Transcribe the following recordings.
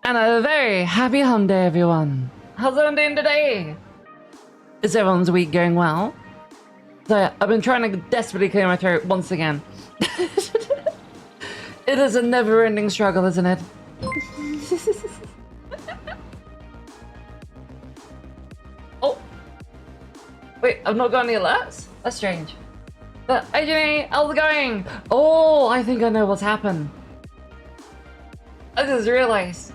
And a very happy home day, everyone. How's everyone doing today? Is everyone's week going well? So I've been trying to desperately clear my throat once again. It is a never-ending struggle, isn't it? Oh! Wait, I've not got any alerts? That's strange. But, hey Jimmy, how's it going? Oh, I think I know what's happened. I just realized.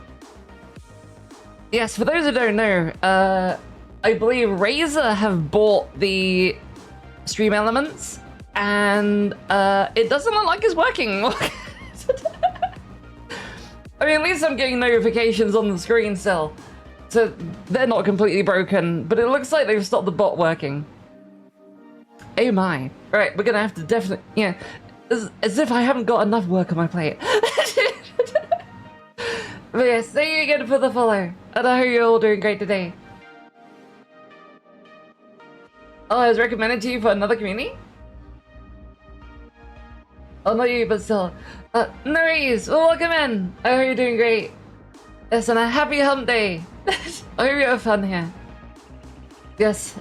Yes, for those who don't know, I believe Razer have bought the stream elements, and it doesn't look like it's working. I mean, at least I'm getting notifications on the screen still, so they're not completely broken, but it looks like they've stopped the bot working. Oh my. Right, we're gonna have to definitely, yeah, as if I haven't got enough work on my plate. But yes, thank you again for the follow, and I hope you're all doing great today. Oh, I was recommended to you for another community? Oh, not you, but still. No worries, well, welcome in. I hope you're doing great. Yes, and a happy hump day. I hope you have fun here. Yes.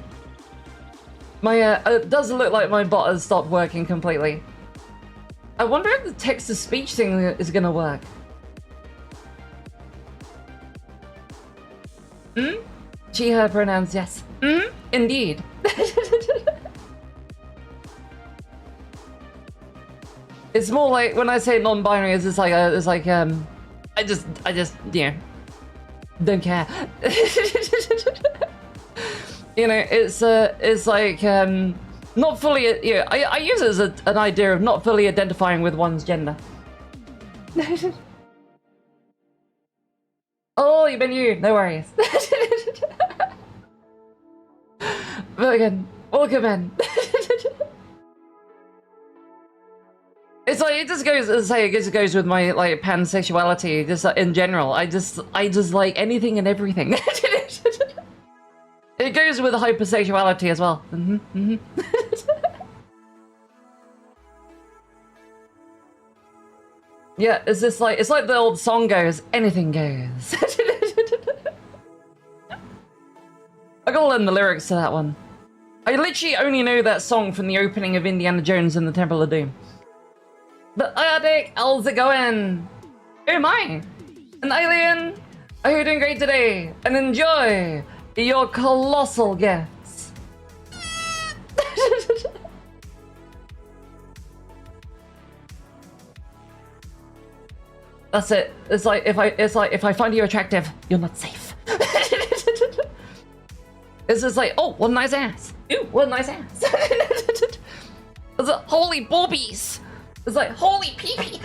My, it does look like my bot has stopped working completely. I wonder if the text-to-speech thing is gonna work. She, her pronouns, yes. Indeed. It's more like when I say non-binary, it's like I just, yeah, don't care. You know, it's like not fully. Yeah, I use it as an idea of not fully identifying with one's gender. Oh, you've been you. No worries. But again, welcome in. It's like, it just goes, as I say, it just goes with my, like, pansexuality, just in general. I just like anything and everything. It goes with hypersexuality as well. Yeah, it's just like, it's like the old song goes, anything goes. I gotta learn the lyrics to that one. I literally only know that song from the opening of Indiana Jones and the Temple of Doom. But Dick, how's it going? Who am I? An alien? I hope you're doing great today, and enjoy your colossal gifts. That's it. It's like if I find you attractive, you're not safe. It's just like, oh, what a nice ass. Ooh, what a nice ass. It's like, holy boobies. It's like, holy pee-pee.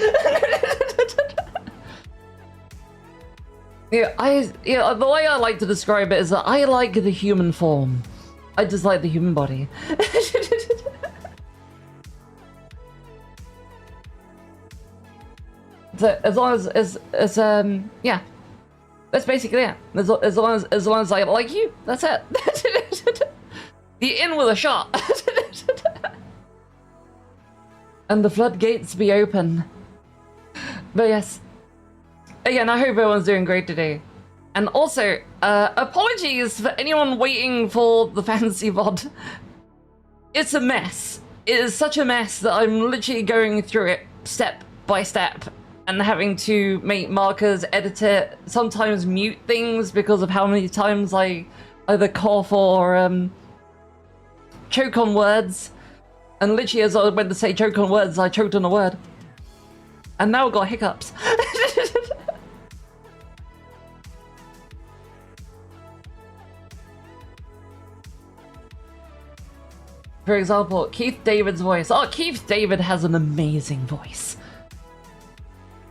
Yeah, the way I like to describe it is that I like the human form. I just like the human body. So as long as yeah, that's basically it. As long as I like you, that's it. The in with a shot. And the floodgates be open. But yes, again, I hope everyone's doing great today. And also, apologies for anyone waiting for the fantasy VOD. It's a mess. It is such a mess that I'm literally going through it step by step and having to make markers, edit it, sometimes mute things because of how many times I either cough or choke on words. And literally, as I went to say choke on words, I choked on a word. And now I've got hiccups. For example, Keith David's voice. Oh, Keith David has an amazing voice.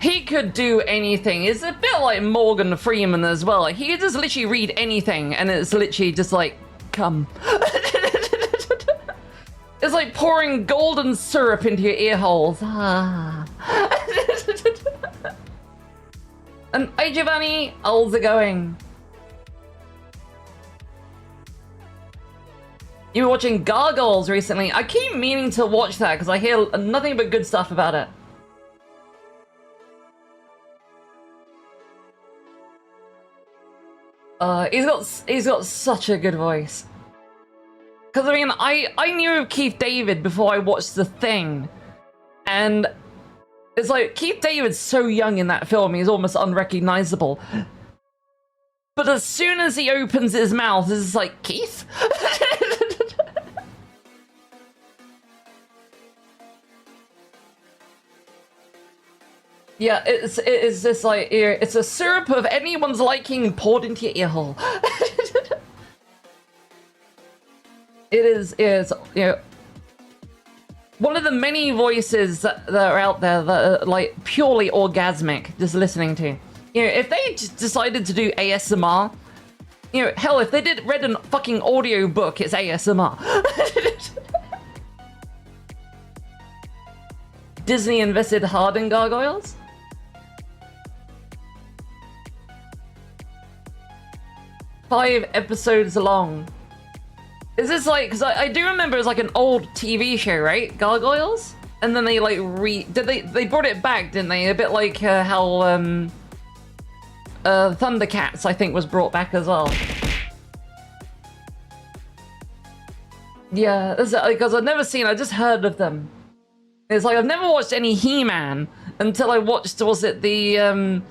He could do anything. It's a bit like Morgan Freeman as well. He could just literally read anything, and it's literally just like, come. It's like pouring golden syrup into your ear holes. Ah. And hey Giovanni, how's it going? You were watching Gargoyles recently. I keep meaning to watch that because I hear nothing but good stuff about it. He's got such a good voice. Because I mean, I knew of Keith David before I watched The Thing, and it's like Keith David's so young in that film, he's almost unrecognizable. But as soon as he opens his mouth, it's like, Keith? Yeah, it's just like, it's a syrup of anyone's liking poured into your ear hole. It is, you know, one of the many voices that are out there that are like purely orgasmic, just listening to. You know, if they just decided to do ASMR, you know, hell, if they read a fucking audio book, it's ASMR. Disney invested hard in gargoyles? Five episodes long. Is this like, because I do remember it's like an old TV show, right? Gargoyles? And then they like they brought it back, didn't they? A bit like how Thundercats, I think, was brought back as well. Yeah, because I've never seen, I just heard of them. It's like I've never watched any He-Man until I watched, was it the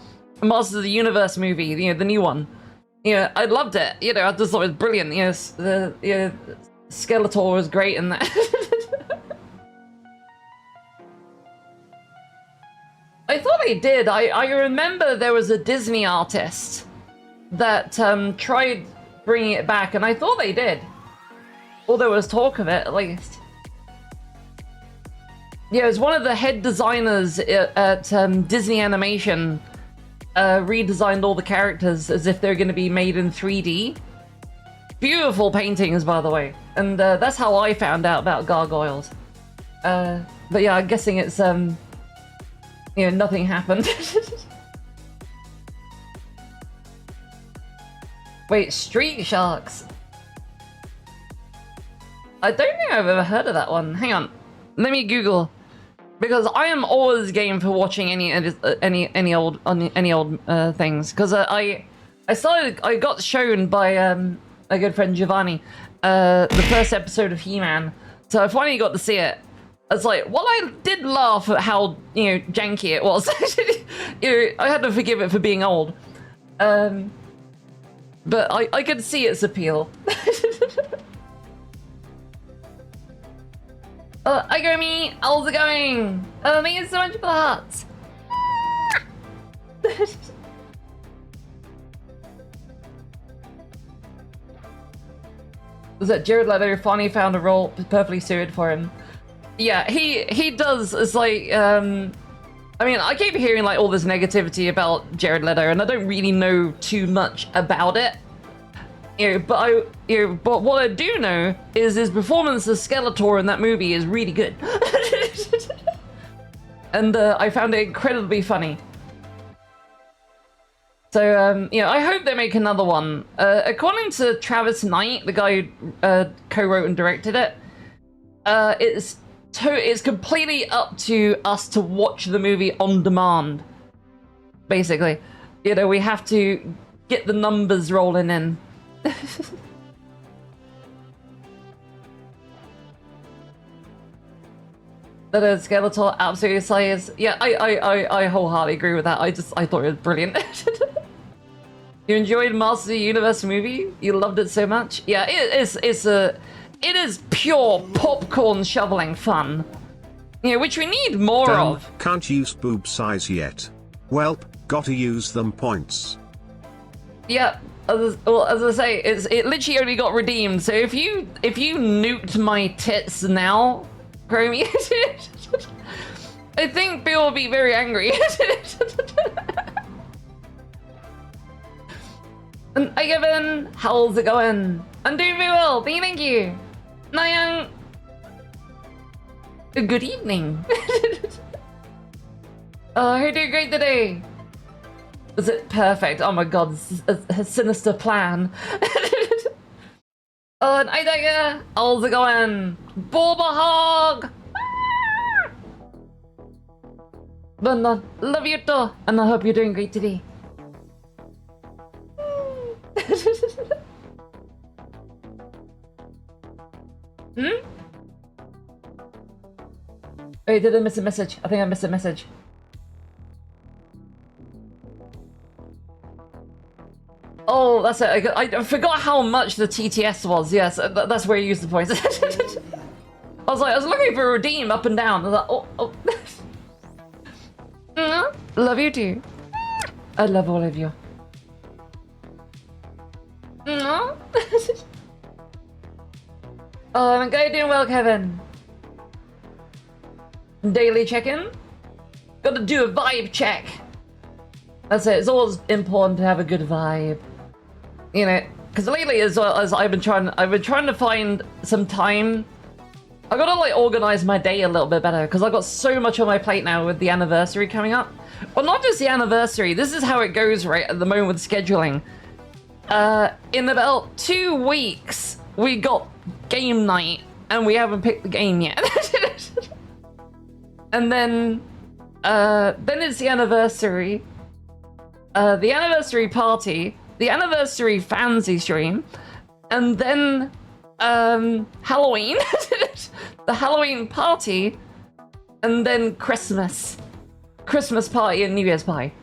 Masters of the Universe movie, you know, the new one. Yeah, I loved it. You know, I just thought it was brilliant. Yes, the Skeletor was great in that. I thought they did. I remember there was a Disney artist that tried bringing it back, and I thought they did. Or there was talk of it, at least. Yeah, it was one of the head designers at Disney Animation. Redesigned all the characters as if they're going to be made in 3D. Beautiful paintings, by the way. And that's how I found out about gargoyles. But yeah, I'm guessing it's, you know, nothing happened. Wait, Street Sharks? I don't think I've ever heard of that one. Hang on. Let me Google. Because I am always game for watching any old things. Because I got shown by a good friend Giovanni the first episode of He-Man, so I finally got to see it. I was like, well, I did laugh at how, you know, janky it was. You know, I had to forgive it for being old, but I could see its appeal. Hi Gomi, how's it going? Thank you so much for the hearts. Was that Jared Leto finally found a role perfectly suited for him? Yeah, he does. It's like, I mean, I keep hearing like all this negativity about Jared Leto, and I don't really know too much about it. You know, but what I do know is his performance as Skeletor in that movie is really good. And I found it incredibly funny. So, you know, I hope they make another one. According to Travis Knight, the guy who co-wrote and directed it, it's completely up to us to watch the movie on demand. Basically, you know, we have to get the numbers rolling in. That is Skeletor absolutely slays. Yeah, I wholeheartedly agree with that. I thought it was brilliant. You enjoyed Masters of the Universe movie? You loved it so much? Yeah, it is pure popcorn shoveling fun. You know, which we need more of. Can't use boob size yet. Welp, gotta use them points. Yeah. As I say, it literally only got redeemed. So if you nuked my tits now, Chromie, I think Bill will be very angry. And hi Kevin, how's it going? I'm doing very well, thank you. Nayang, good evening. Oh, you're doing great today. Is it perfect? Oh my god, a sinister plan. Oh, and hi Dagger, how's it going? Booba hog! But love you too, and I hope you're doing great today. Wait, did I miss a message? I think I missed a message. Oh, that's it. I forgot how much the TTS was. Yes, that's where you use the points. I was looking for redeem up and down. I was like, oh. Love you too. I love all of you. Oh, I'm doing well, Kevin. Daily check-in. Gotta do a vibe check. That's it. It's always important to have a good vibe. You know, because lately, as well as I've been trying to find some time. I gotta like organize my day a little bit better because I've got so much on my plate now with the anniversary coming up. Well, not just the anniversary. This is how it goes right at the moment with scheduling. In about 2 weeks, we got game night, and we haven't picked the game yet. And then it's the anniversary. The anniversary party, the anniversary fancy stream, and then Halloween, the Halloween party, and then Christmas party and New Year's party.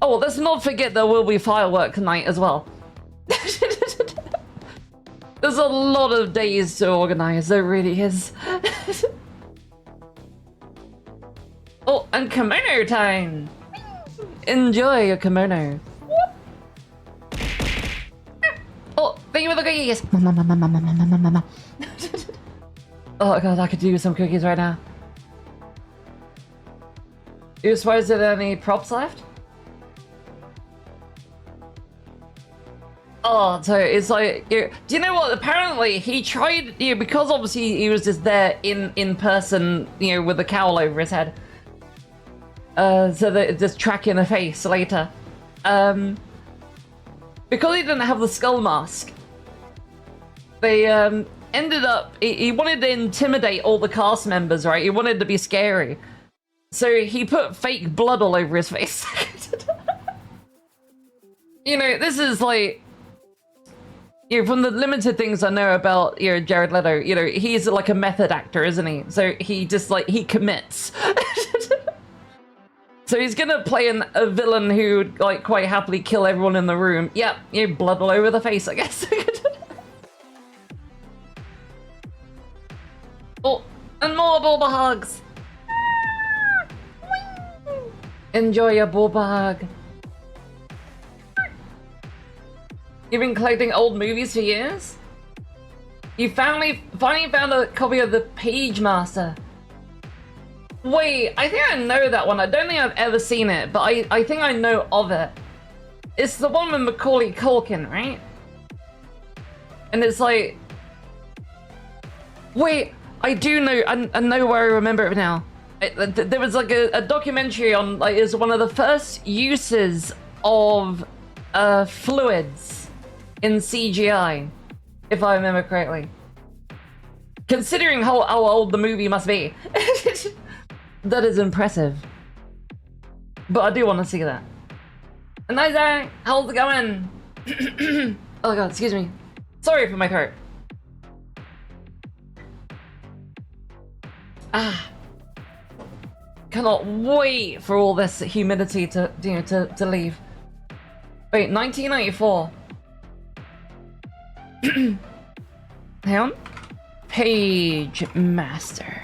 Oh, let's not forget there will be firework night as well. There's a lot of days to organize, there really is. Oh, and kimono time! Enjoy your kimono. Oh, thank you for the cookies! Oh god, I could do some cookies right now. You suppose there are any props left? Oh, so it's like, do you know what? Apparently he tried, because obviously he was just there in person, with a cowl over his head. So that just tracking the face later. Because he didn't have the skull mask, they ended up, he wanted to intimidate all the cast members, right? He wanted to be scary. So he put fake blood all over his face. This is like, from the limited things I know about, Jared Leto, he's like a method actor, isn't he? So he just he commits. So he's gonna play a villain who would quite happily kill everyone in the room. Yep, blood all over the face, I guess. Oh, and more Booba hugs. Enjoy your Booba hug. You've been collecting old movies for years? You finally found a copy of The Page Master. Wait, I think I know that one. I don't think I've ever seen it, but I think I know of it. It's the one with Macaulay Culkin, right? And it's like... Wait, I do know, I know where I remember it now. There was a documentary on, it's one of the first uses of fluids in CGI, if I remember correctly. Considering how old the movie must be. That is impressive. But I do want to see that. And hi Zach, how's it going? Oh god, excuse me. Sorry for my throat. Cannot wait for all this humidity to leave. Wait, 1994. Hang on. Page Master.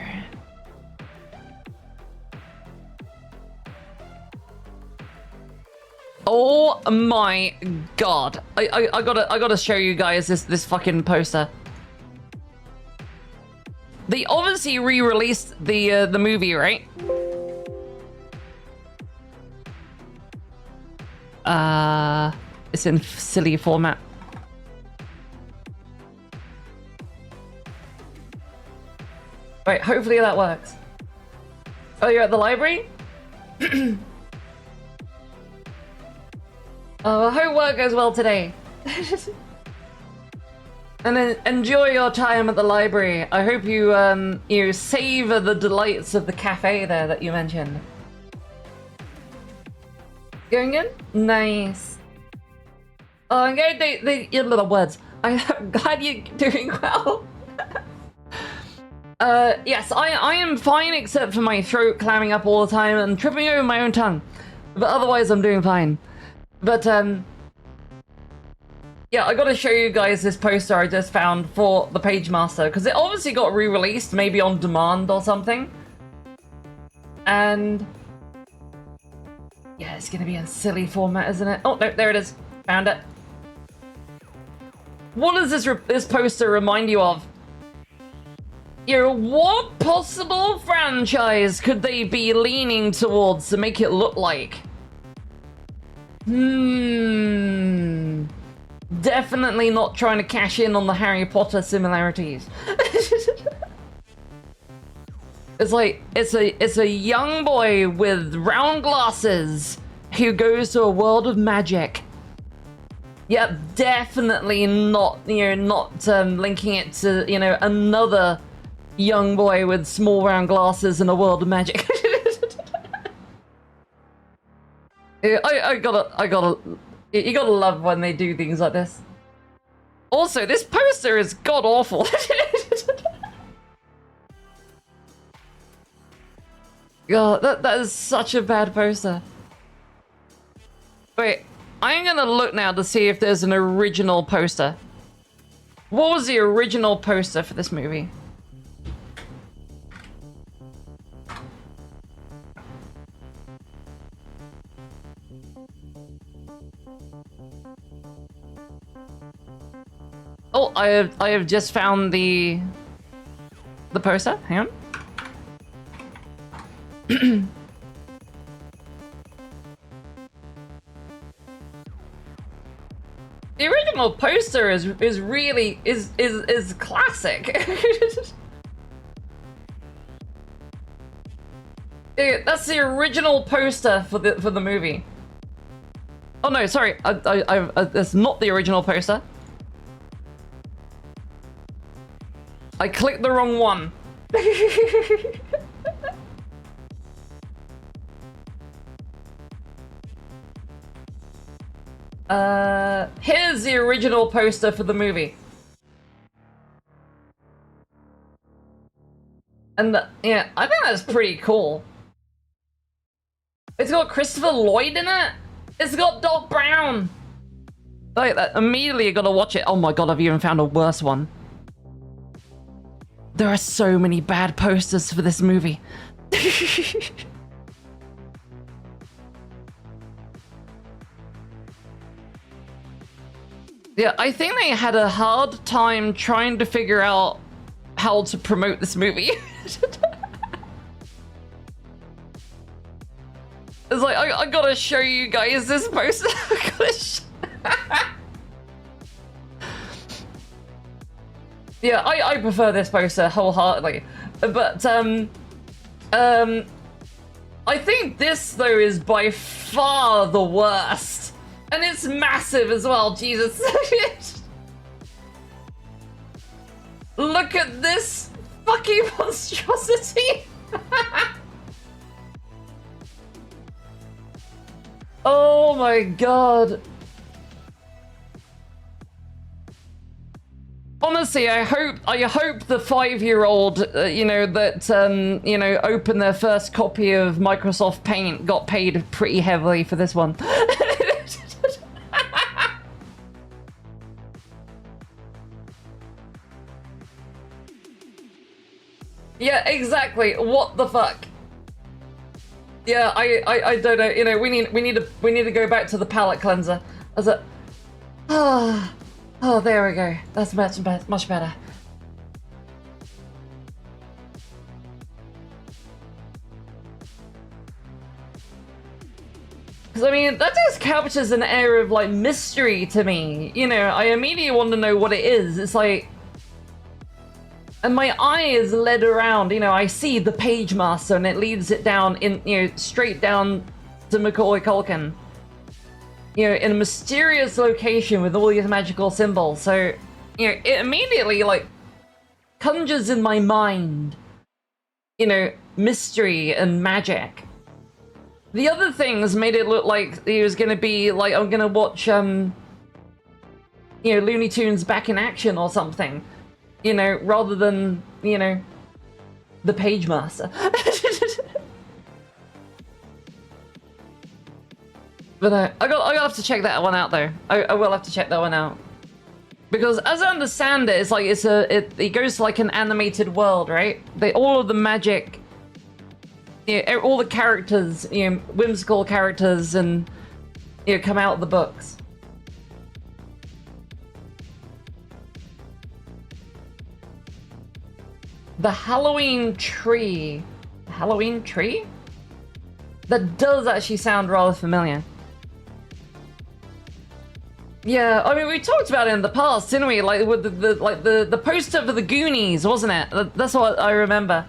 Oh my god. I gotta show you guys this fucking poster. They obviously re-released the movie, right? It's in silly format. Right, hopefully that works. Oh, you're at the library? Oh, I hope work goes well today. And then enjoy your time at the library. I hope you savor the delights of the cafe there that you mentioned. Going in? Nice. Oh, I'm going to your little words. I'm glad you're doing well. Yes, I am fine except for my throat clamming up all the time and tripping over my own tongue. But otherwise I'm doing fine. But, yeah, I gotta show you guys this poster I just found for the Page Master, because it obviously got re-released, maybe on demand or something. And... yeah, it's gonna be a silly format, isn't it? Oh, no, there it is. Found it. What does this poster remind you of? You know, what possible franchise could they be leaning towards to make it look like? Definitely not trying to cash in on the Harry Potter similarities. It's like, it's a young boy with round glasses who goes to a world of magic. Yep, definitely not, you know, not linking it to, you know, another young boy with small round glasses in a world of magic. Yeah, you gotta love when they do things like this. Also, this poster is god awful. God, that is such a bad poster. Wait, I'm gonna look now to see if there's an original poster. What was the original poster for this movie? Oh, I have just found the poster. Hang on. The original poster is really classic. Yeah, that's the original poster for the movie. Oh no, sorry, that's not the original poster. I clicked the wrong one. Here's the original poster for the movie. And yeah, I think that's pretty cool. It's got Christopher Lloyd in it. It's got Doc Brown. Like that, immediately you gotta watch it. Oh my god, I've even found a worse one. There are so many bad posters for this movie. Yeah, I think they had a hard time trying to figure out how to promote this movie. It's like, I gotta show you guys this poster. Yeah, I prefer this poster wholeheartedly. But, I think this, though, is by far the worst. And it's massive as well, Jesus. Look at this fucking monstrosity. Oh my god. Honestly, I hope the 5-year-old, you know, that you know, opened their first copy of Microsoft Paint got paid pretty heavily for this one. Yeah, exactly. What the fuck? Yeah, I don't know. You know, we need to go back to the palette cleanser. As a oh, there we go. That's much better. Because I mean, that just captures an air of like mystery to me. You know, I immediately want to know what it is. It's like, and my eye is led around. You know, I see the Page Master, and it leads it down in, you know, straight down to Macaulay Culkin. You know, in a mysterious location with all these magical symbols. So, you know, it immediately, like, conjures in my mind, you know, mystery and magic. The other things made it look like he was gonna be, like, I'm gonna watch, you know, Looney Tunes Back in Action or something. You know, rather than, you know, The Page Master. But I have to check that one out though. I will have to check that one out. Because as I understand it, it's like it goes to like an animated world, right? All of the magic, you know, all the characters, you know, whimsical characters, and you know, come out of the books. The Halloween tree. Halloween tree? That does actually sound rather familiar. Yeah, I mean, we talked about it in the past, didn't we? Like with the poster for the Goonies, wasn't it? That's what I remember.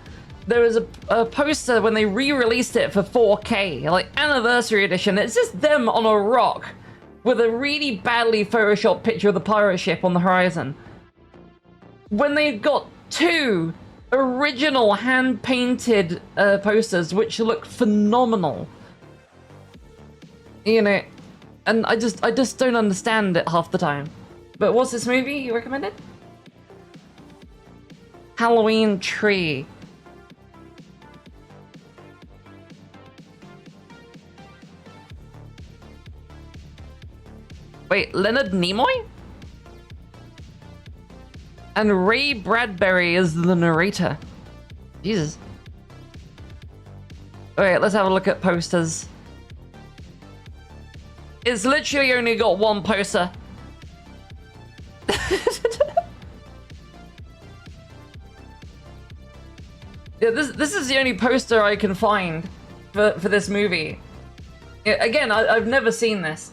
There was a poster when they re-released it for 4K, like anniversary edition. It's just them on a rock with a really badly photoshopped picture of the pirate ship on the horizon. When they got two original hand-painted posters, which look phenomenal. You know. And I just don't understand it half the time. But what's this movie you recommended? Halloween Tree. Wait, Leonard Nimoy? And Ray Bradbury is the narrator. Jesus. Alright, let's have a look at posters. It's literally only got one poster. Yeah, this is the only poster I can find for this movie. Yeah, again, I've never seen this.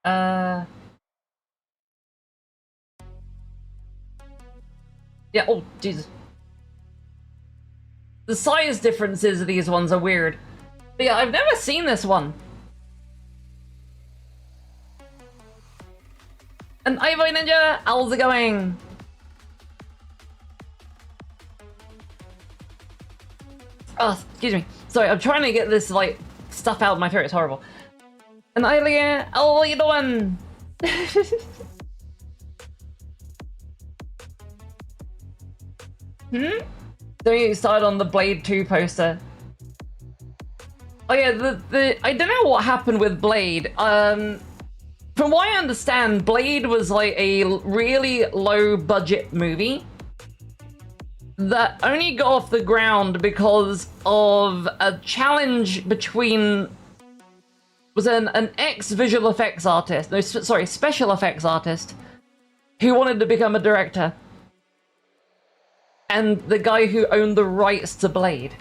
Yeah, oh, Jesus. The size differences of these ones are weird. But yeah, I've never seen this one. And Ivo Ninja, how's it going? Oh, excuse me. Sorry, I'm trying to get this, like, stuff out of my throat. It's horrible. And Ilia, how you doing? Don't get started on the Blade 2 poster. Oh yeah, I don't know what happened with Blade. From what I understand, Blade was like a really low budget movie that only got off the ground because of a challenge between an ex-visual effects artist, no, sorry, special effects artist, who wanted to become a director, and the guy who owned the rights to Blade.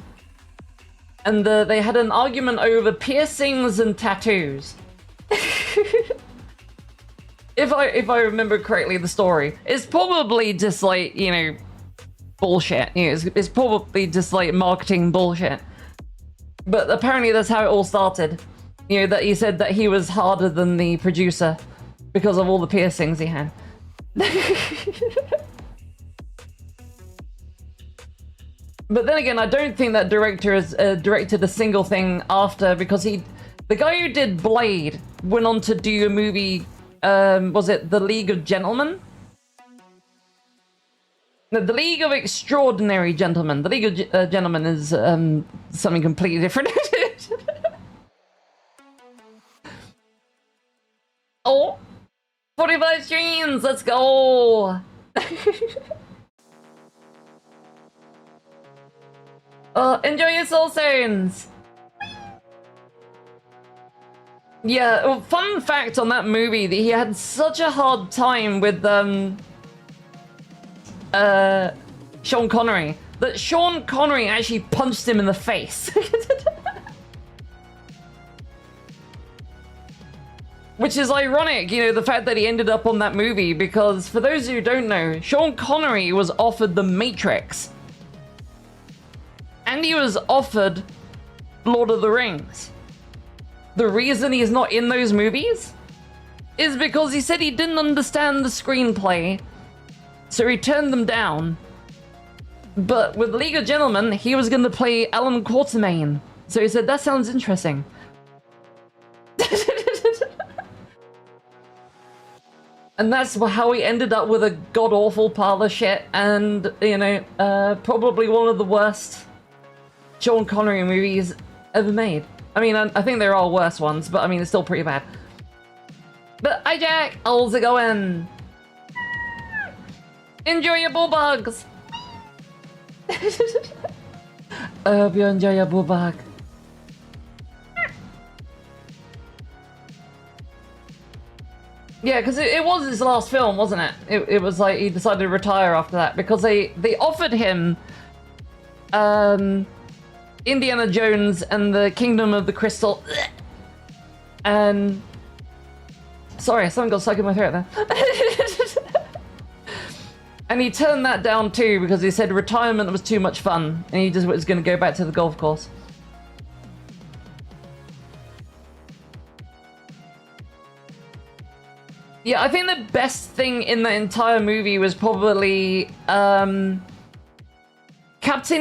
And they had an argument over piercings and tattoos. If I remember correctly, the story, it's probably just like, you know, bullshit. You know, it's probably just like marketing bullshit. But apparently that's how it all started. You know, that he said that he was harder than the producer because of all the piercings he had. But then again, I don't think that director has directed a single thing after, because the guy who did Blade went on to do a movie, was it The League of Gentlemen? No, The League of Extraordinary Gentlemen. The League of Gentlemen is something completely different. Oh, 45 streams, let's go! Enjoy your soul stones! Yeah, well, fun fact on that movie, that he had such a hard time with, Sean Connery, that Sean Connery actually punched him in the face. Which is ironic, you know, the fact that he ended up on that movie, because for those who don't know, Sean Connery was offered The Matrix. And he was offered Lord of the Rings. The reason he's not in those movies is because he said he didn't understand the screenplay, so he turned them down. But with League of Gentlemen, he was going to play Alan Quatermain, so he said, that sounds interesting. And that's how we ended up with a god-awful pile of shit and, you know, probably one of the worst Sean Connery movies ever made. I mean, I think there are worse ones, but I mean, it's still pretty bad. But hi Jack, how's it going? Enjoy your bull bugs! I hope you enjoy your bull bug. Yeah, because it was his last film, wasn't it? It was like he decided to retire after that because they offered him Indiana Jones and the Kingdom of the Crystal and sorry, something got stuck in my throat there. And he turned that down too because he said retirement was too much fun and he just was going to go back to the golf course. Yeah, I think the best thing in the entire movie was probably Captain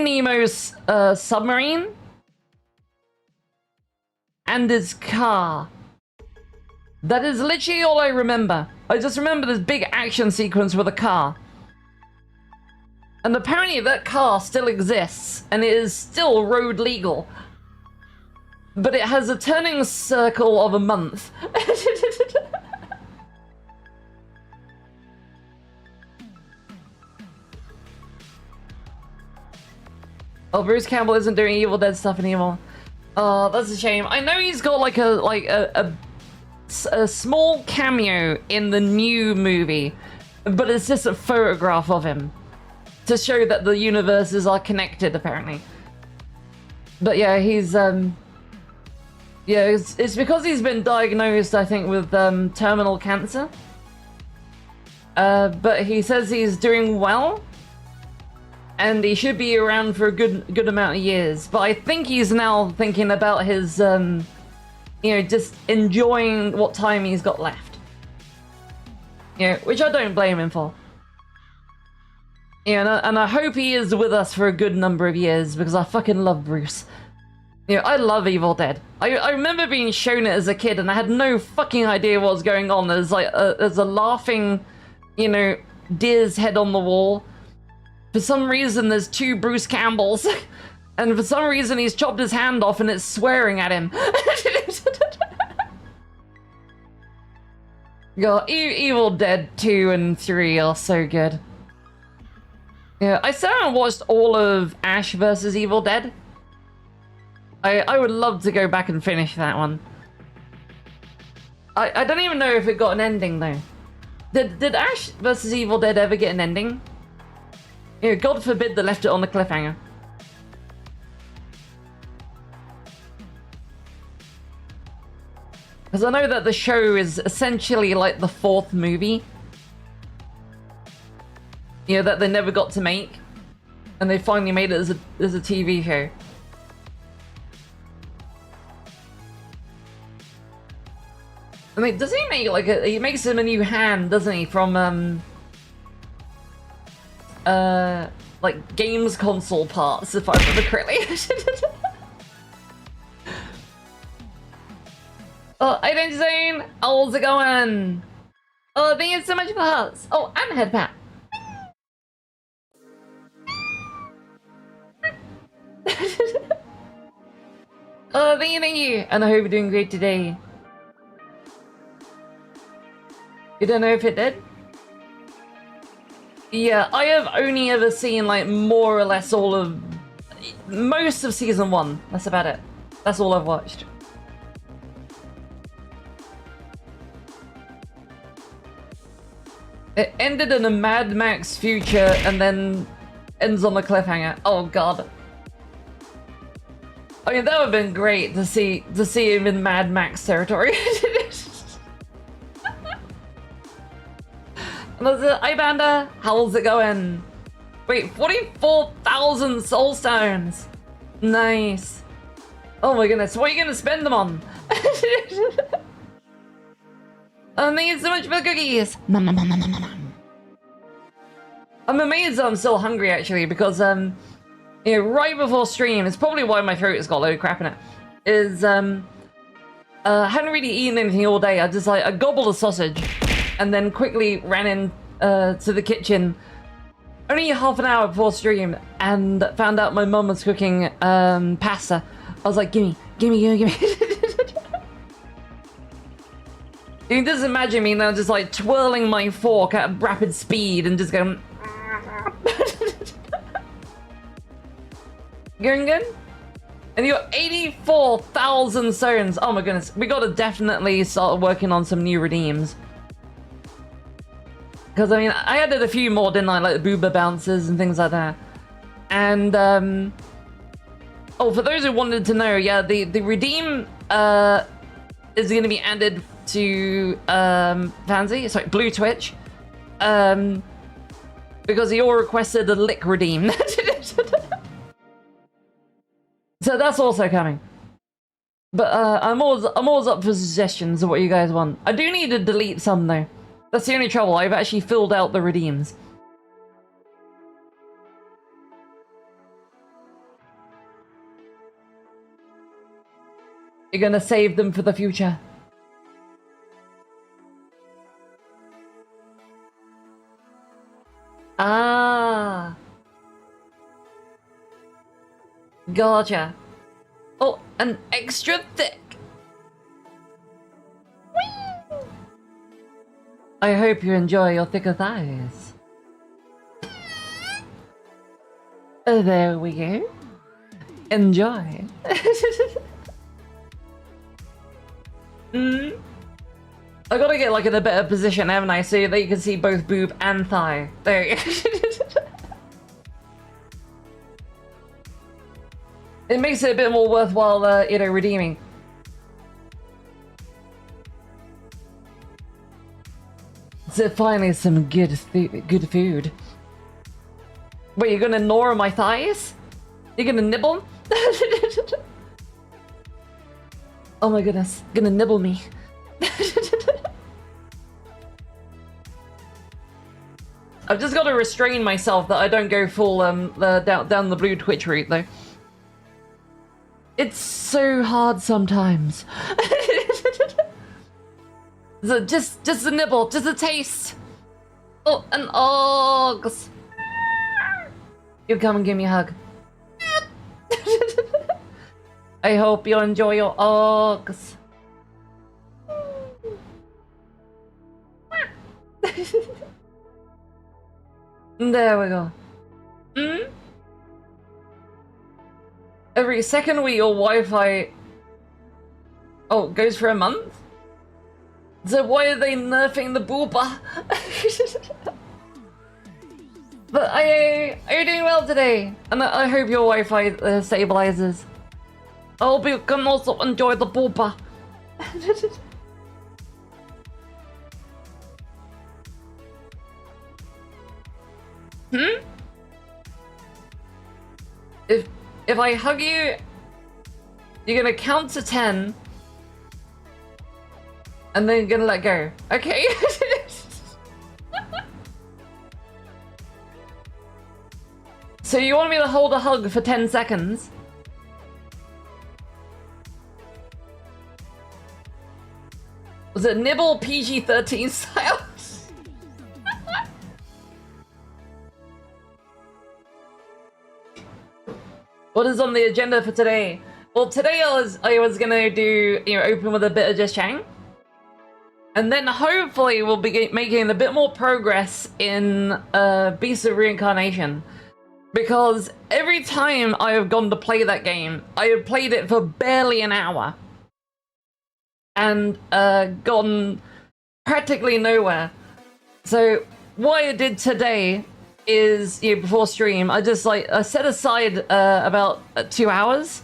Nemo's submarine and his car. That is literally all I remember. I just remember this big action sequence with a car. And apparently that car still exists and it is still road legal. But it has a turning circle of a month. Oh, Bruce Campbell isn't doing Evil Dead stuff anymore. Oh, that's a shame. I know he's got like a small cameo in the new movie, but it's just a photograph of him to show that the universes are connected, apparently. But yeah, he's yeah, it's because he's been diagnosed, I think, with terminal cancer. But he says he's doing well. And he should be around for a good amount of years. But I think he's now thinking about his, you know, just enjoying what time he's got left. You know, which I don't blame him for. You know, and I hope he is with us for a good number of years because I fucking love Bruce. You know, I love Evil Dead. I remember being shown it as a kid and I had no fucking idea what was going on. There's like there's a laughing, you know, deer's head on the wall. For some reason, there's two Bruce Campbells, and for some reason, he's chopped his hand off and it's swearing at him. God, Evil Dead 2 and 3 are so good. Yeah, I still haven't watched all of Ash vs. Evil Dead. I would love to go back and finish that one. I don't even know if it got an ending, though. Did Ash vs. Evil Dead ever get an ending? Yeah, God forbid they left it on the cliffhanger. Because I know that the show is essentially like the fourth movie. You know, that they never got to make. And they finally made it as a TV show. I mean, does he make like he makes him a new hand, doesn't he, from like games console parts, if I remember correctly. Oh, Aiden Zane, how's it going? Oh, thank you so much for hearts. Oh, and head pat. Oh, thank you, and I hope you're doing great today. You don't know if it did? Yeah, I have only ever seen like more or less all of most of season 1. That's about it. That's all I've watched. It ended in a Mad Max future and then ends on a cliffhanger. Oh god. I mean, that would have been great to see him in Mad Max territory. Hi Banda, how's it going? Wait, 44,000 soul stones. Nice. Oh my goodness, what are you gonna spend them on? Oh, thank you so much for the cookies. I'm amazed that I'm still hungry actually because you know, right before stream, it's probably why my throat has got a load of crap in it, is I hadn't really eaten anything all day. I just like I gobbled a sausage. and then quickly ran in to the kitchen only half an hour before stream and found out my mum was cooking pasta. I was like, gimme. You can just imagine me now just like twirling my fork at rapid speed and just going... Going good? And you got 84,000 stones. Oh my goodness. We gotta definitely start working on some new redeems. Because, I mean, I added a few more, didn't I? Like the Booba bounces and things like that. And, oh, for those who wanted to know, yeah, the redeem, is going to be added to, Blue Twitch. Because he all requested a lick redeem. So that's also coming. But, I'm always up for suggestions of what you guys want. I do need to delete some, though. That's the only trouble. I've actually filled out the redeems. You're gonna save them for the future. Ah. Gotcha. Oh, an extra thick. I hope you enjoy your thicker thighs. There we go. Enjoy. I gotta get like in a better position, haven't I? So that you can see both boob and thigh. There you go. It makes it a bit more worthwhile, you know, redeeming. So finally some good food. Wait, you're gonna gnaw on my thighs? You're gonna nibble? Oh my goodness, gonna nibble me. I've just got to restrain myself that I don't go full down the blue Twitch route though. It's so hard sometimes. So just a nibble, just a taste. Oh, an ogs. You come and give me a hug. I hope you enjoy your ogs. There we go. Every second week your Wi-Fi... Oh, goes for a month? So why are they nerfing the Booba? But are you doing well today? And I hope your Wi-Fi stabilizes. I hope you can also enjoy the Booba. If I hug you, you're gonna count to 10. And then you're gonna let go. Okay? So you want me to hold a hug for 10 seconds? Was it nibble PG-13 style? What is on the agenda for today? Well, today I was gonna do, you know, open with a bit of Just Chang. And then hopefully we'll be making a bit more progress in Beast of Reincarnation. Because every time I have gone to play that game, I have played it for barely an hour. And gone practically nowhere. So what I did today is, you know, before stream, I just I set aside about 2 hours.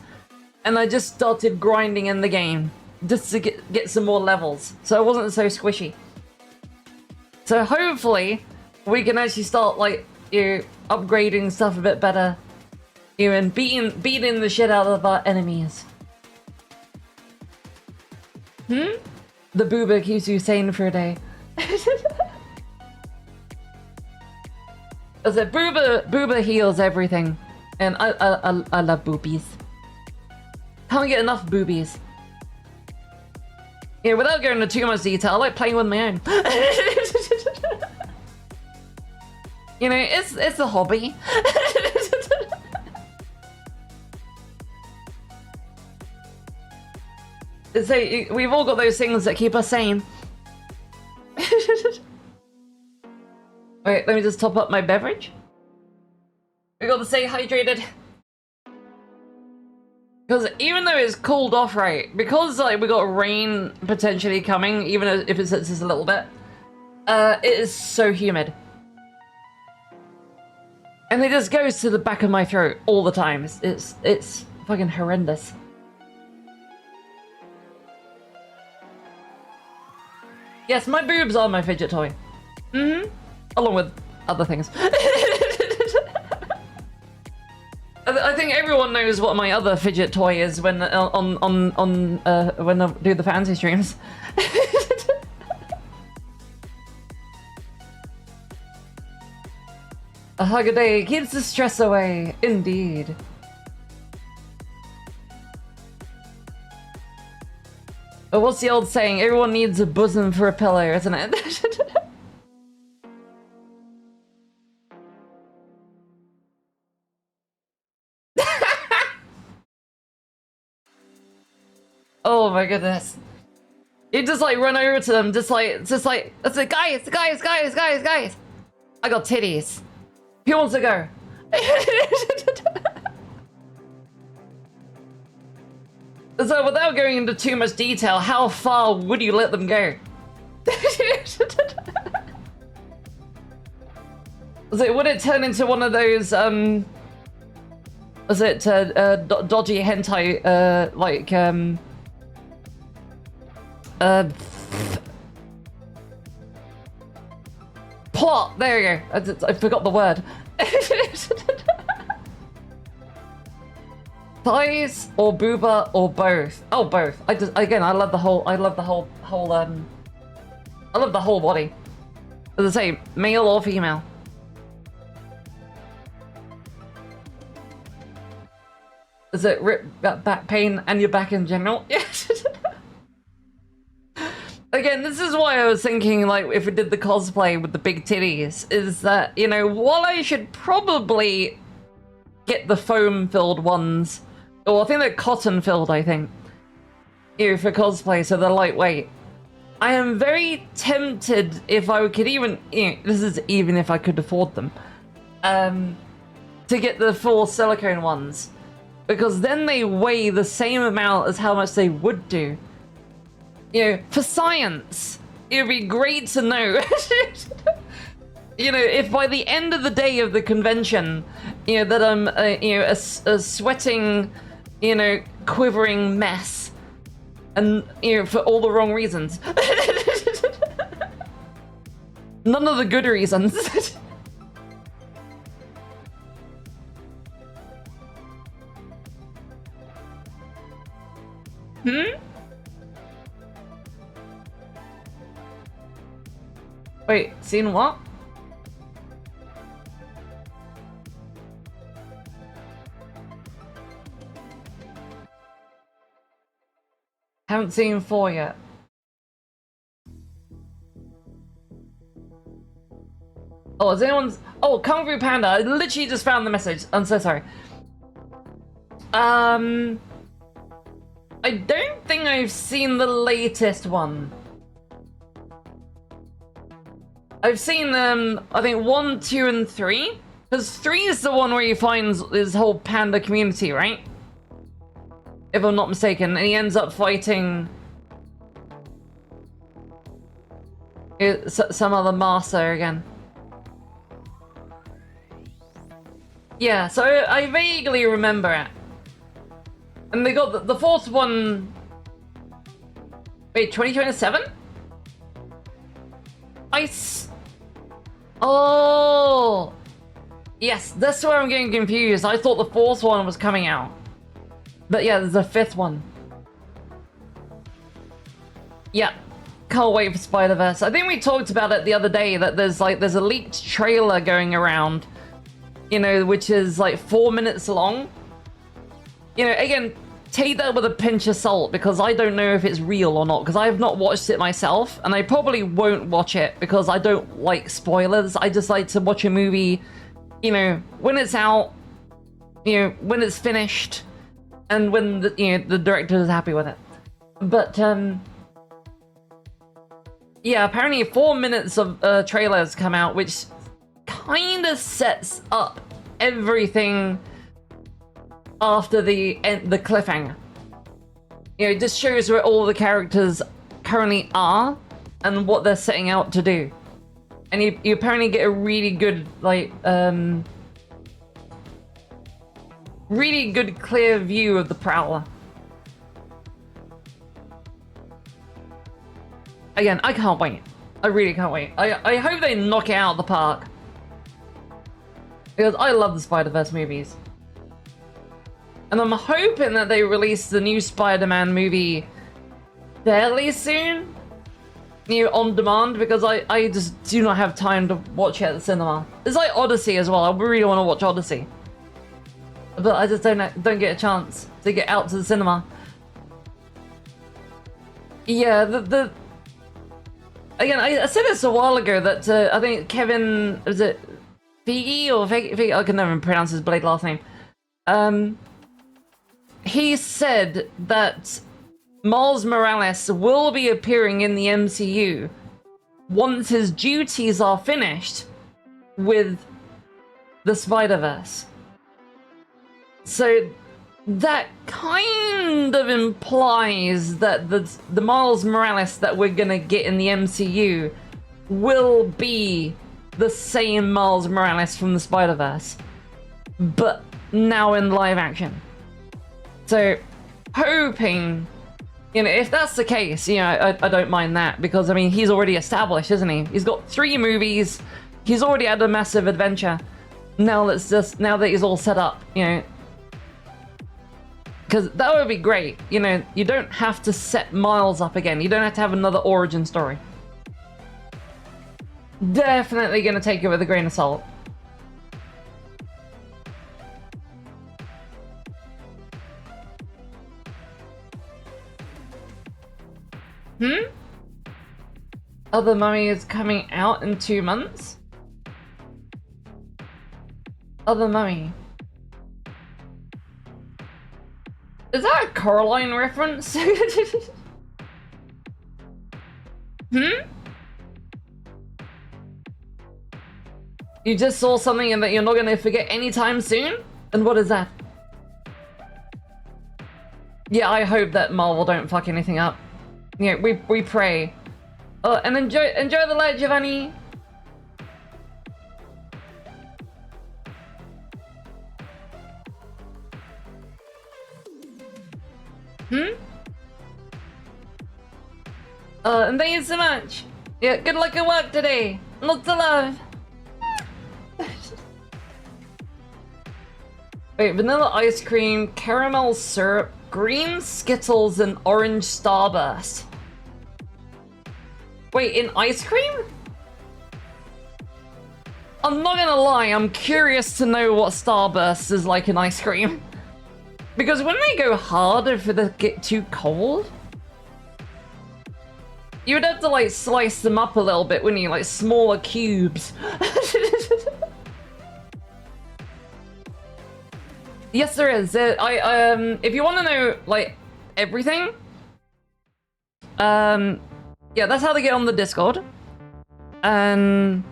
And I just started grinding in the game. Just to get some more levels, so it wasn't so squishy. So hopefully we can actually start, like, you know, upgrading stuff a bit better, you know, and beating the shit out of our enemies. The Booba keeps you sane for a day. I said Booba heals everything, and I love boobies. Can't get enough boobies. Yeah, without going into too much detail, I like playing with my own. You know, it's a hobby. So we've all got those things that keep us sane. Wait, let me just top up my beverage. We got to stay hydrated. Because even though it's cooled off right, because like we got rain potentially coming, even if it's just a little bit, it is so humid. And it just goes to the back of my throat all the time. It's fucking horrendous. Yes, my boobs are my fidget toy. Mm-hmm. Along with other things. I think everyone knows what my other fidget toy is when when I do the fancy streams. A hug a day keeps the stress away, indeed. But what's the old saying? Everyone needs a bosom for a pillow, isn't it? Oh my goodness. You just like run over to them, just like, I said, guys. I got titties. Who wants to go? So without going into too much detail, how far would you let them go? So would it turn into one of those, was it dodgy hentai, plot, there you go. I forgot the word. Thighs or booba or both? Oh, both. I love the whole body. As I say, male or female. Does it rip back pain and your back in general? Yes. Again, this is why I was thinking, like, if we did the cosplay with the big titties, is that, you know, while I should probably get the foam-filled ones, or I think they're cotton-filled, I think, you know, for cosplay, so they're lightweight. I am very tempted, if I could even, you know, this is even if I could afford them, to get the full silicone ones, because then they weigh the same amount as how much they would do. You know, for science, it would be great to know. You know, if by the end of the day of the convention, you know, that I'm, you know, a sweating, you know, quivering mess, and, you know, for all the wrong reasons. None of the good reasons. Wait, seen what? Haven't seen 4 yet. Oh, is anyone's... Oh, Kung Fu Panda. I literally just found the message. I'm so sorry. I don't think I've seen the latest one. I've seen I think 1, 2, and 3. Because 3 is the one where he finds his whole panda community, right? If I'm not mistaken, and he ends up fighting some other master again. Yeah, so I vaguely remember it. And they got the 4th one... Wait, 2027? Oh! Yes, that's where I'm getting confused. I thought the 4th one was coming out. But yeah, there's a 5th one. Yeah. Can't wait for Spider-Verse. I think we talked about it the other day, that there's a leaked trailer going around, you know, which is like 4 minutes long. You know, again, take that with a pinch of salt, because I don't know if it's real or not, because I have not watched it myself, and I probably won't watch it because I don't like spoilers. I just like to watch a movie, you know, when it's out, you know, when it's finished, and when the, you know, the director is happy with it. But yeah, apparently 4 minutes of trailers come out, which kind of sets up everything after the cliffhanger. You know, it just shows where all the characters currently are and what they're setting out to do. And you apparently get a really good, like, really good clear view of the Prowler. Again, I can't wait. I really can't wait. I hope they knock it out of the park. Because I love the Spider-Verse movies. And I'm hoping that they release the new Spider-Man movie fairly soon. You know, on demand, because I just do not have time to watch it at the cinema. It's like Odyssey as well. I really want to watch Odyssey. But I just don't get a chance to get out to the cinema. Yeah, again, I said this a while ago that I think Kevin, was it Feige or Feige? I can never pronounce his blade last name. He said that Miles Morales will be appearing in the MCU once his duties are finished with the Spider-Verse. So that kind of implies that the Miles Morales that we're gonna get in the MCU will be the same Miles Morales from the Spider-Verse, but now in live action. So, hoping, you know, if that's the case, you know, I don't mind that, because, I mean, he's already established, isn't he? He's got 3 movies, he's already had a massive adventure. Now that he's all set up, you know, because that would be great. You know, you don't have to set Miles up again. You don't have to have another origin story. Definitely gonna take it with a grain of salt. Other Mummy is coming out in 2 months? Other Mummy. Is that a Coraline reference? You just saw something and that you're not gonna forget anytime soon? And what is that? Yeah, I hope that Marvel don't fuck anything up. Yeah, we pray. Oh, and enjoy the light, Giovanni. And thank you so much. Yeah, good luck at work today. Lots of love. Wait, vanilla ice cream, caramel syrup, green Skittles, and orange Starburst. Wait, in ice cream? I'm not gonna lie, I'm curious to know what Starburst is like in ice cream. Because when they go hard, if they get too cold, you would have to like slice them up a little bit, wouldn't you? Like smaller cubes. Yes, there is. If you want to know like everything, yeah, that's how they get on the Discord. And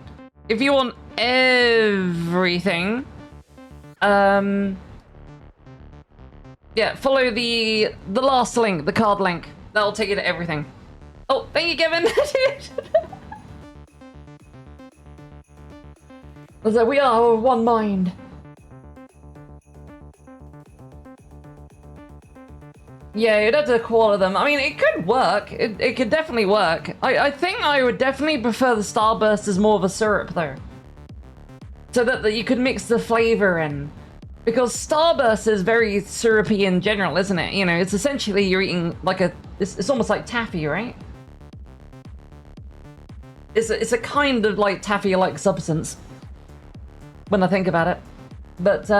if you want everything, yeah, follow the last link, the card link. That'll take you to everything. Oh, thank you, Kevin. So we are of one mind. Yeah, you'd have to quarter them. I mean, it could work. It could definitely work. I think I would definitely prefer the Starburst as more of a syrup, though. So that you could mix the flavor in. Because Starburst is very syrupy in general, isn't it? You know, it's essentially you're eating like it's almost like taffy, right? It's a kind of like taffy-like substance. When I think about it. But,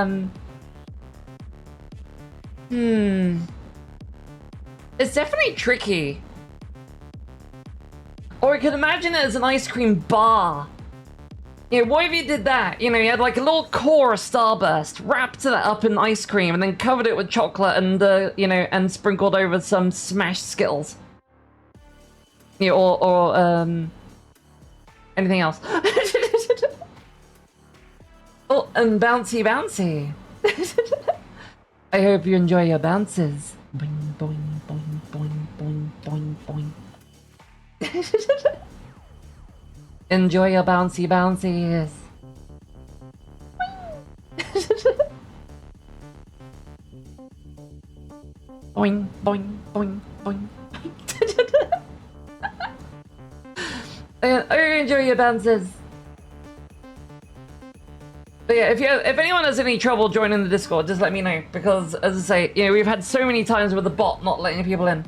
It's definitely tricky. Or I could imagine it as an ice cream bar. You know, what if you did that? You know, you had like a little core Starburst, wrapped it up in ice cream, and then covered it with chocolate and, you know, and sprinkled over some smashed Skittles. You know, or anything else. Oh, and bouncy bouncy. I hope you enjoy your bounces. Boing, boing, boing, boing, boing, boing, boing. Enjoy your bouncy bouncies. Boing, boing, boing, boing. I enjoy your bounces. But yeah, if anyone has any trouble joining the Discord, just let me know, because as I say, you know, we've had so many times with the bot not letting people in.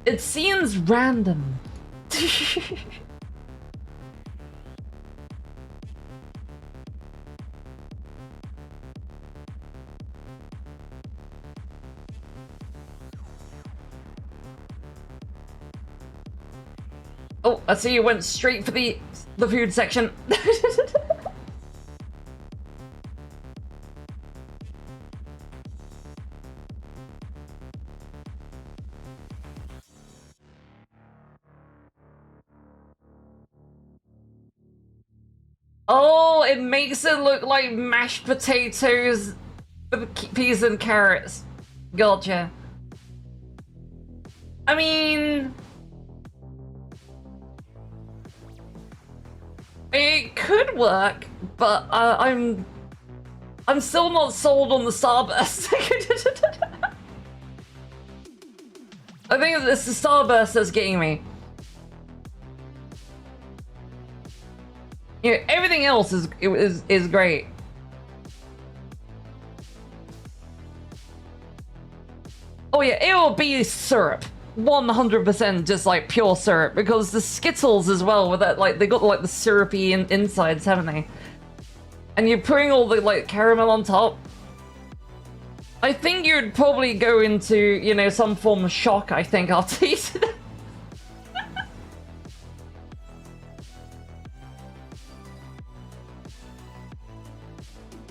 It seems random. Oh, I see you went straight for the food section. Oh, it makes it look like mashed potatoes with peas and carrots. Gotcha. I mean, it could work, but I'm still not sold on the Starburst. I think it's the Starburst that's getting me. You know, everything else is great. Oh yeah, it will be syrup. 100% just like pure syrup, because the Skittles as well with that, like they got like the syrupy insides, haven't they? And you're putting all the like caramel on top. I think you'd probably go into, you know, some form of shock, I think, after eating it.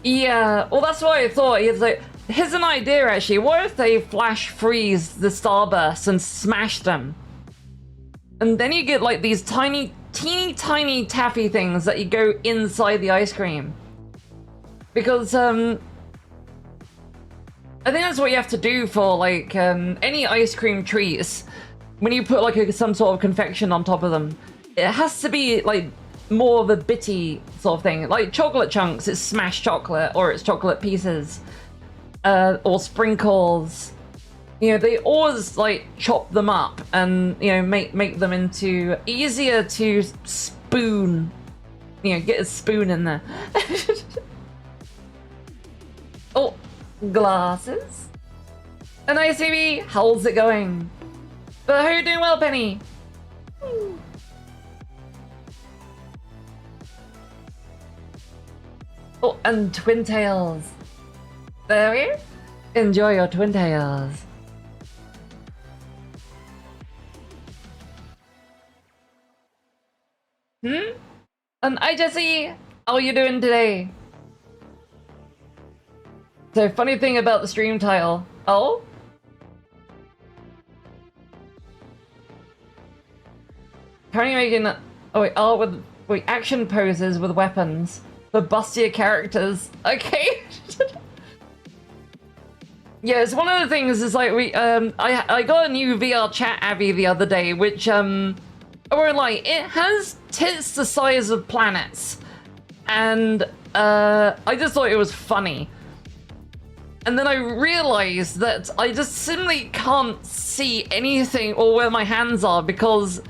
Yeah, well that's what I thought. It's like, here's an idea actually. What if they flash freeze the Starbursts and smash them? And then you get like these tiny, teeny tiny taffy things that you go inside the ice cream. Because I think that's what you have to do for like any ice cream treats. When you put like some sort of confection on top of them, it has to be like more of a bitty sort of thing. Like chocolate chunks, it's smashed chocolate, or it's chocolate pieces, or sprinkles. You know, they always like chop them up and, you know, make them into easier to spoon. You know, get a spoon in there. Oh, glasses. And ICB, how's it going? But how are you doing well, Penny? Oh, and twin tails. There we go. Enjoy your twin tails. And hi Jesse, how are you doing today? So funny thing about the stream title. Oh? Currently making with action poses with weapons for bustier characters. Okay. Yeah, it's one of the things is like I got a new VR chat Abby the other day, which or like it has tits the size of planets, and I just thought it was funny. And then I realized that I just simply can't see anything or where my hands are, because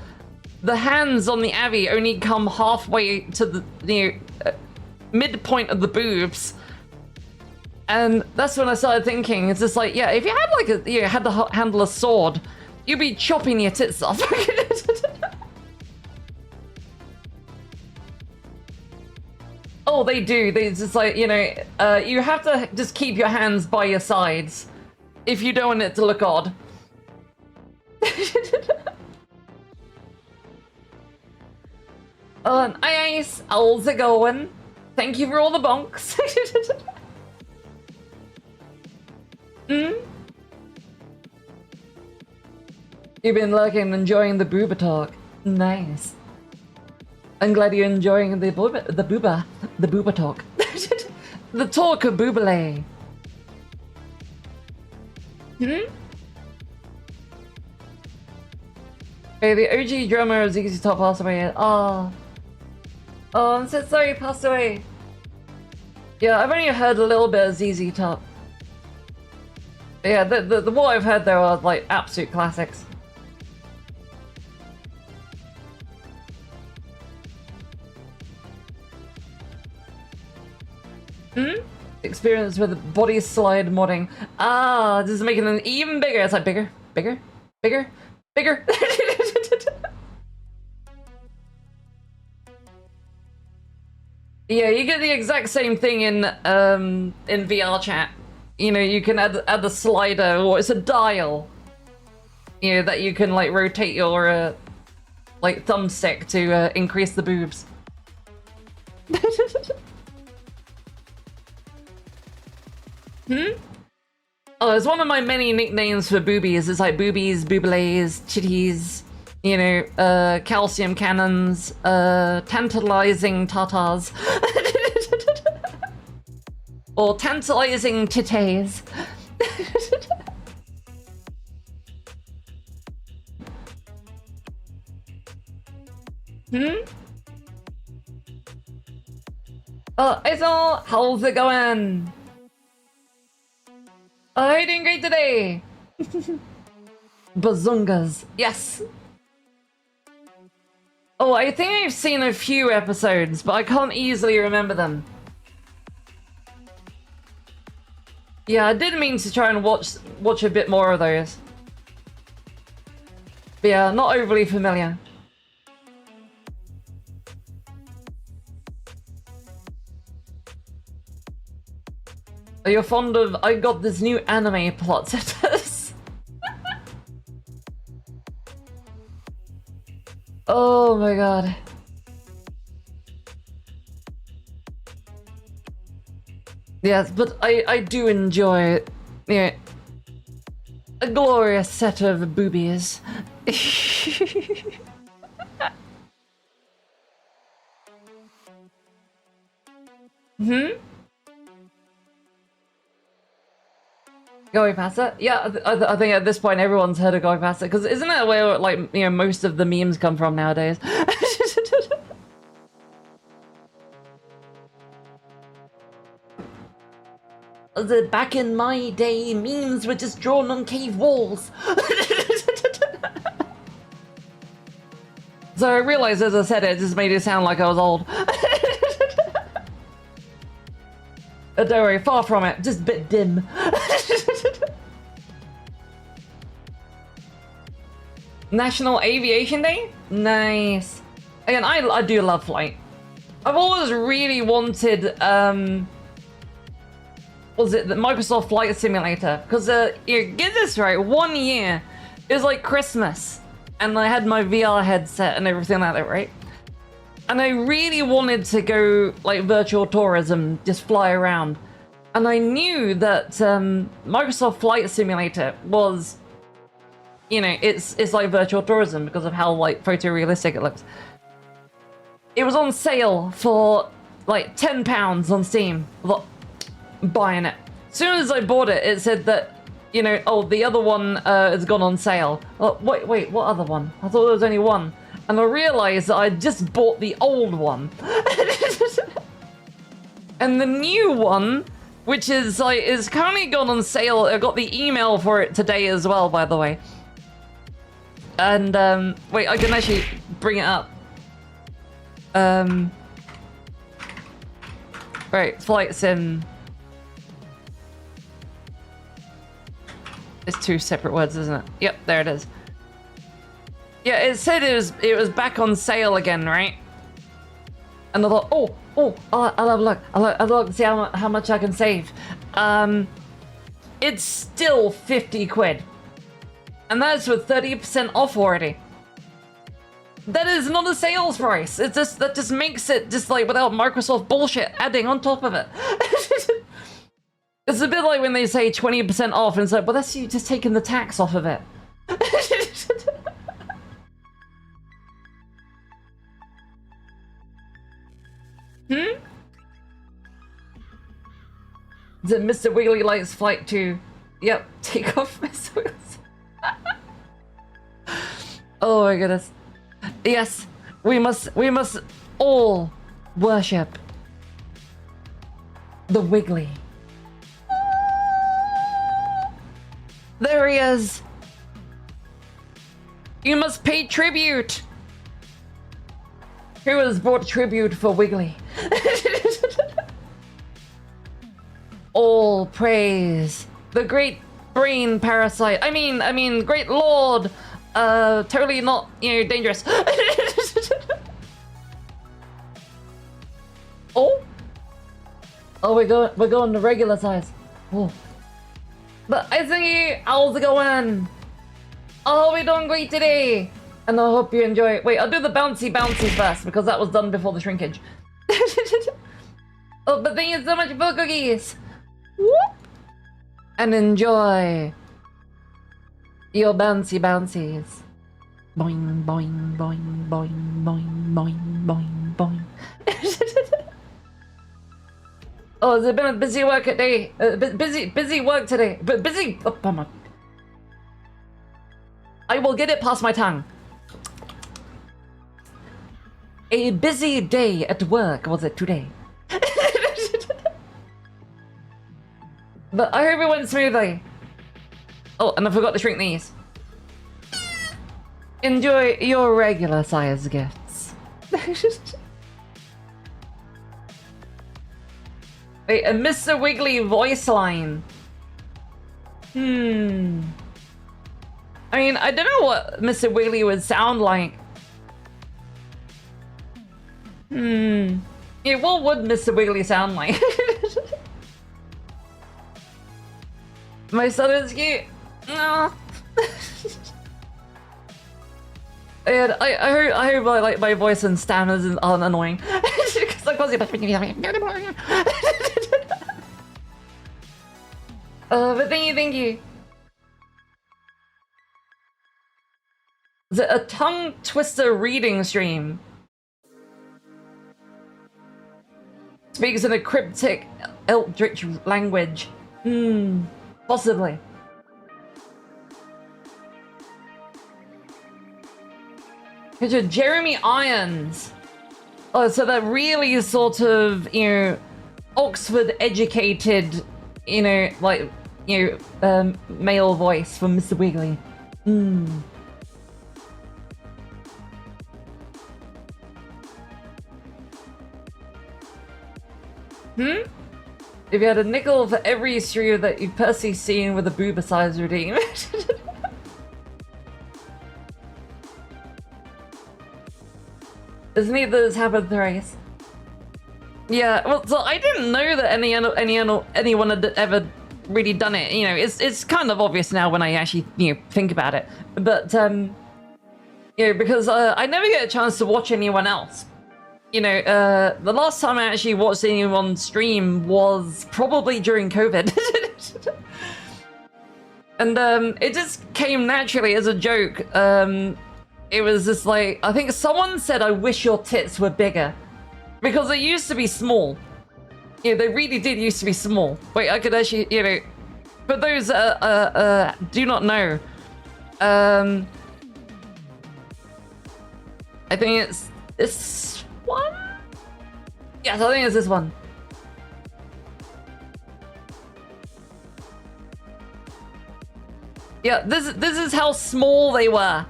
the hands on the Abby only come halfway to the midpoint of the boobs. And that's when I started thinking, it's just like, yeah, if you had like had to handle a sword, you'd be chopping your tits off. Oh, they do. They just like, you know, you have to just keep your hands by your sides. if you don't want it to look odd. Ice, how's it going? Thank you for all the bonks. You've been lurking and enjoying the booba talk. Nice. I'm glad you're enjoying the booba talk. The talk of boobale. Hey, the OG drummer of ZZ Top passed away. Oh, I'm so sorry he passed away. Yeah, I've only heard a little bit of ZZ Top. Yeah, the what I've heard there are like absolute classics. Experience with body slide modding. Ah, this is making it even bigger. It's like bigger, bigger, bigger, bigger. Yeah, you get the exact same thing in VR chat. You know, you can add the slider, or it's a dial. You know, that you can like rotate your like thumbstick to increase the boobs. Oh, it's one of my many nicknames for boobies. It's like boobies, boobalays, chitties, you know, calcium cannons, tantalizing tatas. Or tantalizing titties. Oh, Isol, how's it going? Oh, how are you doing great today? Bazungas, yes. Oh, I think I've seen a few episodes, but I can't easily remember them. Yeah, I did mean to try and watch a bit more of those. But yeah, not overly familiar. Are you fond of I got this new anime plot setters? Oh my god. Yes, but I do enjoy, you know, a glorious set of boobies. Going past it? Yeah, I think at this point everyone's heard of going past it, because isn't that where, like, you know, most of the memes come from nowadays? Back in my day, memes were just drawn on cave walls. So I realized as I said it, just made it sound like I was old. Don't worry, far from it, just a bit dim. National Aviation Day? Nice. Again, I do love flight. I've always really wanted, was it the Microsoft Flight Simulator? Because, you get this right, 1 year, it was like Christmas, and I had my VR headset and everything like that, right? And I really wanted to go, like, virtual tourism, just fly around. And I knew that Microsoft Flight Simulator was, you know, it's like virtual tourism because of how, like, photorealistic it looks. It was on sale for, like, £10 on Steam. Look, buying it. As soon as I bought it, it said that, you know, oh, the other one has gone on sale. Oh, wait, what other one? I thought there was only one. And I realized that I just bought the old one. And the new one, which is like, is currently gone on sale. I got the email for it today as well, by the way. And, wait, I can actually bring it up. Right, Flight Sim. It's two separate words, isn't it? Yep, there it is. Yeah, it said it was back on sale again, right? And I thought, I'll have a look. I'll have a look to see how much I can save. it's still 50 quid. And that's with 30% off already. That is not a sales price. That just makes it just like without Microsoft bullshit adding on top of it. It's a bit like when they say 20% off and it's like, well, that's you just taking the tax off of it. Hmm? Is it Mr. Wiggly likes flight 2? Yep, take off Mr. Wiggly. Oh my goodness. Yes, we must all worship the Wiggly. There he is. You must pay tribute. Who has brought tribute for Wiggly? All praise the great brain parasite. I mean, great lord. Totally not, dangerous. Oh, we're going to regular size. Oh, but I think how's it going? I hope you're doing great today, and I hope you enjoy it. Wait, I'll do the bouncy first because that was done before the shrinkage. Oh, but thank you so much for cookies. Whoop. And enjoy your bouncies. Boing, boing, boing, boing, boing, boing, boing, boing. Oh, has it been a busy work day? Busy work today. But busy. Oh, come on. I will get it past my tongue. A busy day at work was it today? But I hope it went smoothly. Oh, and I forgot to shrink these. Enjoy your regular size gifts. Wait, a Mr. Wiggly voice line. I mean, I don't know what Mr. Wiggly would sound like. Yeah, what would Mr. Wiggly sound like? My son is cute. No. And I hope like my voice and stammers aren't annoying. Because like but thank you. Is it a tongue twister reading stream? Speaks in a cryptic eldritch language. Possibly. Picture Jeremy Irons. Oh, so that really sort of, Oxford educated, male voice from Mr. Wiggly. If you had a nickel for every streamer that you've personally seen with a Booba size redeem. Isn't it that it's happened thrice? Yeah, well, so I didn't know that anyone had ever really done it. It's kind of obvious now when I actually think about it. But because I never get a chance to watch anyone else. The last time I actually watched anyone stream was probably during COVID. And it just came naturally as a joke. It was just like, I think someone said, I wish your tits were bigger. Because they used to be small. They really did used to be small. Wait, I could actually, for those do not know, I think it's this one? Yes, I think it's this one. Yeah, this is how small they were.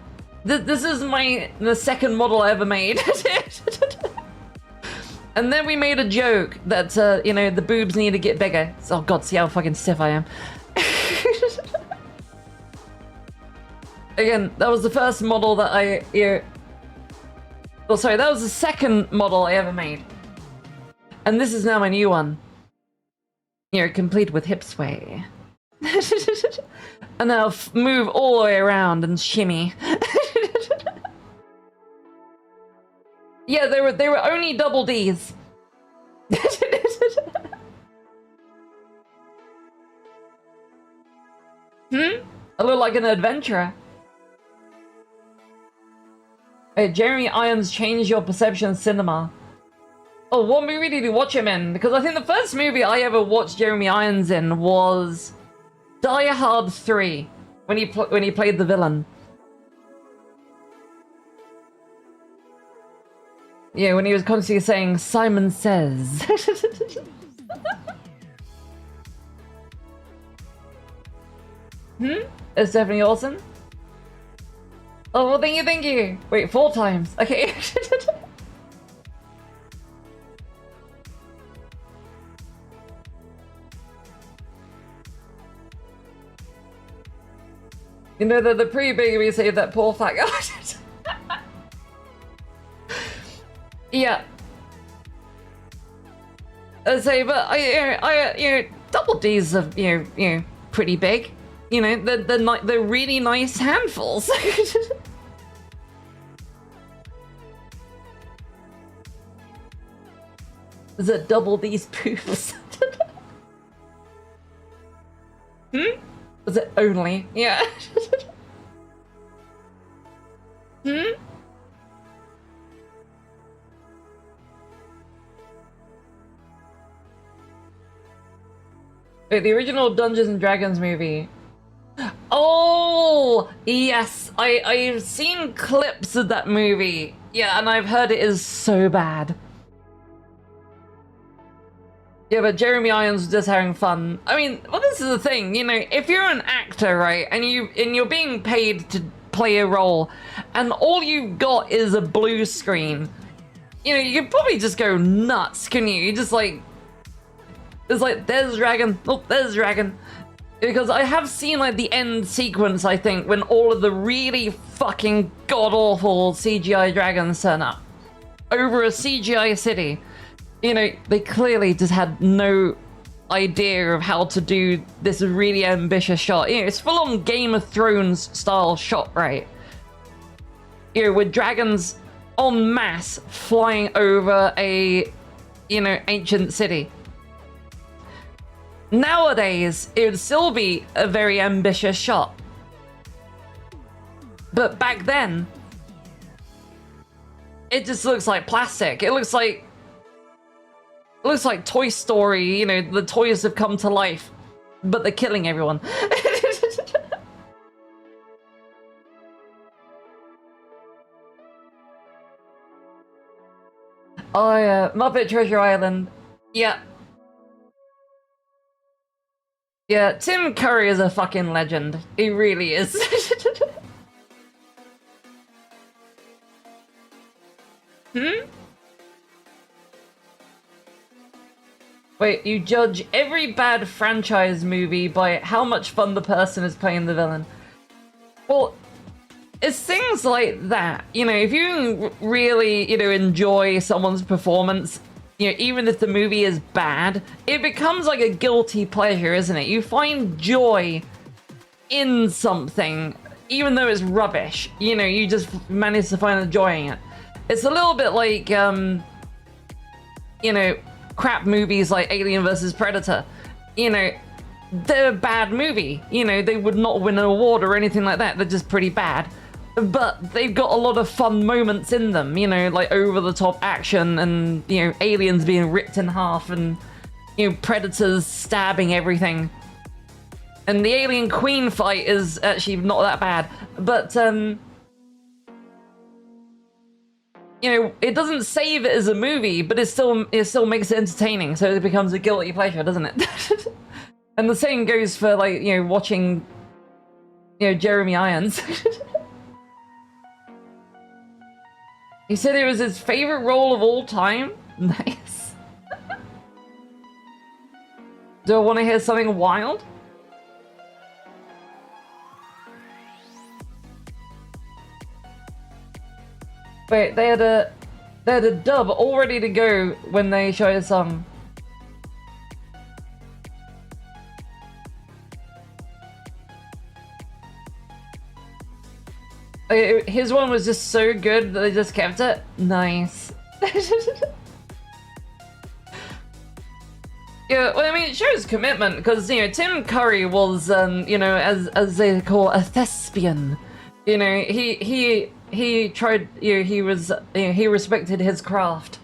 This is the second model I ever made. And then we made a joke that, the boobs need to get bigger. Oh god, see how fucking stiff I am. Again, that was the first model that oh, sorry, that was the second model I ever made. And this is now my new one. Complete with hip sway. And now move all the way around and shimmy. Yeah, they were only double Ds. I look like an adventurer. Hey, Jeremy Irons changed your perception of cinema. Oh, what movie did you watch him in? Because I think the first movie I ever watched Jeremy Irons in was Die Hard 3, when he played the villain. Yeah, when he was constantly saying, Simon Says. It's definitely awesome. Oh, well, thank you. Wait, 4 times. Okay. You know, the pre-baby saved that poor fat guy. Yeah. I say, but I double D's are pretty big. You know, they're really nice handfuls. Is it double D's poofs? Was it only? Yeah. Wait, the original Dungeons and Dragons movie. Oh, yes. I've seen clips of that movie. Yeah, and I've heard it is so bad. Yeah, but Jeremy Irons was just having fun. I mean, well, this is the thing, you know, if you're an actor, right, and you're being paid to play a role, and all you've got is a blue screen, you know, you could probably just go nuts, couldn't you? You just like, it's like, there's a dragon, oh, there's a dragon. Because I have seen like the end sequence, I think, when all of the really fucking god-awful CGI dragons turn up over a CGI city. You know, they clearly just had no idea of how to do this really ambitious shot. You know, it's full-on Game of Thrones style shot, right? You know, with dragons en masse flying over a, you know, ancient city. Nowadays, it would still be a very ambitious shot. But back then, it just looks like plastic. It looks like Toy Story, you know, the toys have come to life, but they're killing everyone. Oh yeah, Muppet Treasure Island. Yeah. Yeah, Tim Curry is a fucking legend. He really is. Wait, you judge every bad franchise movie by how much fun the person is playing the villain. Well, it's things like that. You know, if you really, you know, enjoy someone's performance, you know, even if the movie is bad, it becomes like a guilty pleasure, isn't it? You find joy in something, even though it's rubbish. You know, you just manage to find the joy in it. It's a little bit like, you know, crap movies like Alien vs. Predator. You know, they're a bad movie. You know, they would not win an award or anything like that. They're just pretty bad. But they've got a lot of fun moments in them, you know, like over-the-top action and, you know, aliens being ripped in half and, you know, predators stabbing everything. And the alien queen fight is actually not that bad. But, you know, it doesn't save it as a movie, but it still makes it entertaining, so it becomes a guilty pleasure, doesn't it? And the same goes for, like, you know, watching, you know, Jeremy Irons. He said it was his favorite role of all time? Nice. Do I want to hear something wild? Wait, they had a dub all ready to go when they showed a song. His one was just so good that they just kept it. Nice. Yeah, well, I mean, it shows commitment because Tim Curry was as they call a thespian. He tried. He was. He respected his craft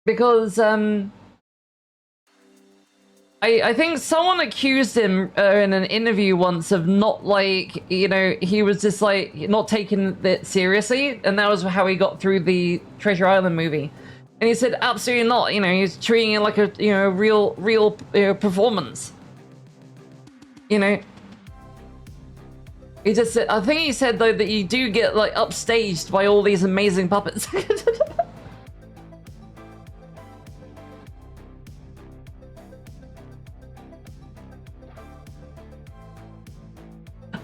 because I think someone accused him in an interview once of not he was just not taking it seriously, and that was how he got through the Treasure Island movie. And he said, absolutely not. He's treating it like a real performance. He just said, I think he said though that you do get upstaged by all these amazing puppets.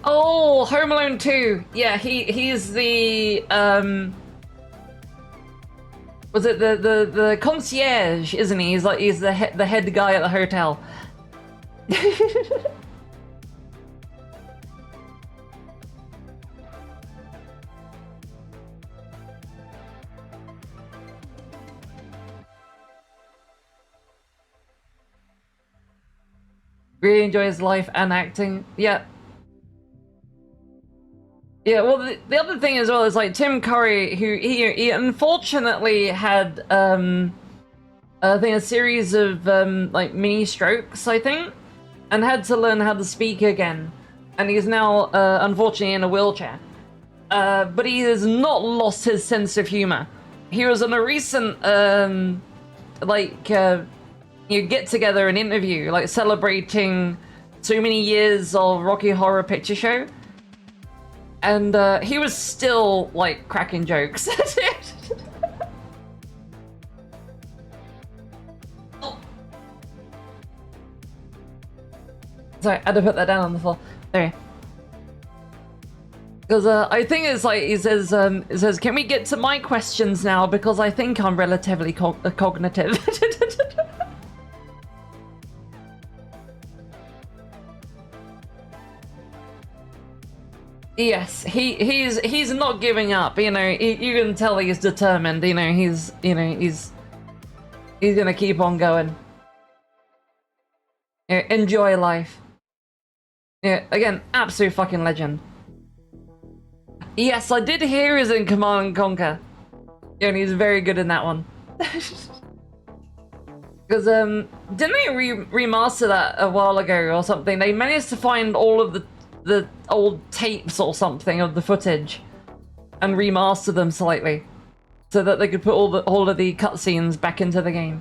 Oh, Home Alone 2. Yeah, he's the was it the concierge, isn't he? He's the head guy at the hotel. Really enjoys life and acting. Yeah. Yeah, well, the other thing as well is Tim Curry, who he unfortunately had I think a series of mini strokes, I think, and had to learn how to speak again, and he's now unfortunately in a wheelchair. But he has not lost his sense of humor. He was on a recent get together and interview, celebrating so many years of Rocky Horror Picture Show. And he was still cracking jokes. Sorry, I had to put that down on the floor. There. Because I think it's he says, can we get to my questions now? Because I think I'm relatively cognitive. Yes, he's not giving up. You can tell he's determined. He's gonna keep on going. Enjoy life. Yeah, again, absolute fucking legend. Yes, I did hear he's in Command and Conquer. Yeah, and he's very good in that one. Because didn't they remaster that a while ago or something? They managed to find all of the old tapes or something of the footage and remaster them slightly so that they could put all of the cutscenes back into the game.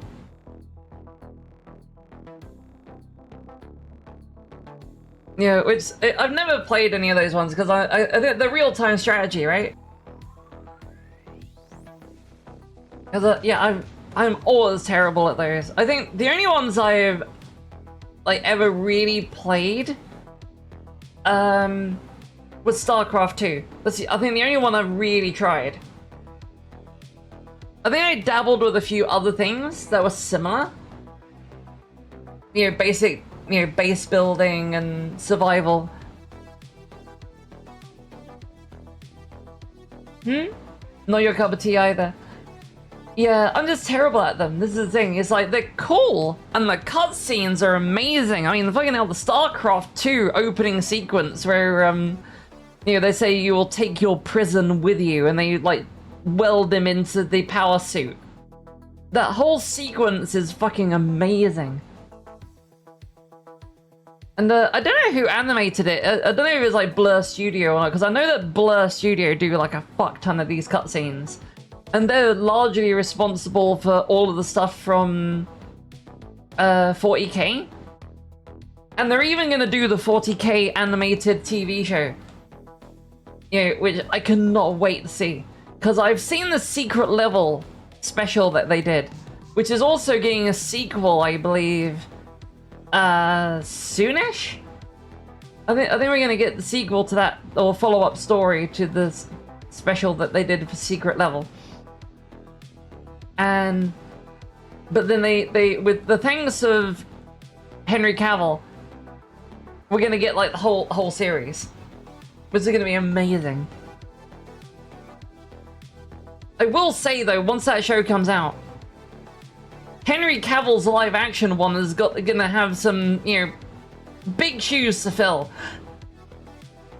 Yeah, which I've never played any of those ones because the real-time strategy, right? Because yeah, I'm always terrible at those. I think the only ones I've ever really played was StarCraft 2. Let's see, I think the only one I've really tried. I think I dabbled with a few other things that were similar. Basic, base building and survival. Not your cup of tea either. Yeah, I'm just terrible at them. This is the thing. It's they're cool, and the cutscenes are amazing. I mean, fucking hell, the StarCraft 2 opening sequence where, they say you will take your prison with you, and they, weld him into the power suit. That whole sequence is fucking amazing. And I don't know who animated it. I don't know if it was Blur Studio or not, because I know that Blur Studio do a fuck ton of these cutscenes. And they're largely responsible for all of the stuff from 40K. And they're even gonna do the 40K animated TV show. Which I cannot wait to see. Because I've seen the secret level special that they did. Which is also getting a sequel, I believe, soonish? I think we're gonna get the sequel to that, or follow-up story to the special that they did for secret level. But then they with the thanks of Henry Cavill, we're gonna get the whole series. which is going to be amazing. I will say though, once that show comes out, Henry Cavill's live action one is gonna have some, you know, big shoes to fill.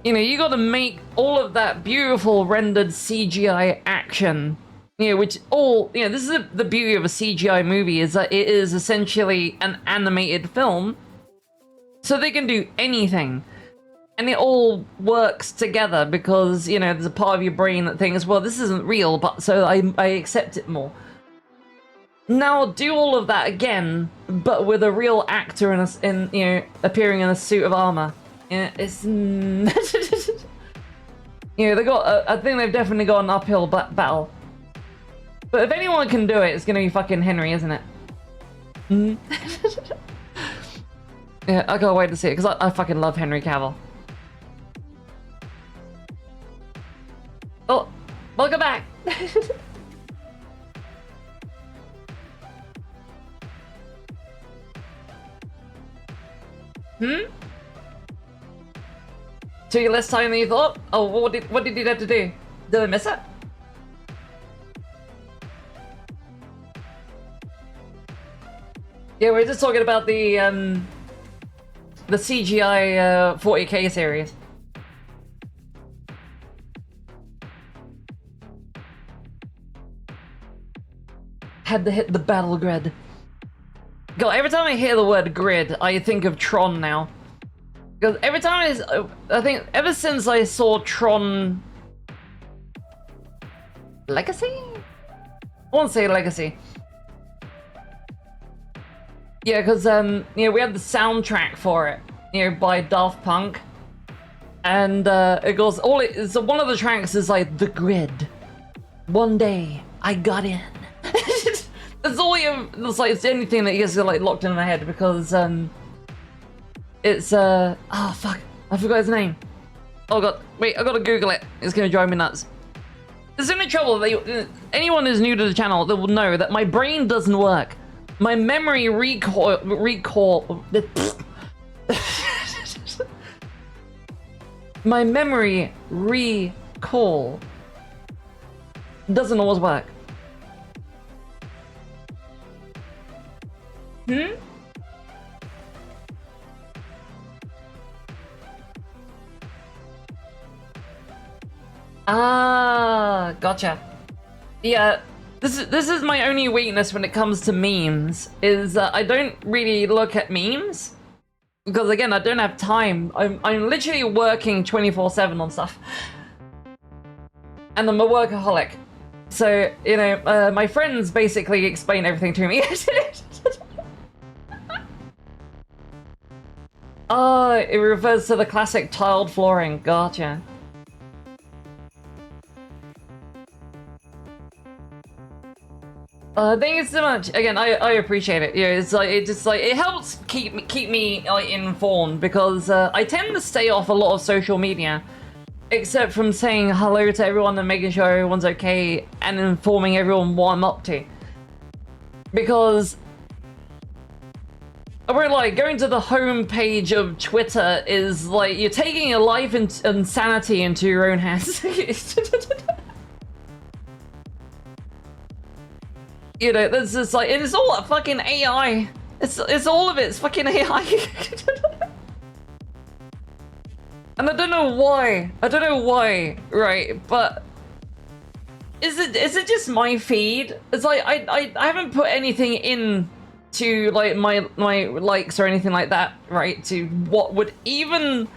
You know, you gotta make all of that beautiful rendered CGI action, you know, which all, you know, this is the beauty of a CGI movie, is that it is essentially an animated film, so they can do anything. And it all works together because, you know, there's a part of your brain that thinks, well, this isn't real, but so I accept it more. Now do all of that again, but with a real actor in you know, appearing in a suit of armor. Yeah, it's you know, they got. I think they've definitely got an uphill battle. But if anyone can do it, it's gonna be fucking Henry, isn't it? Yeah, I can't wait to see it because I fucking love Henry Cavill. Oh, welcome back. Took you less time than you thought? Oh, what did you have to do? Did I miss it? Yeah, we're just talking about the CGI 40K series. Had to hit the battle grid. God, every time I hear the word grid, I think of Tron now. Because every time I think ever since I saw Tron Legacy? I won't say Legacy. Yeah, because you know, we had the soundtrack for it, you know, by Daft Punk. And it goes so one of the tracks is like the grid. One day I got in. That's all you. It's like it's the only thing that you guys are like locked in my head because it's oh fuck, I forgot his name. Oh god, wait, I gotta Google it. It's gonna drive me nuts. There's only trouble. Anyone who's new to the channel that will know that my brain doesn't work. My memory my memory recall doesn't always work. Ah, gotcha. Yeah, this is my only weakness when it comes to memes, is I don't really look at memes. Because again, I don't have time. I'm literally working 24/7 on stuff. And I'm a workaholic. So, you know, my friends basically explain everything to me. Oh, it refers to the classic tiled flooring. Gotcha. Thank you so much. Again, I appreciate it. Yeah, it's like it helps keep me like informed because I tend to stay off a lot of social media, except from saying hello to everyone and making sure everyone's okay and informing everyone what I'm up to. Because we're like going to the home page of Twitter is like you're taking your life and sanity into your own hands. You know, there's just like it's all a fucking AI. It's all of it's fucking AI. And I don't know why. I don't know why, right? But is it just my feed? It's like I haven't put anything in to like my likes or anything like that, right? To what would even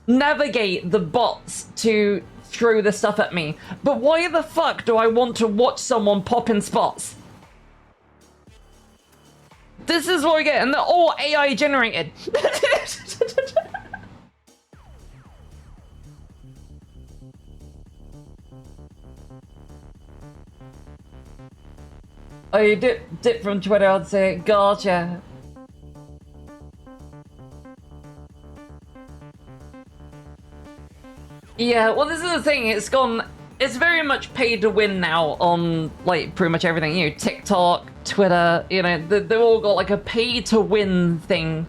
navigate the bots to throw the stuff at me. But why the fuck do I want to watch someone pop in spots? This is what I get, and they're all AI generated. Oh, you dip from Twitter, I'd say, gotcha. Yeah, well, this is the thing. It's very much paid to win now on like pretty much everything. You know, TikTok, Twitter. You know, they've all got like a pay to win thing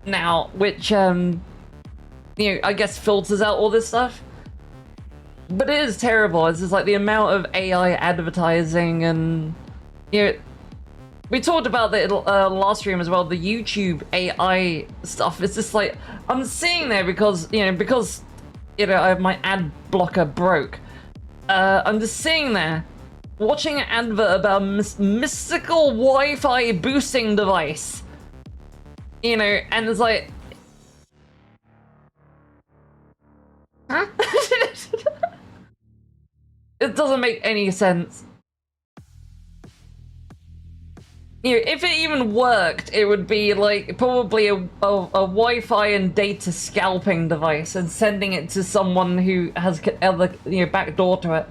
now, which you you know, I guess filters out all this stuff. But it is terrible. It's just like the amount of AI advertising and, you know, we talked about that last stream as well, the YouTube AI stuff. It's just like, I'm sitting there because, you know, my ad blocker broke. I'm just sitting there watching an advert about a mystical Wi-Fi boosting device. You know, and it's like... Huh? It doesn't make any sense. You know, if it even worked, it would be like probably a Wi-Fi and data scalping device and sending it to someone who has other, you know, backdoor to it.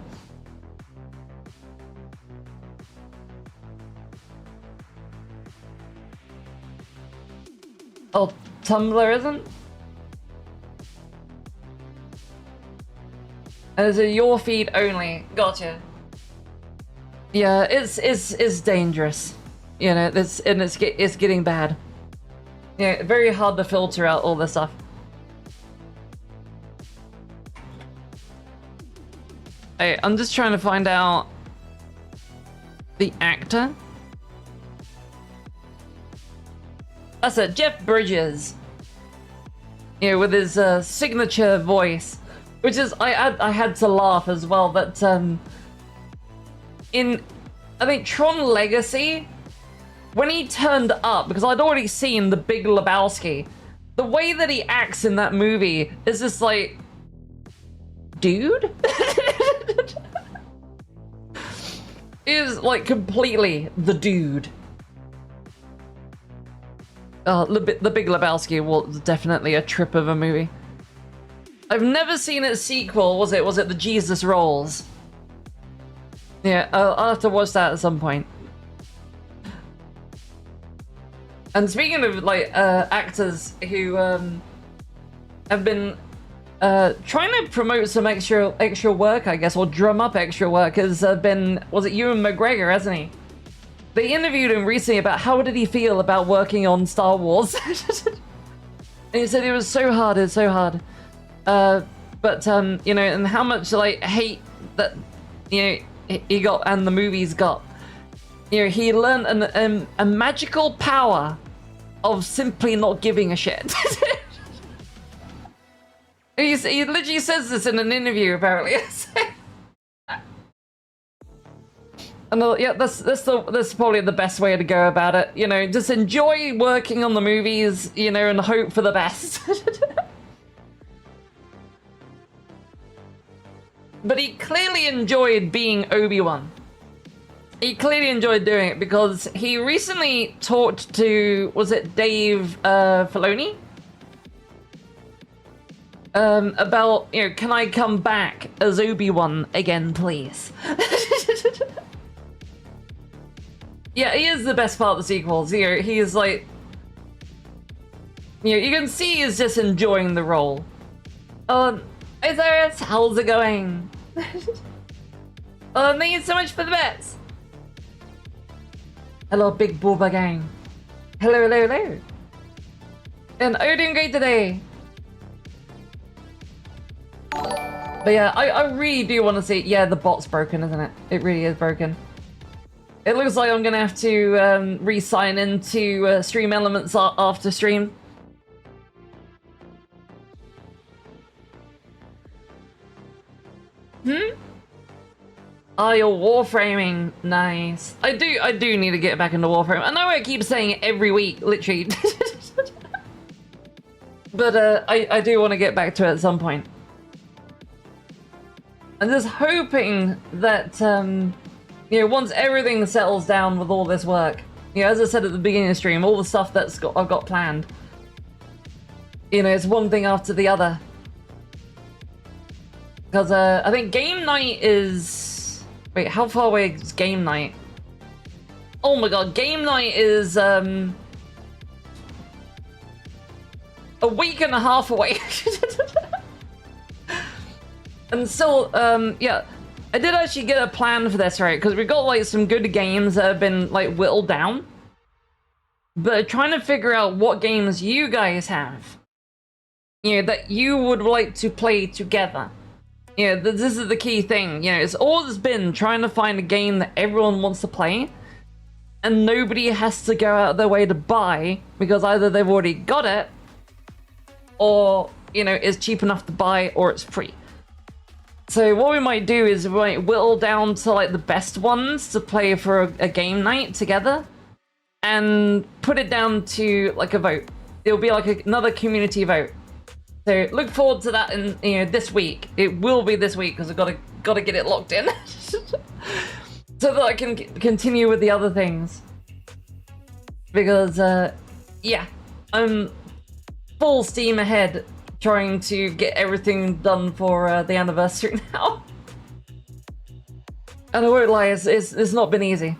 Oh, Tumblr isn't? And is it your feed only? Gotcha. Yeah, it's dangerous. You know, it's getting bad. Yeah, very hard to filter out all this stuff. Hey, I'm just trying to find out the actor. That's it, Jeff Bridges. You know, with his signature voice, which is I had to laugh as well. That in I think Tron Legacy, when he turned up, because I'd already seen The Big Lebowski, the way that he acts in that movie is just like, dude, is like completely the dude. The Big Lebowski was definitely a trip of a movie. I've never seen its sequel. Was it the Jesus Rolls? Yeah, I'll have to watch that at some point. And speaking of like actors who have been trying to promote some extra work, I guess, or drum up extra work, has been, was it Ewan McGregor, hasn't he? They interviewed him recently about how did he feel about working on Star Wars. And he said it was so hard, it's so hard. But you know, and how much like hate that, you know, he got and the movies got. You know, he learned a magical power of simply not giving a shit. He literally says this in an interview, apparently. And yeah, that's probably the best way to go about it. You know, just enjoy working on the movies, you know, and hope for the best. But he clearly enjoyed being Obi-Wan. He clearly enjoyed doing it because he recently talked to, was it Dave Filoni? About, you know, can I come back as Obi-Wan again, please? Yeah, he is the best part of the sequels. You know, he's like, you know, you can see he's just enjoying the role. Hey Cyrus, how's it going? Thank you so much for the bets. Hello, big Booba gang. Hello, hello, hello. And are you doing great today? But yeah, I really do want to see. Yeah, the bot's broken, isn't it? It really is broken. It looks like I'm gonna have to re-sign into Stream Elements after stream. Oh, you're warframing. Nice. I do need to get back into Warframe. I know I keep saying it every week, literally. But I do want to get back to it at some point. I'm just hoping that you know, once everything settles down with all this work, you know, as I said at the beginning of the stream, all the stuff I've got planned, you know, it's one thing after the other. Because I think game night is... Wait, how far away is game night? Oh my god, game night is a week and a half away. And still, yeah, I did actually get a plan for this, right? Because we got like some good games that have been like whittled down. But trying to figure out what games you guys have that you would like to play together. This is the key thing. It's always been trying to find a game that everyone wants to play, and nobody has to go out of their way to buy, because either they've already got it, or, it's cheap enough to buy, or it's free. So what we might do is we might whittle down to like the best ones to play for a game night together, and put it down to like a vote. It'll be like another community vote. So look forward to that in this week. It will be this week because I've got to get it locked in, so that I can continue with the other things. Because yeah, I'm full steam ahead trying to get everything done for the anniversary now. And I won't lie, it's not been easy.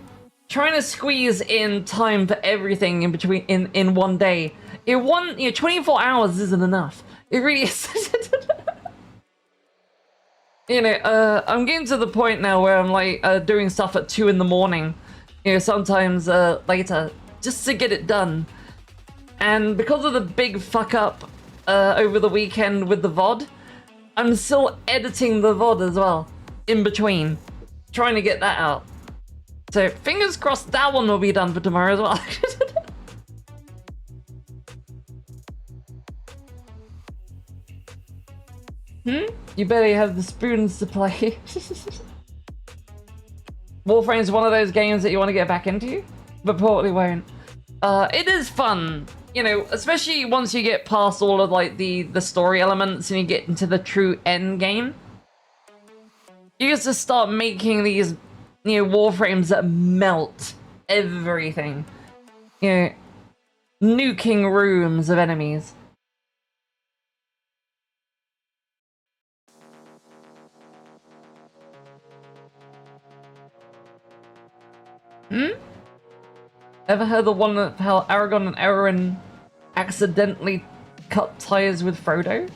Trying to squeeze in time for everything in between in one day. 24 hours isn't enough. It really is. I'm getting to the point now where I'm like doing stuff at 2 in the morning. Sometimes later, just to get it done. And because of the big fuck up over the weekend with the VOD, I'm still editing the VOD as well, in between, trying to get that out. So fingers crossed that one will be done for tomorrow as well. You barely have the spoons to play. Warframe's one of those games that you want to get back into, but probably won't. It is fun, especially once you get past all of like the story elements and you get into the true end game. You just start making these, warframes that melt everything. Nuking rooms of enemies. Ever heard the one of how Aragorn and Elrond accidentally cut ties with Frodo?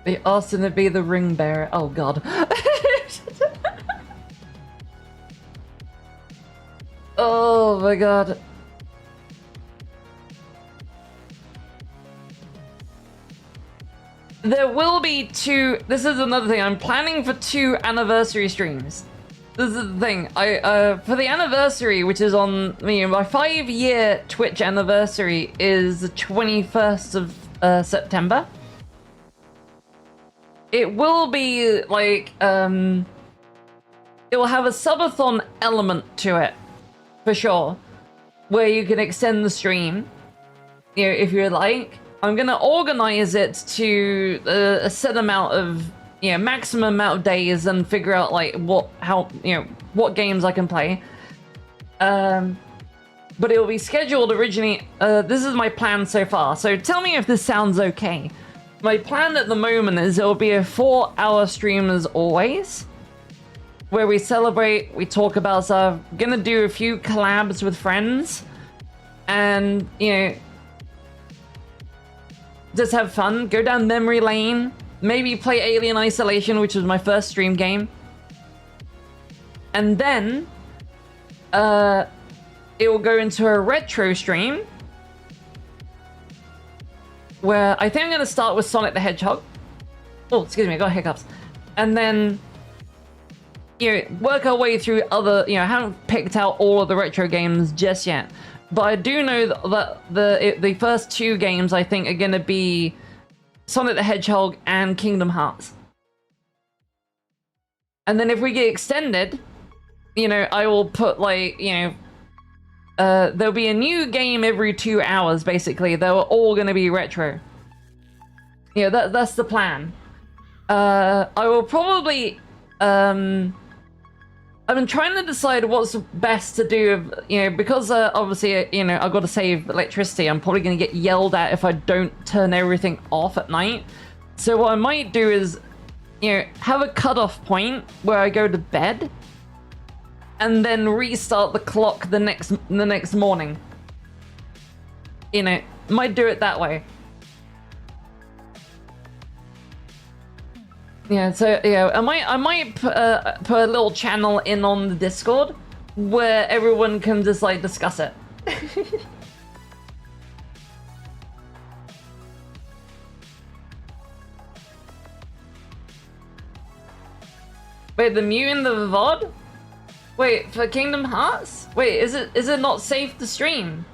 They asked him to be the ring bearer. Oh god. Oh my god. There will be 2. This is another thing. I'm planning for 2 anniversary streams. This is the thing. For the anniversary, which is on my 5-year Twitch anniversary, is the 21st of September. It will be like it will have a subathon element to it, for sure, where you can extend the stream, if you would like. I'm gonna organize it to a set amount of, maximum amount of days, and figure out like what games I can play. But it will be scheduled originally. This is my plan so far. So tell me if this sounds okay. My plan at the moment is it will be a 4-hour stream as always, where we celebrate, we talk about stuff. Gonna do a few collabs with friends, and just have fun, go down memory lane, maybe play Alien Isolation, which was my first stream game. And then, it will go into a retro stream, where I think I'm gonna start with Sonic the Hedgehog. Oh, excuse me, I got hiccups. And then, work our way through other, I haven't picked out all of the retro games just yet. But I do know that the first 2 games I think are gonna be Sonic the Hedgehog and Kingdom Hearts. And then if we get extended, I will put like, there'll be a new game every 2 hours basically. They're all gonna be retro. That's the plan. I will probably I've been trying to decide what's best to do, because obviously, I've got to save electricity. I'm probably going to get yelled at if I don't turn everything off at night. So what I might do is, have a cutoff point where I go to bed, and then restart the clock the next morning. Might do it that way. Yeah, so I might put a little channel in on the Discord where everyone can just like discuss it. Wait, the muting the VOD? Wait, for Kingdom Hearts? Wait, is it not safe to stream?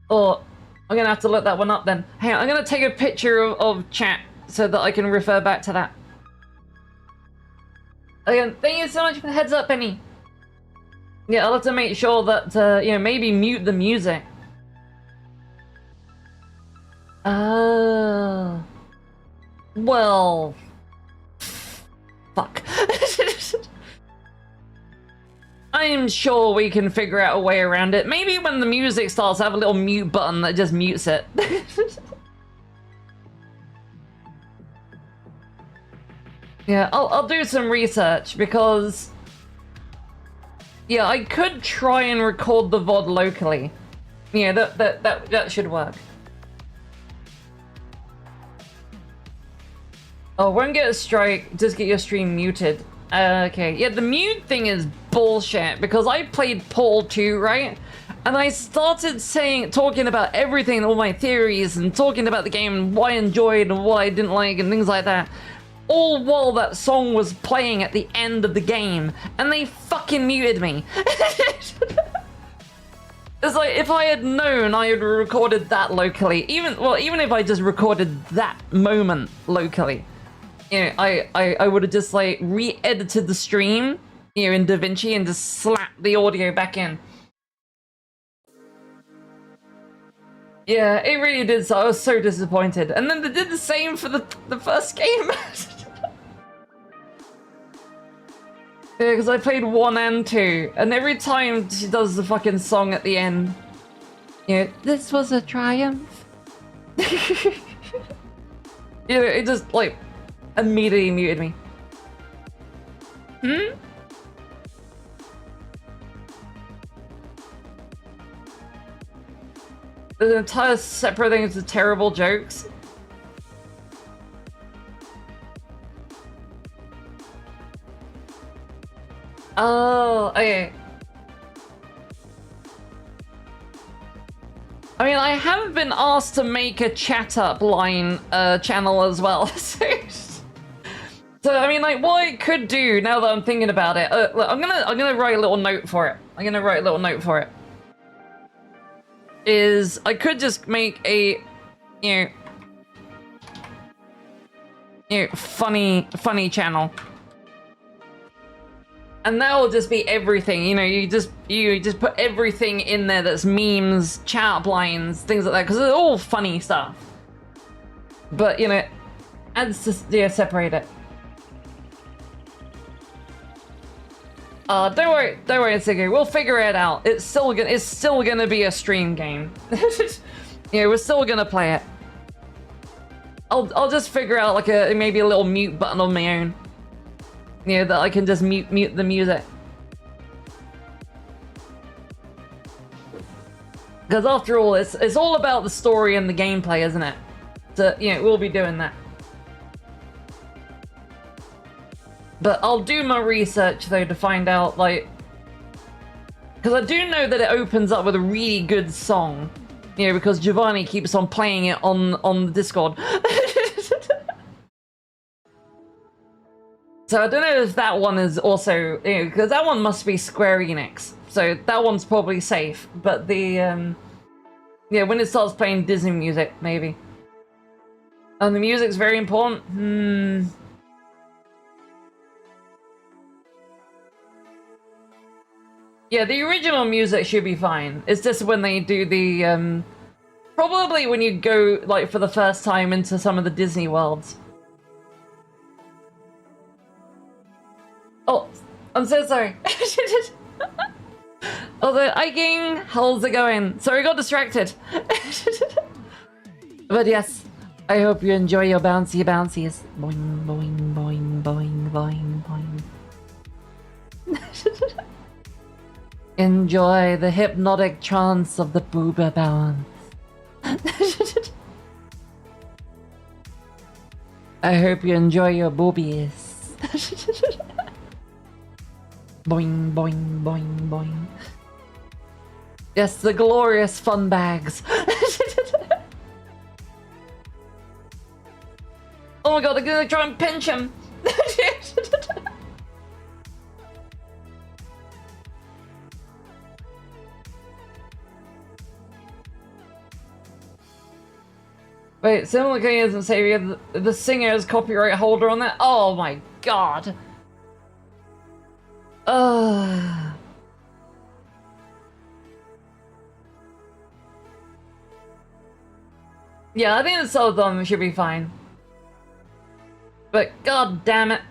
Or I'm gonna have to look that one up then. Hang on, I'm gonna take a picture of chat so that I can refer back to that. Again, thank you so much for the heads up, Penny. Yeah, I'll have to make sure that, you know, maybe mute the music. Well... Fuck. I'm sure we can figure out a way around it. Maybe when the music starts, have a little mute button that just mutes it. Yeah, I'll do some research because... Yeah, I could try and record the VOD locally. Yeah, that should work. Oh, won't get a strike, just get your stream muted. Okay, yeah, the mute thing is bullshit because I played Portal 2, right? And I started talking about everything, all my theories, and talking about the game and what I enjoyed and what I didn't like and things like that. All while that song was playing at the end of the game, and they fucking muted me. It's like, if I had known, I would have recorded that locally. Even if I just recorded that moment locally. You know, I would have just like re-edited the stream, you know, in DaVinci and just slapped the audio back in. Yeah, it really did, so I was so disappointed. And then they did the same for the first game. Yeah, because I played 1 and 2, and every time she does the fucking song at the end, you know, this was a triumph. You know, it just, like, immediately muted me. Hmm? The entire separate thing is terrible jokes. Oh, okay. I mean, I have been asked to make a chat up line channel as well. So I mean, like, what I could do now that I'm thinking about it, look, I'm gonna write a little note for it. Is I could just make a, you know, funny channel. And that will just be everything, you know, you just put everything in there that's memes, chat lines, things like that, because it's all funny stuff. But, you know, adds to, yeah, separate it. Don't worry, Siggy, we'll figure it out. It's still gonna be a stream game. Yeah, we're still gonna play it. I'll just figure out like maybe a little mute button on my own. You know, that I can just mute the music. Because after all, it's all about the story and the gameplay, isn't it? So, you know, we'll be doing that. But I'll do my research, though, to find out, like... Because I do know that it opens up with a really good song. You know, because Giovanni keeps on playing it on the Discord. So I don't know if that one is also, you know, because that one must be Square Enix, so that one's probably safe. But the, yeah, when it starts playing Disney music, maybe. And the music's very important. Yeah, the original music should be fine. It's just when they do the, probably when you go like for the first time into some of the Disney worlds. Oh, I'm so sorry. Although, Iking, how's it going? Sorry, I got distracted. But yes, I hope you enjoy your bouncy bouncies. Boing, boing, boing, boing, boing, boing. Enjoy the hypnotic trance of the Booba bounce. I hope you enjoy your boobies. Boing, boing, boing, boing. Yes, the glorious fun bags. Oh my god, I'm gonna try and pinch him. Wait, similar King isn't saving the singer's copyright holder on that? Oh my god. Yeah, I think the solo dom should be fine. But god damn it.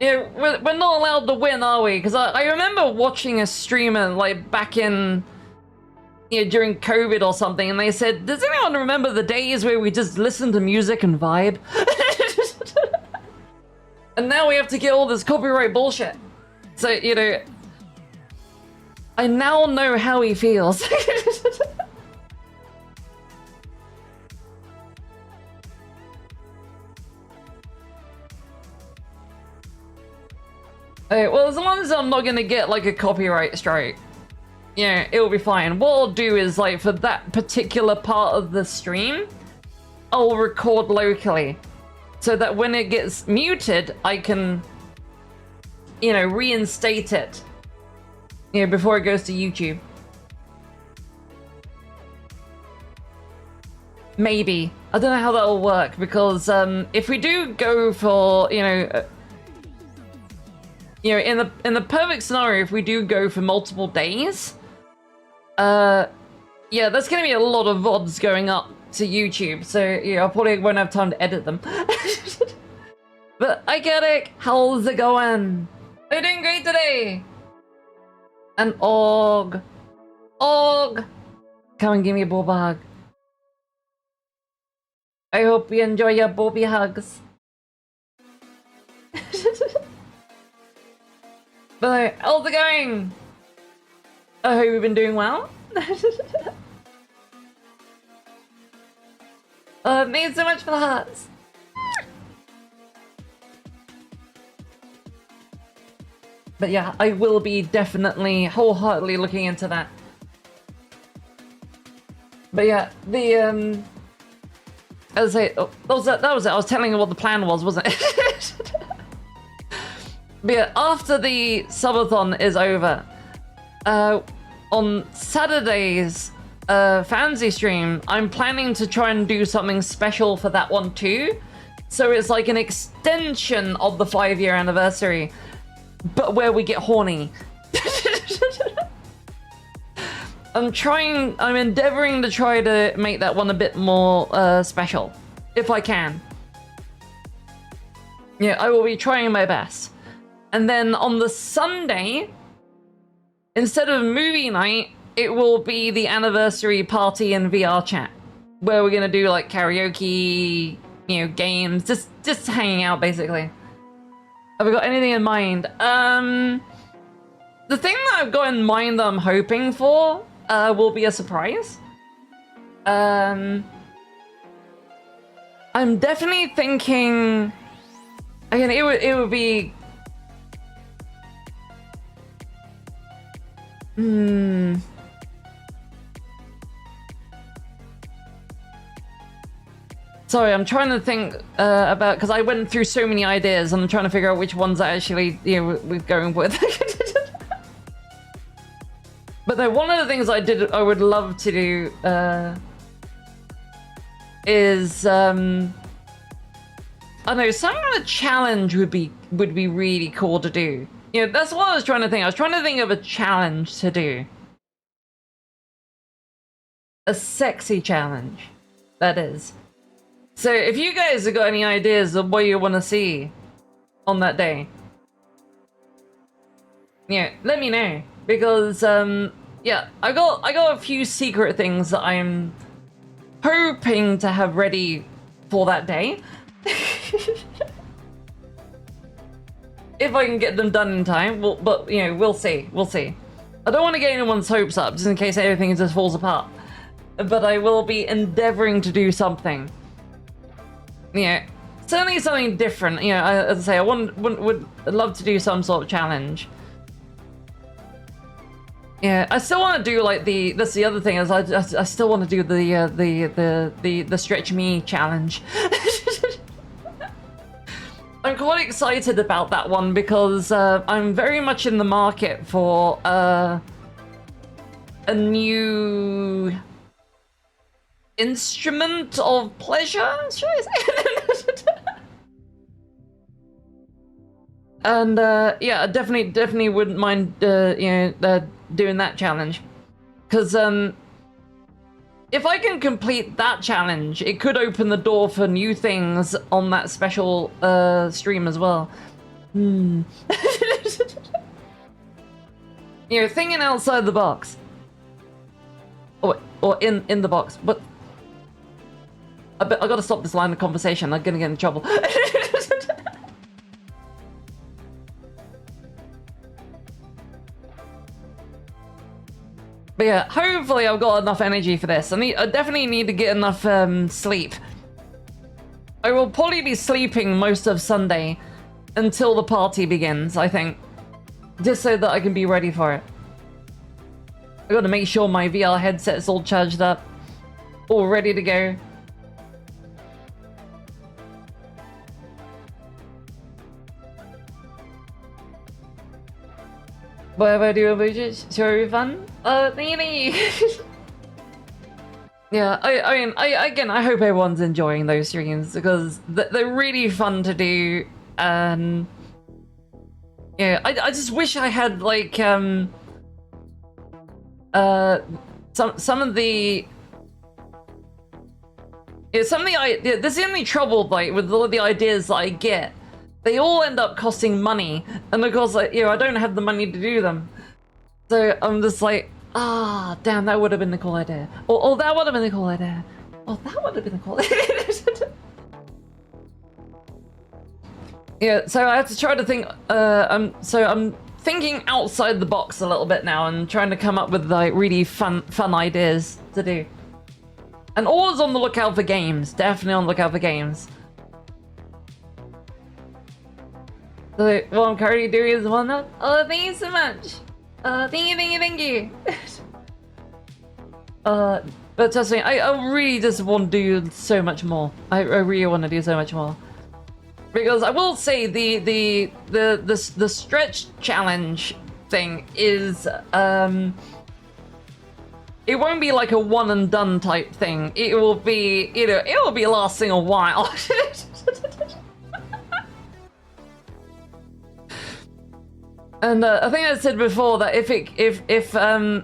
Yeah, we're not allowed to win, are we? Because I remember watching a streamer like back in, you know, during COVID or something, and they said, does anyone remember the days where we just listened to music and vibe? And now we have to get all this copyright bullshit. So, you know, I now know how he feels. Okay, well, as long as I'm not gonna get like a copyright strike, yeah, it'll be fine. What I'll do is, like, for that particular part of the stream, I'll record locally, so that when it gets muted, I can, you know, reinstate it, you know, before it goes to YouTube. Maybe. I don't know how that'll work, because if we do go for, you know, in the perfect scenario, if we do go for multiple days, yeah, there's gonna be a lot of VODs going up to YouTube, so yeah, I probably won't have time to edit them. But I get it. How's it going? Are you doing great today? And Og, come and give me a Booba hug. I hope you enjoy your Booby hugs. But how's it going? I hope you've been doing well. Thanks so much for the hearts. But yeah, I will be definitely wholeheartedly looking into that. But yeah, the as I say, oh, that was it. I was telling you what the plan was, wasn't it? But yeah, after the subathon is over, on Saturday's fancy stream, I'm planning to try and do something special for that one too. So it's like an extension of the 5-year anniversary, but where we get horny. I'm endeavoring to try to make that one a bit more special, if I can. Yeah, I will be trying my best. And then on the Sunday, instead of movie night, it will be the anniversary party in VR chat, where we're gonna do like karaoke, you know, games, just hanging out basically. Have we got anything in mind? The thing that I've got in mind that I'm hoping for will be a surprise. I'm definitely thinking, again, it would be. Sorry, I'm trying to think about, because I went through so many ideas and I'm trying to figure out which ones I actually, you know, we're going with. But though, one of the things I would love to do is I don't know, some kind of challenge would be really cool to do. You know, that's what I was trying to think. I was trying to think of a challenge to do. A sexy challenge, that is. So if you guys have got any ideas of what you want to see on that day, yeah, let me know. Because yeah, I got a few secret things that I'm hoping to have ready for that day. If I can get them done in time, but you know, we'll see. I don't want to get anyone's hopes up, just in case everything just falls apart. But I will be endeavoring to do something. Yeah, certainly something different. You know, as I say, I would love to do some sort of challenge. Yeah, I still want to do like that's the other thing is I still want to do the stretch me challenge. I'm quite excited about that one because I'm very much in the market for a new instrument of pleasure, should I say? And yeah, I definitely wouldn't mind doing that challenge, because if I can complete that challenge, it could open the door for new things on that special stream as well. You know, thinking outside the box. Or in the box, but I gotta stop this line of conversation. I'm gonna get in trouble. But yeah, hopefully I've got enough energy for this. I definitely need to get enough sleep. I will probably be sleeping most of Sunday until the party begins, I think. Just so that I can be ready for it. I gotta make sure my VR headset's all charged up. All ready to go. Whatever I do about it, sure fun. Thank you. Yeah, I mean, again, I hope everyone's enjoying those streams because they're really fun to do. And yeah, I just wish I had like some of the. Yeah, this is the only trouble like with all the ideas that I get. They all end up costing money, and of course, like, you know, I don't have the money to do them. So I'm just like, damn, that would have been the cool idea. Or that would have been the cool idea. Oh, that would have been the cool idea. Yeah, so I have to try to think. I'm thinking outside the box a little bit now, and trying to come up with like really fun ideas to do. And always on the lookout for games. Definitely on the lookout for games. So what I'm currently doing is one up. Oh, thank you so much. Thank you. But trust me, I really just want to do so much more. I really want to do so much more. Because I will say the stretch challenge thing is it won't be like a one and done type thing. It will be, you know, it will be lasting a while. And I think I said before that if I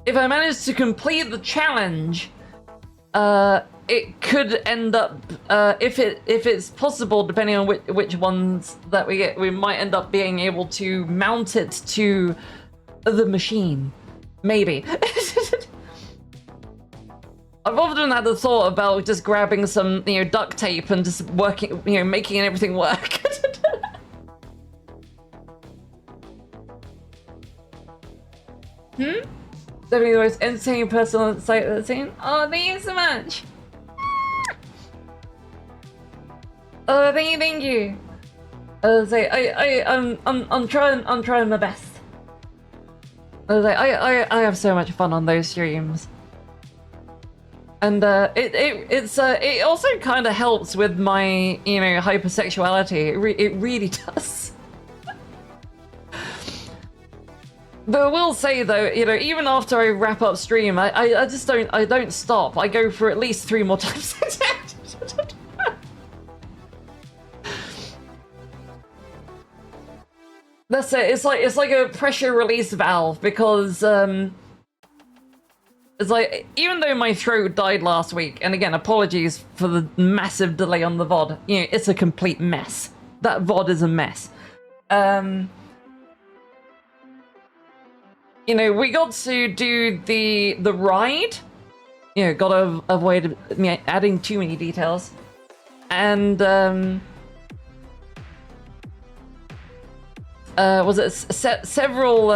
manage to complete the challenge, it could end up if it's possible, depending on which ones that we get, we might end up being able to mount it to the machine, maybe. I've often had the thought about just grabbing some, you know, duct tape and just working, you know, making everything work. Definitely the most entertaining person on the site that I've seen. Oh, thank you so much. Oh, thank you. I'm trying my best. I have so much fun on those streams. And it also kind of helps with my, you know, hypersexuality. It really does. But I will say though, you know, even after I wrap up stream, I just don't stop. I go for at least 3 more times. That's it. It's like a pressure release valve, because it's like, even though my throat died last week, and again, apologies for the massive delay on the VOD. You know, it's a complete mess. That VOD is a mess. You know, we got to do the ride. You know, gotta avoid adding too many details. And was it several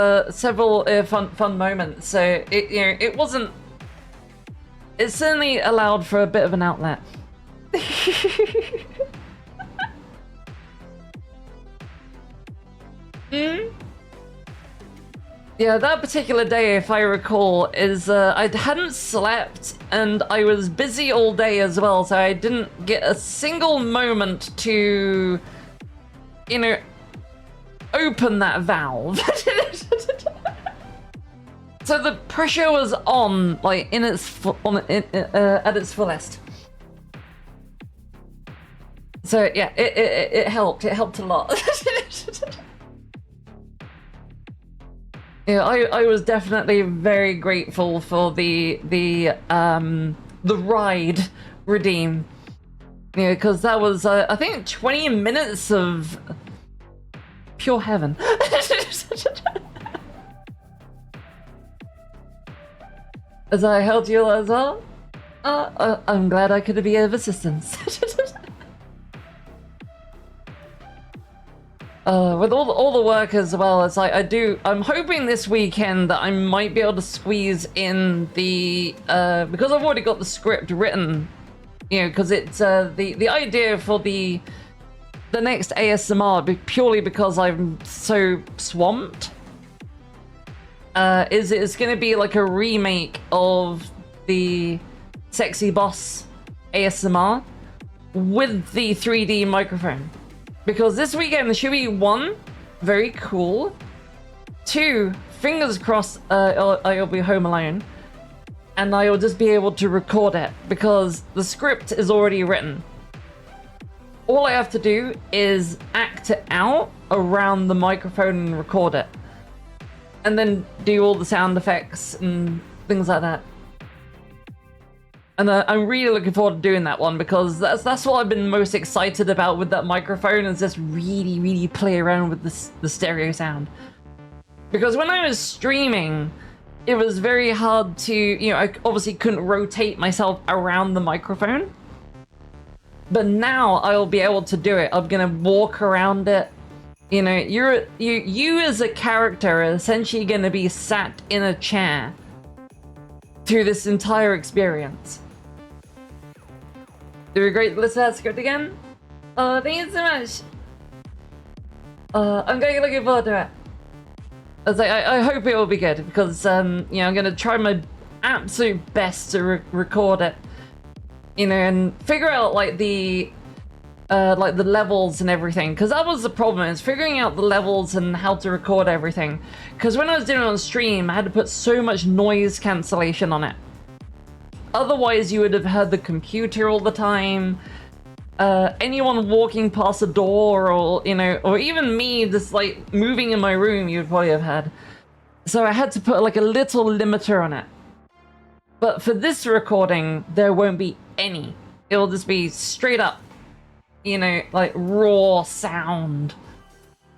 fun moments? So it, you know, it wasn't. It certainly allowed for a bit of an outlet. Yeah, that particular day, if I recall, is I hadn't slept and I was busy all day as well, so I didn't get a single moment to, you know, open that valve. So the pressure was on, like, at its fullest. So yeah, it helped. It helped a lot. Yeah, I was definitely very grateful for the ride redeem. Yeah, because that was I think 20 minutes of pure heaven. As I helped you as well. I'm glad I could be of assistance. With all the work as well, it's like I'm hoping this weekend that I might be able to squeeze in the because I've already got the script written, you know, because it's the idea for the next ASMR, purely because I'm so swamped, is it's going to be like a remake of the Sexy Boss ASMR with the 3D microphone. Because this weekend there should be 1, very cool. 2, fingers crossed, I'll be home alone. And I will just be able to record it because the script is already written. All I have to do is act it out around the microphone and record it. And then do all the sound effects and things like that. And I'm really looking forward to doing that one because that's what I've been most excited about with that microphone, is just really play around with the stereo sound. Because when I was streaming, it was very hard to, you know, I obviously couldn't rotate myself around the microphone. But now I'll be able to do it. I'm gonna walk around it. You know, you as a character are essentially gonna be sat in a chair through this entire experience. Do we great listen to that script again? Oh, thank you so much. I'm going looking forward to it. I hope it will be good because you know, I'm gonna try my absolute best to record it. You know, and figure out like the levels and everything, because that was the problem, is figuring out the levels and how to record everything. Because when I was doing it on stream, I had to put so much noise cancellation on it. Otherwise, you would have heard the computer all the time. Anyone walking past a door, or you know, or even me just like moving in my room, you would probably have heard. So I had to put like a little limiter on it. But for this recording, there won't be any. It'll just be straight up, you know, like raw sound.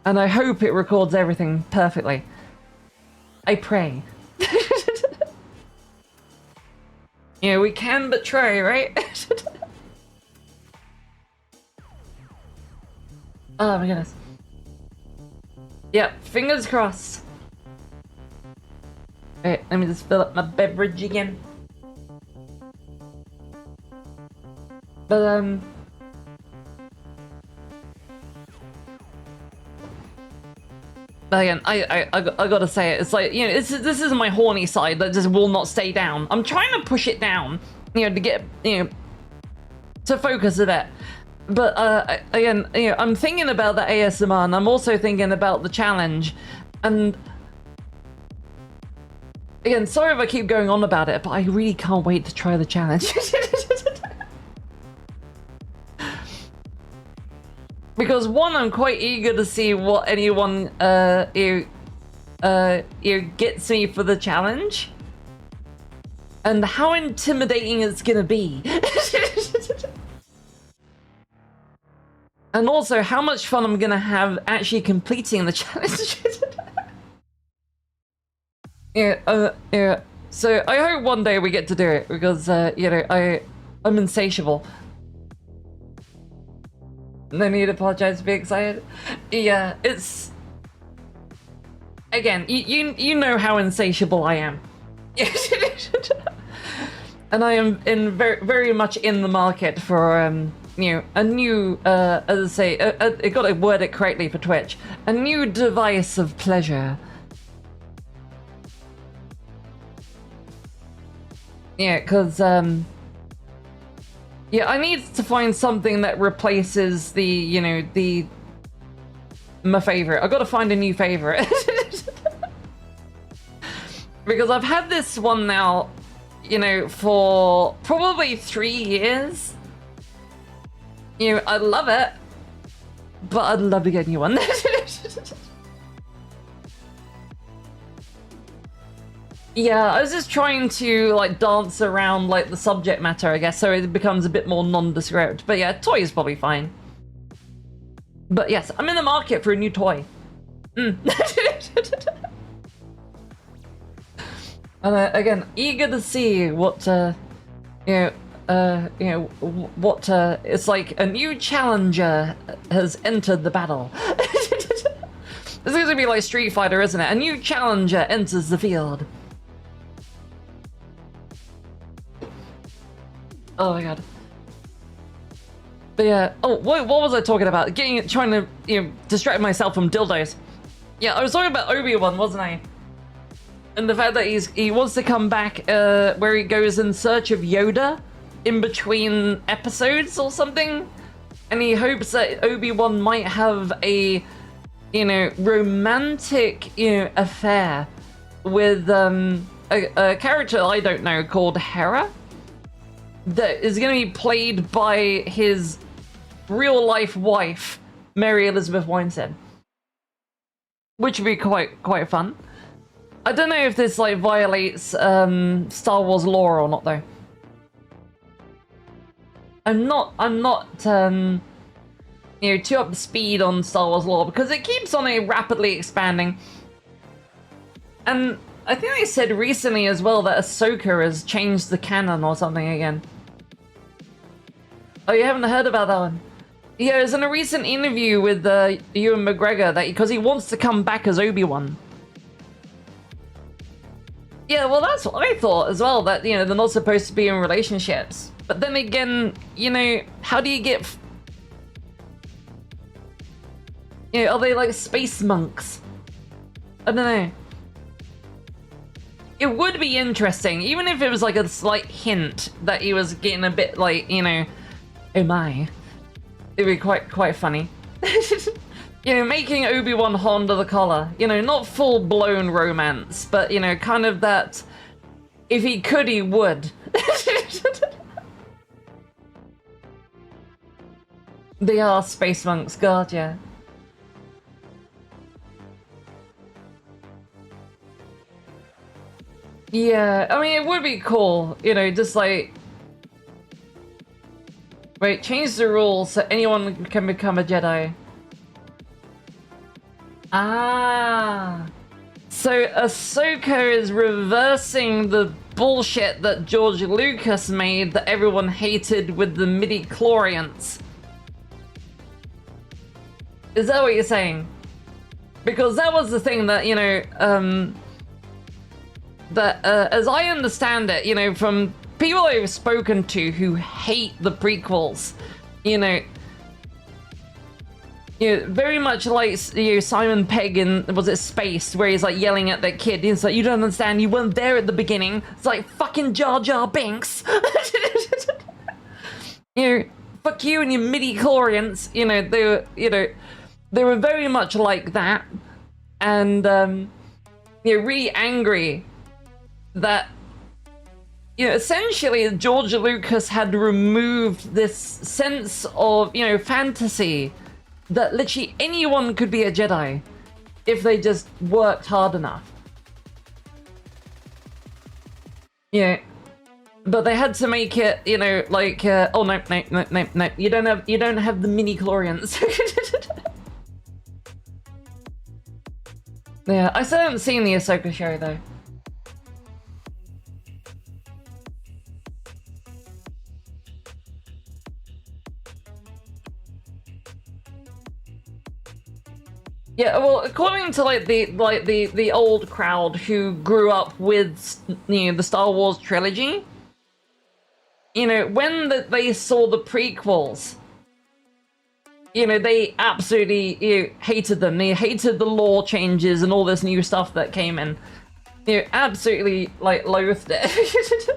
And I hope it records everything perfectly. I pray. You know, we can but try, right? Oh my goodness. Yep, fingers crossed. Alright, let me just fill up my beverage again. But again, I gotta say it. It's like, you know, this is my horny side that just will not stay down. I'm trying to push it down, you know, to get, you know, to focus a bit. But again, you know, I'm thinking about the ASMR, and I'm also thinking about the challenge. And again, sorry if I keep going on about it, but I really can't wait to try the challenge. Because one, I'm quite eager to see what anyone gets me for the challenge, and how intimidating it's gonna be, and also how much fun I'm gonna have actually completing the challenge. Yeah. So I hope one day we get to do it because you know, I'm insatiable. No need to apologize to be excited. Yeah, it's... Again, you know how insatiable I am. And I am very much in the market for, you know, a new, as I say, I got to word it correctly for Twitch, a new device of pleasure. Yeah, because, yeah, I need to find something that replaces the, you know, my favorite. I've got to find a new favorite. Because I've had this one now, you know, for probably 3 years. You know, I love it, but I'd love to get a new one. Yeah, I was just trying to, like, dance around, like, the subject matter, I guess, so it becomes a bit more nondescript. But yeah, toy is probably fine. But yes, I'm in the market for a new toy. And again, eager to see what, what, it's like a new challenger has entered the battle. This is gonna be like Street Fighter, isn't it? A new challenger enters the field. Oh my god. But yeah, oh, what was I talking about? Trying to, you know, distract myself from dildos. Yeah, I was talking about Obi-Wan, wasn't I? And the fact that he wants to come back where he goes in search of Yoda in between episodes or something. And he hopes that Obi-Wan might have a, you know, romantic, you know, affair with a character I don't know called Hera that is going to be played by his real-life wife, Mary Elizabeth Winstead. Which would be quite fun. I don't know if this, like, violates Star Wars lore or not, though. I'm not you know, too up to speed on Star Wars lore because it keeps on rapidly expanding. And I think they said recently as well that Ahsoka has changed the canon or something again. Oh, you haven't heard about that one? Yeah, it was in a recent interview with Ewan McGregor that because he wants to come back as Obi-Wan. Yeah, well, that's what I thought as well, that, you know, they're not supposed to be in relationships. But then again, you know, how do you get... You know, are they like space monks? I don't know. It would be interesting, even if it was like a slight hint that he was getting a bit like, you know, oh my. It'd be quite funny. You know, making Obi-Wan hot under the collar. You know, not full-blown romance, but, you know, kind of that... If he could, he would. They are space monks, god, yeah. Yeah, I mean, it would be cool, you know, just like... Wait, change the rules so anyone can become a Jedi. Ah. So Ahsoka is reversing the bullshit that George Lucas made that everyone hated with the midi-chlorians. Is that what you're saying? Because that was the thing that, you know, that, as I understand it, you know, from people I've spoken to who hate the prequels, you know, very much like, you know, Simon Pegg in, was it Space, where he's like yelling at that kid. He's like, you don't understand, you weren't there at the beginning. It's like, fucking Jar Jar Binks. You know, fuck you and your midi-chlorians. You know, they were very much like that. And, you know, really angry that, you know, essentially George Lucas had removed this sense of, you know, fantasy that literally anyone could be a Jedi if they just worked hard enough. Yeah, but they had to make it, you know, like, oh no, you don't have the midi-chlorians. Yeah, I still haven't seen the Ahsoka show though. Yeah, well, according to like the old crowd who grew up with, you know, the Star Wars trilogy, you know, when they saw the prequels, you know, they absolutely hated them. They hated the law changes and all this new stuff that came in. You know, absolutely like loathed it.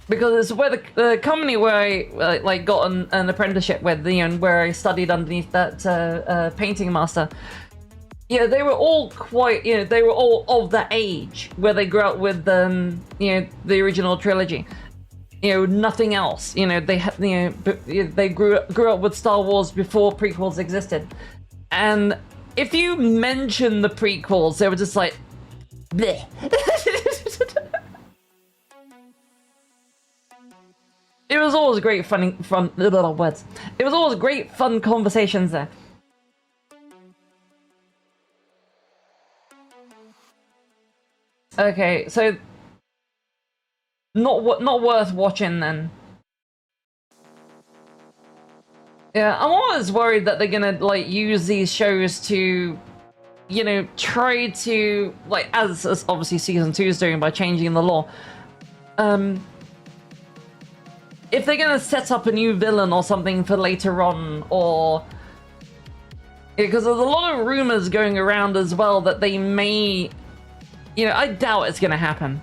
Because it's where the company where I like got an apprenticeship with, you know, where I studied underneath that painting master. Yeah, they were all quite, you know, they were all of that age where they grew up with, you know, the original trilogy. You know, nothing else. You know, they had, you know, they grew up with Star Wars before prequels existed, and if you mention the prequels, they were just like, bleh. It was always great fun little words. It was always great fun conversations there. Okay, so not worth watching then. Yeah, I'm always worried that they're gonna like use these shows to, you know, try to like as obviously season 2 is doing by changing the law. If they're gonna set up a new villain or something for later on, or because there's a lot of rumors going around as well that they may, you know, I doubt it's gonna happen.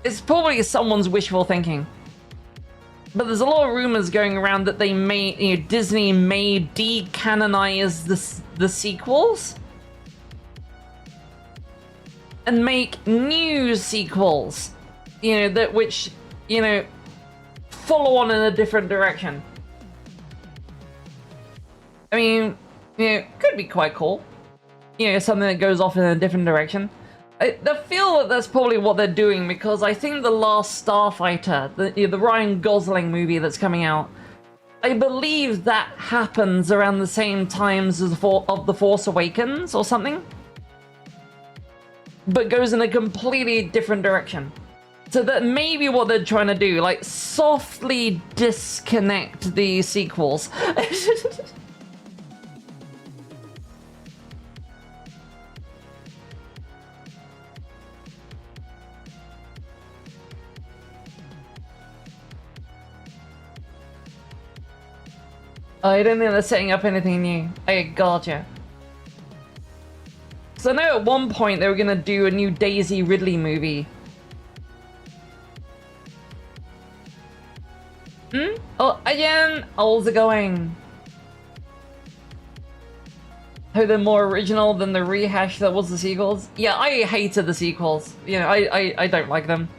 It's probably someone's wishful thinking. But there's a lot of rumors going around that they may, you know, Disney may decanonize the sequels and make new sequels, you know, that which, you know, follow on in a different direction. I mean, you know, could be quite cool. You know, something that goes off in a different direction. I feel that that's probably what they're doing, because I think the last Starfighter, the Ryan Gosling movie that's coming out, I believe that happens around the same times as of The Force Awakens or something, but goes in a completely different direction. So that may be what they're trying to do, like softly disconnect the sequels. I don't think they're setting up anything new. I gotcha. So I know at one point they were gonna do a new Daisy Ridley movie. Oh, again, how's it going? How they're more original than the rehash that was the sequels? Yeah, I hated the sequels. You know, I don't like them.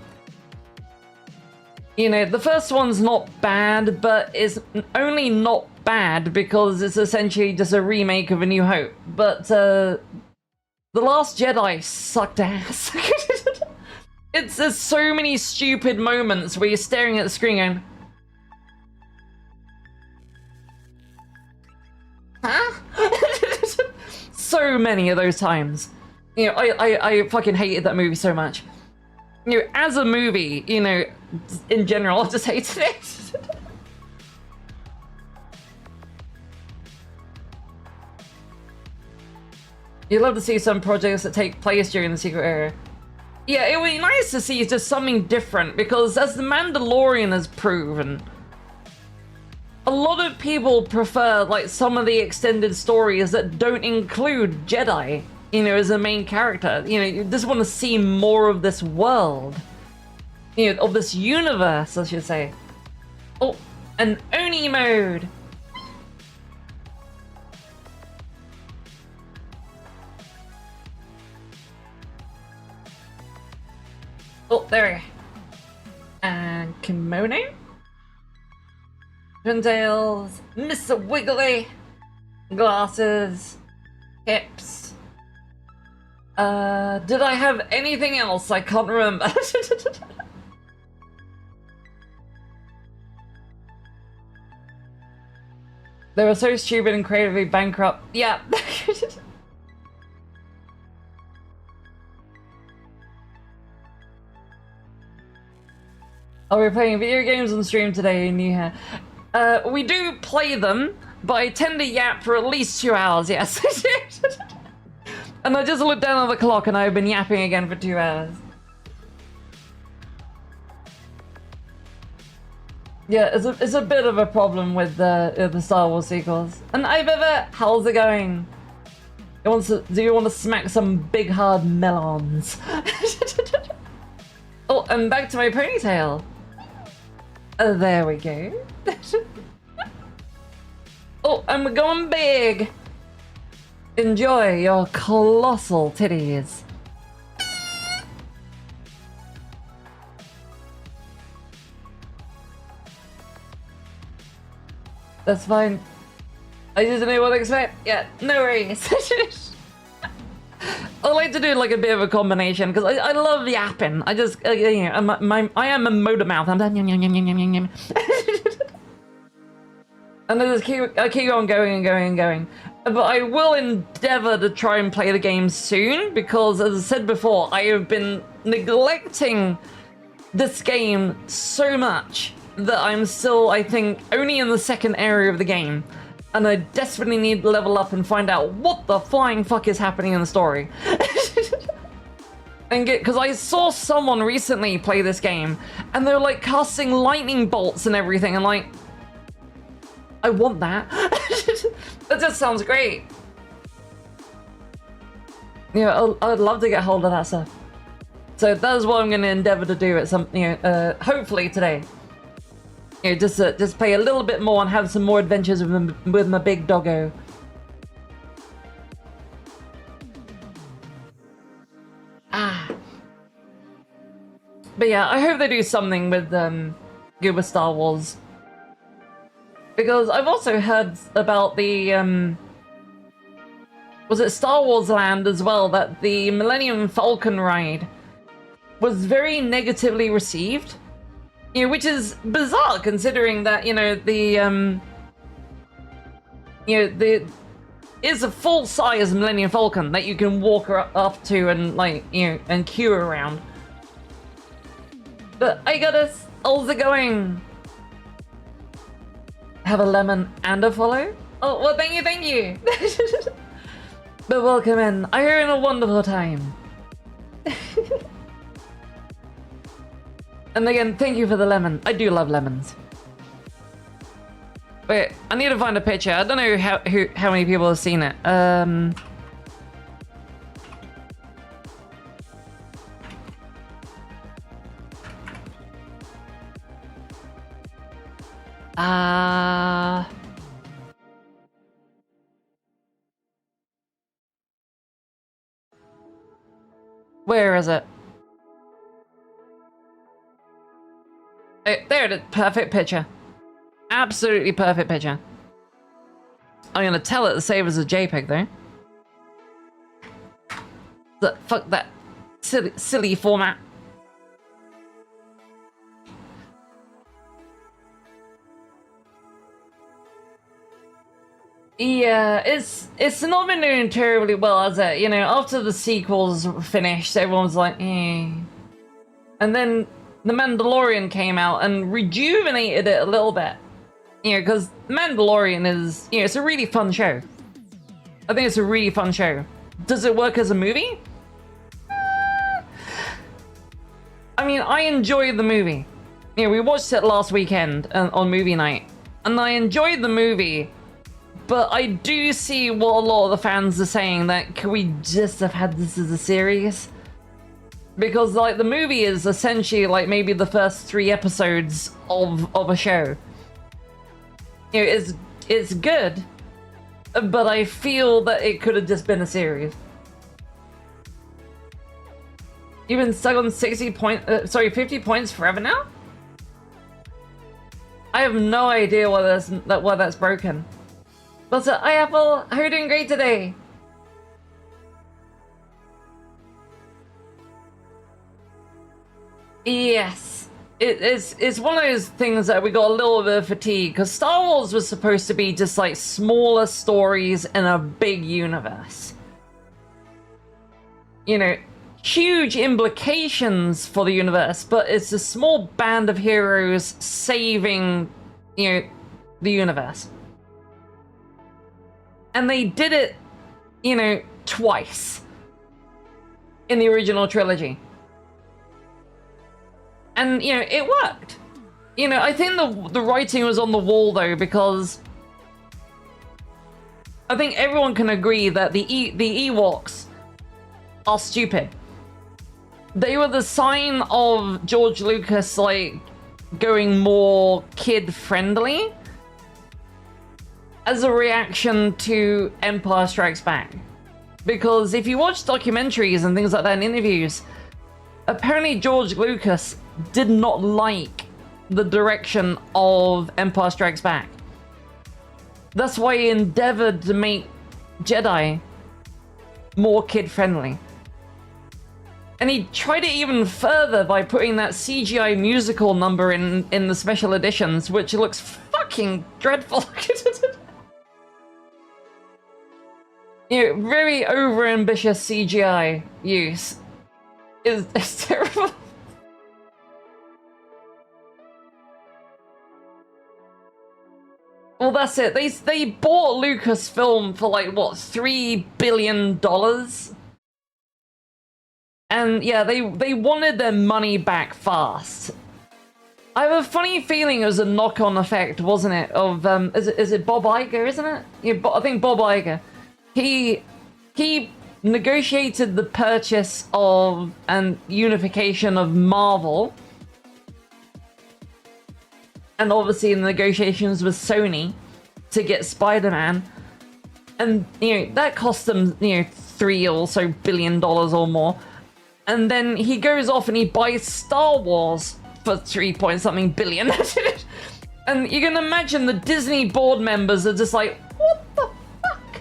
You know, the first one's not bad, but it's only not bad because it's essentially just a remake of A New Hope. But The Last Jedi sucked ass. There's so many stupid moments where you're staring at the screen going, huh? So many of those times. You know, I fucking hated that movie so much. You know, as a movie, you know, in general, I just hated it. You'd love to see some projects that take place during the Secret Era. Yeah, it would be nice to see just something different, because as The Mandalorian has proven, a lot of people prefer like some of the extended stories that don't include Jedi, you know, as a main character. You know, you just want to see more of this world, you know, of this universe, I should say. Oh, an Oni mode. Oh, there we go. And kimono. Pintails, Mr. Wiggly, glasses, hips. Did I have anything else? I can't remember. They were so stupid and creatively bankrupt. Yeah. Are we playing video games on stream today, New Hair? We do play them, but I tend to yap for at least 2 hours, yes. And I just looked down at the clock and I've been yapping again for 2 hours. Yeah, it's a bit of a problem with the Star Wars sequels. And how's it going? Do you want to smack some big hard melons? Oh, and back to my ponytail. There we go. Oh, and we're going big. Enjoy your colossal titties. That's fine. I just don't know what to expect. Yeah, no worries. I like to do like a bit of a combination because I love yapping. I just you know, I am a motor mouth. I'm done. And I keep on going and going and going. But I will endeavor to try and play the game soon because, as I said before, I have been neglecting this game so much that I'm still, I think, only in the second area of the game. And I desperately need to level up and find out what the flying fuck is happening in the story. And because I saw someone recently play this game and they're like casting lightning bolts and everything, and like, I want that. That just sounds great. Yeah, I'd love to get hold of that stuff. So that is what I'm going to endeavor to do at some, hopefully today. You know, just play a little bit more and have some more adventures with my big doggo. But yeah, I hope they do something with Gooba Star Wars. Because I've also heard about the was it Star Wars Land as well, that the Millennium Falcon ride was very negatively received. You know, which is bizarre considering that, is a full-size Millennium Falcon that you can walk up to and and queue around. But I got us. How's it going? Have a lemon and a follow? Oh, well, thank you. But welcome in. I hear in a wonderful time. And again, thank you for the lemon. I do love lemons. Wait, I need to find a picture. I don't know how many people have seen it. Where is it? Oh, there it is. Perfect picture. Absolutely perfect picture. I'm gonna tell it to save as a JPEG though. Fuck that silly format. Yeah, it's not been doing terribly well, has it? You know, after the sequels finished, everyone's like, eh. And then The Mandalorian came out and rejuvenated it a little bit. You know, because Mandalorian is, it's a really fun show. I think it's a really fun show. Does it work as a movie? I mean, I enjoyed the movie. You know, we watched it last weekend on movie night. And I enjoyed the movie. But I do see what a lot of the fans are saying, that can we just have had this as a series? Because, like, the movie is essentially, like, maybe the first 3 episodes of a show. You know, it's good, but I feel that it could have just been a series. You've been stuck on 50 points forever now? I have no idea why that's broken. But hi Apple, how are you doing? Great today? Yes, it's one of those things that we got a little bit of fatigue, because Star Wars was supposed to be just like smaller stories in a big universe. You know, huge implications for the universe, but it's a small band of heroes saving, the universe. And they did it, twice in the original trilogy. And, it worked. You know, I think the writing was on the wall though, because I think everyone can agree that the Ewoks are stupid. They were the sign of George Lucas, like, going more kid-friendly as a reaction to Empire Strikes Back. Because if you watch documentaries and things like that in interviews, apparently George Lucas did not like the direction of Empire Strikes Back. That's why he endeavored to make Jedi more kid-friendly. And he tried it even further by putting that CGI musical number in the special editions, which looks fucking dreadful. You know, very overambitious CGI use is terrible. Well, that's it. They bought Lucasfilm for like what, $3 billion? And yeah, they wanted their money back fast. I have a funny feeling it was a knock-on effect, wasn't it? Of is it Bob Iger, isn't it? Yeah, I think Bob Iger. He negotiated the purchase of and unification of Marvel, and obviously in the negotiations with Sony to get Spider-Man, and you know that cost them $3 or so billion or more. And then he goes off and he buys Star Wars for 3 point something billion. And you can imagine the Disney board members are just like, what the fuck?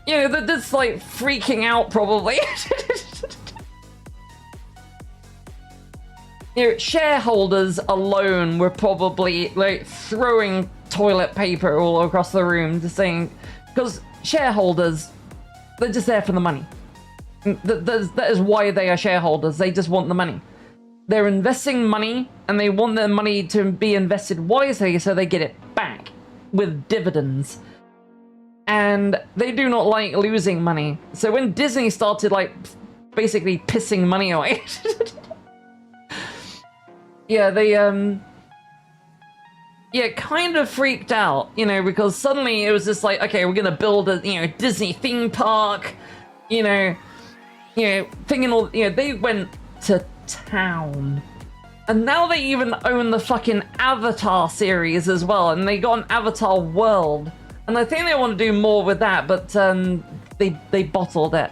You know, they're just like freaking out probably. You know, shareholders alone were probably like throwing toilet paper all across the room, just saying, because shareholders, they're just there for the money. That is why they are shareholders. They just want the money. They're investing money, and they want their money to be invested wisely so they get it back with dividends. And they do not like losing money. So when Disney started, like, basically pissing money away, yeah, they, yeah, kind of freaked out, you know, because suddenly it was just like, okay, we're gonna build a, Disney theme park, thinking all, they went to town. And now they even own the fucking Avatar series as well, and they got an Avatar world. And I think they want to do more with that, but they bottled it.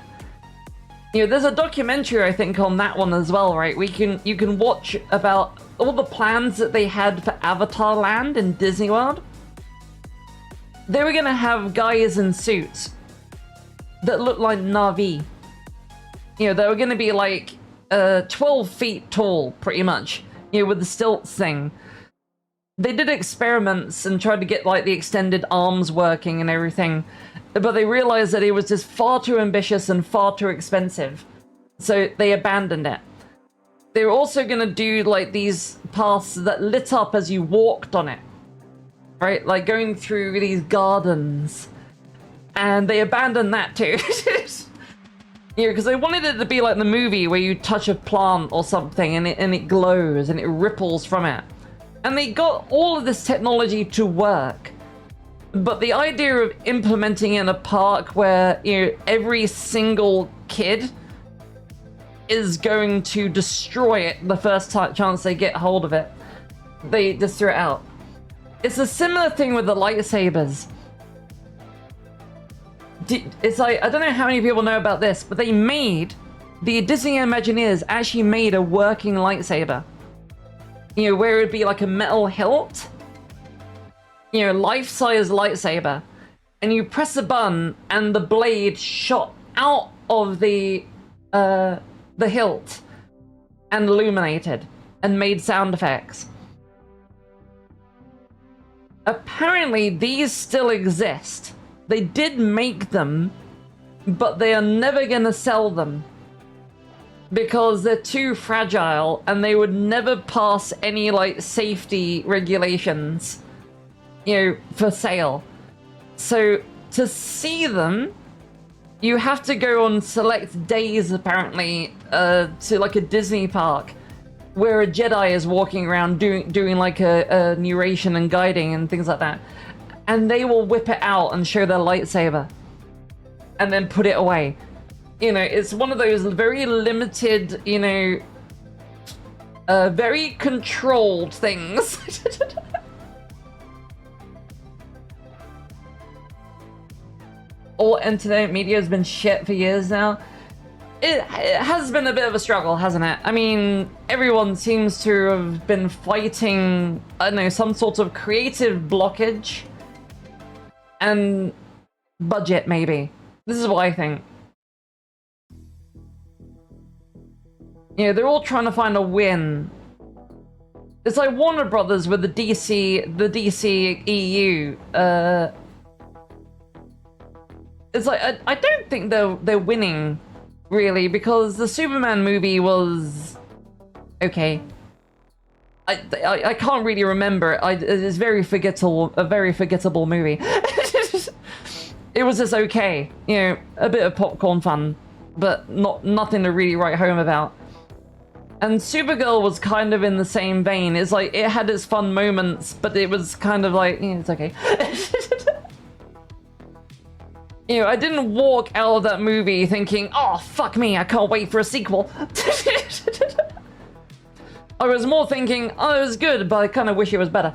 There's a documentary, I think, on that one as well, right? You can watch about all the plans that they had for Avatar Land in Disney World. They were gonna have guys in suits that looked like Na'vi. They were gonna be like 12 feet tall, pretty much, with the stilts thing. They did experiments and tried to get like the extended arms working and everything, but they realized that it was just far too ambitious and far too expensive, so they abandoned it. They were also gonna do like these paths that lit up as you walked on it, right? Like going through these gardens, and they abandoned that too. Because they wanted it to be like the movie where you touch a plant or something and it glows and it ripples from it. And they got all of this technology to work. But the idea of implementing in a park where, every single kid is going to destroy it the first chance they get hold of it, they just threw it out. It's a similar thing with the lightsabers. It's like, I don't know how many people know about this, but the Disney Imagineers actually made a working lightsaber. Where it would be like a metal hilt, life-size lightsaber, and you press a button and the blade shot out of the hilt and illuminated and made sound effects. Apparently these still exist. They did make them, but they are never gonna sell them because they're too fragile and they would never pass any like safety regulations, for sale. So to see them, you have to go on select days apparently to like a Disney park where a Jedi is walking around doing like a narration and guiding and things like that, and they will whip it out and show their lightsaber, and then put it away. You know, it's one of those very limited, you know, very controlled things. All entertainment media has been shit for years now. It has been a bit of a struggle, hasn't it? I mean, everyone seems to have been fighting, I don't know, some sort of creative blockage. And budget, maybe. This is what I think. You know, they're all trying to find a win. It's like Warner Brothers with the DC EU. It's like, I don't think they're winning, really, because the Superman movie was okay. I can't really remember it. It's very forgettable, a very forgettable movie. It was just okay, you know, a bit of popcorn fun, but nothing to really write home about. And Supergirl was kind of in the same vein. It's like, it had its fun moments, but it was kind of like, yeah, it's okay. You know, I didn't walk out of that movie thinking, oh, fuck me, I can't wait for a sequel. I was more thinking, oh, it was good, but I kind of wish it was better.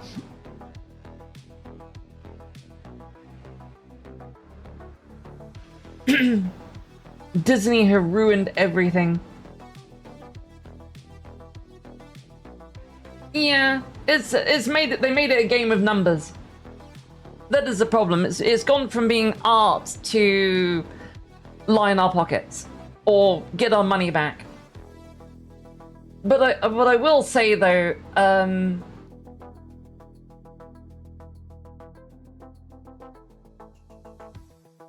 Disney have ruined everything. Yeah, they made it a game of numbers. That is the problem. It's gone from being art to line our pockets or get our money back. But I will say though,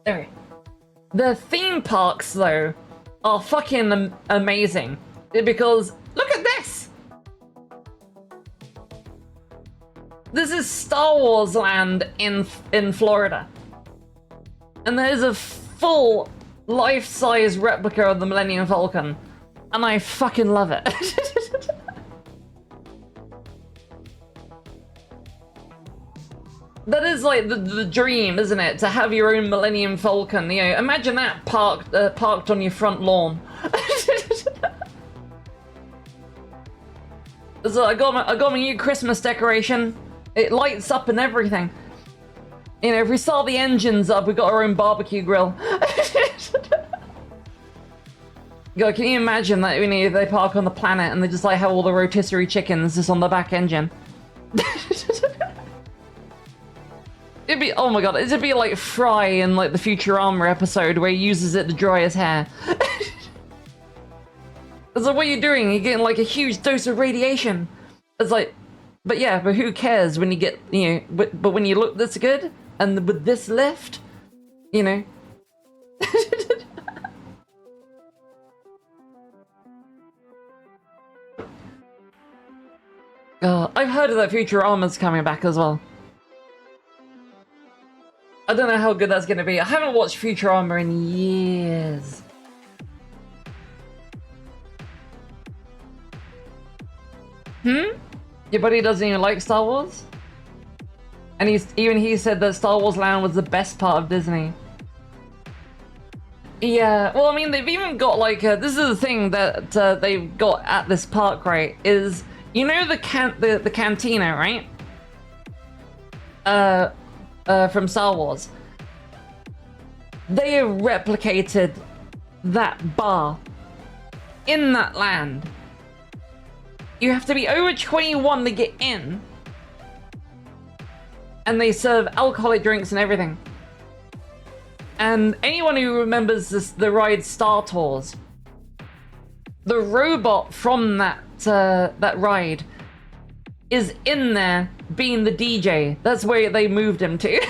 okay. The theme parks though are fucking amazing because look at this. This is Star Wars land in Florida. And there's a full life-size replica of the Millennium Falcon. And I fucking love it. That is like the dream, isn't it? To have your own Millennium Falcon. You know, imagine that parked on your front lawn. So I got my new Christmas decoration. It lights up and everything. You know, if we start the engines up, we got our own barbecue grill. God, can you imagine that, you know, they park on the planet and they just like have all the rotisserie chickens just on the back engine? It'd be, oh my god, it'd be like Fry in like the Futurama episode where he uses it to dry his hair. It's like, what are you doing? You're getting like a huge dose of radiation. It's like, but yeah, but who cares when you get, you know, but when you look this good and with this lift, you know. I've heard of that Futurama's coming back as well. I don't know how good that's gonna be. I haven't watched Futurama in years. Your buddy doesn't even like Star Wars? And he said that Star Wars Land was the best part of Disney. Yeah, well, I mean, they've even got like, this is the thing that they've got at this park, right? Is, you know the cantina, right? From Star Wars. They have replicated that bar in that land. You have to be over 21 to get in. And they serve alcoholic drinks and everything. And anyone who remembers the ride Star Tours, the robot from that ride is in there being the DJ. That's where they moved him to.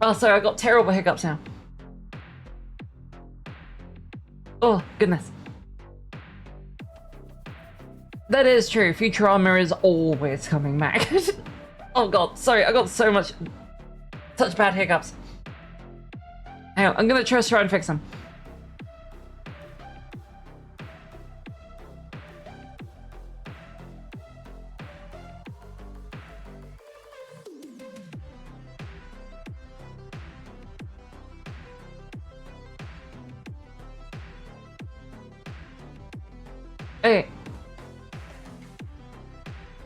Oh, sorry, I got terrible hiccups now. Oh, goodness. That is true. Futurama is always coming back. Oh god, sorry, I got such bad hiccups. Hang on, I'm gonna try and fix them. Hey.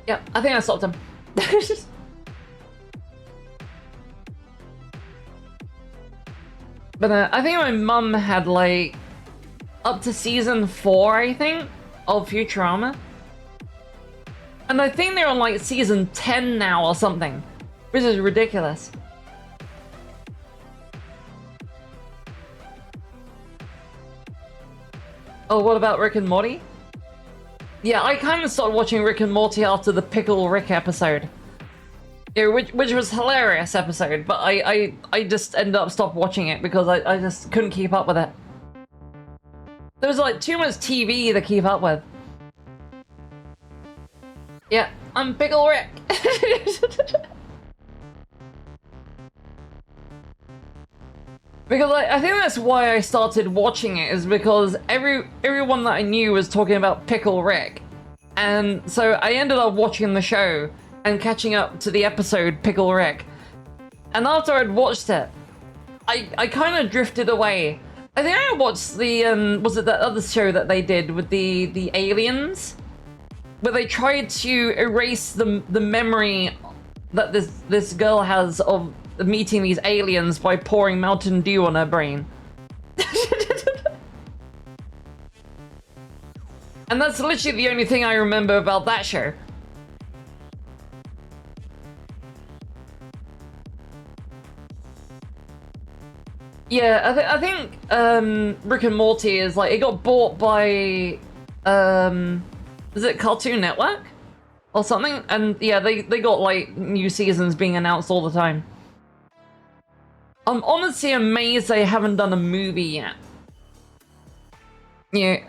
Yeah, I think I stopped him. But I think my mum had like up to season 4, I think, of Futurama. And I think they're on like season 10 now or something, which is ridiculous. Oh, what about Rick and Morty? Yeah, I kind of stopped watching Rick and Morty after the Pickle Rick episode. Yeah, which was a hilarious episode, but I just ended up stopped watching it because I just couldn't keep up with it. There was like too much TV to keep up with. Yeah, I'm Pickle Rick. Because I think that's why I started watching it, is because everyone that I knew was talking about Pickle Rick. And so I ended up watching the show and catching up to the episode Pickle Rick. And after I'd watched it, I kind of drifted away. I think I watched the, was it that other show that they did with the aliens? Where they tried to erase the memory that this girl has of meeting these aliens by pouring Mountain Dew on her brain. And that's literally the only thing I remember about that show. Yeah, I think Rick and Morty is like, it got bought by is it Cartoon Network or something? And yeah, they got like new seasons being announced all the time. I'm honestly amazed they haven't done a movie yet. Yeah.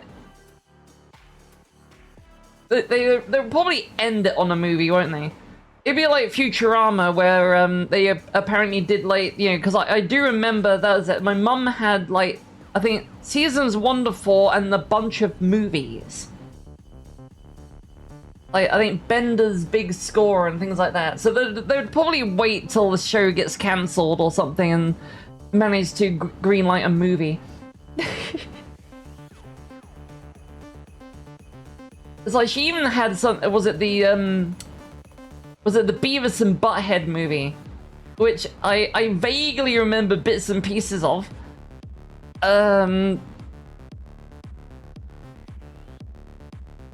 They'll probably end it on a movie, won't they? It'd be like Futurama, where they apparently did like, you know, because I do remember that was it. My mum had like, I think seasons 1 to 4 and a bunch of movies. Like, I think Bender's Big Score and things like that. So they'd probably wait till the show gets cancelled or something and manage to greenlight a movie. It's like she even had some. Was it the Beavis and Butthead movie, which I vaguely remember bits and pieces of.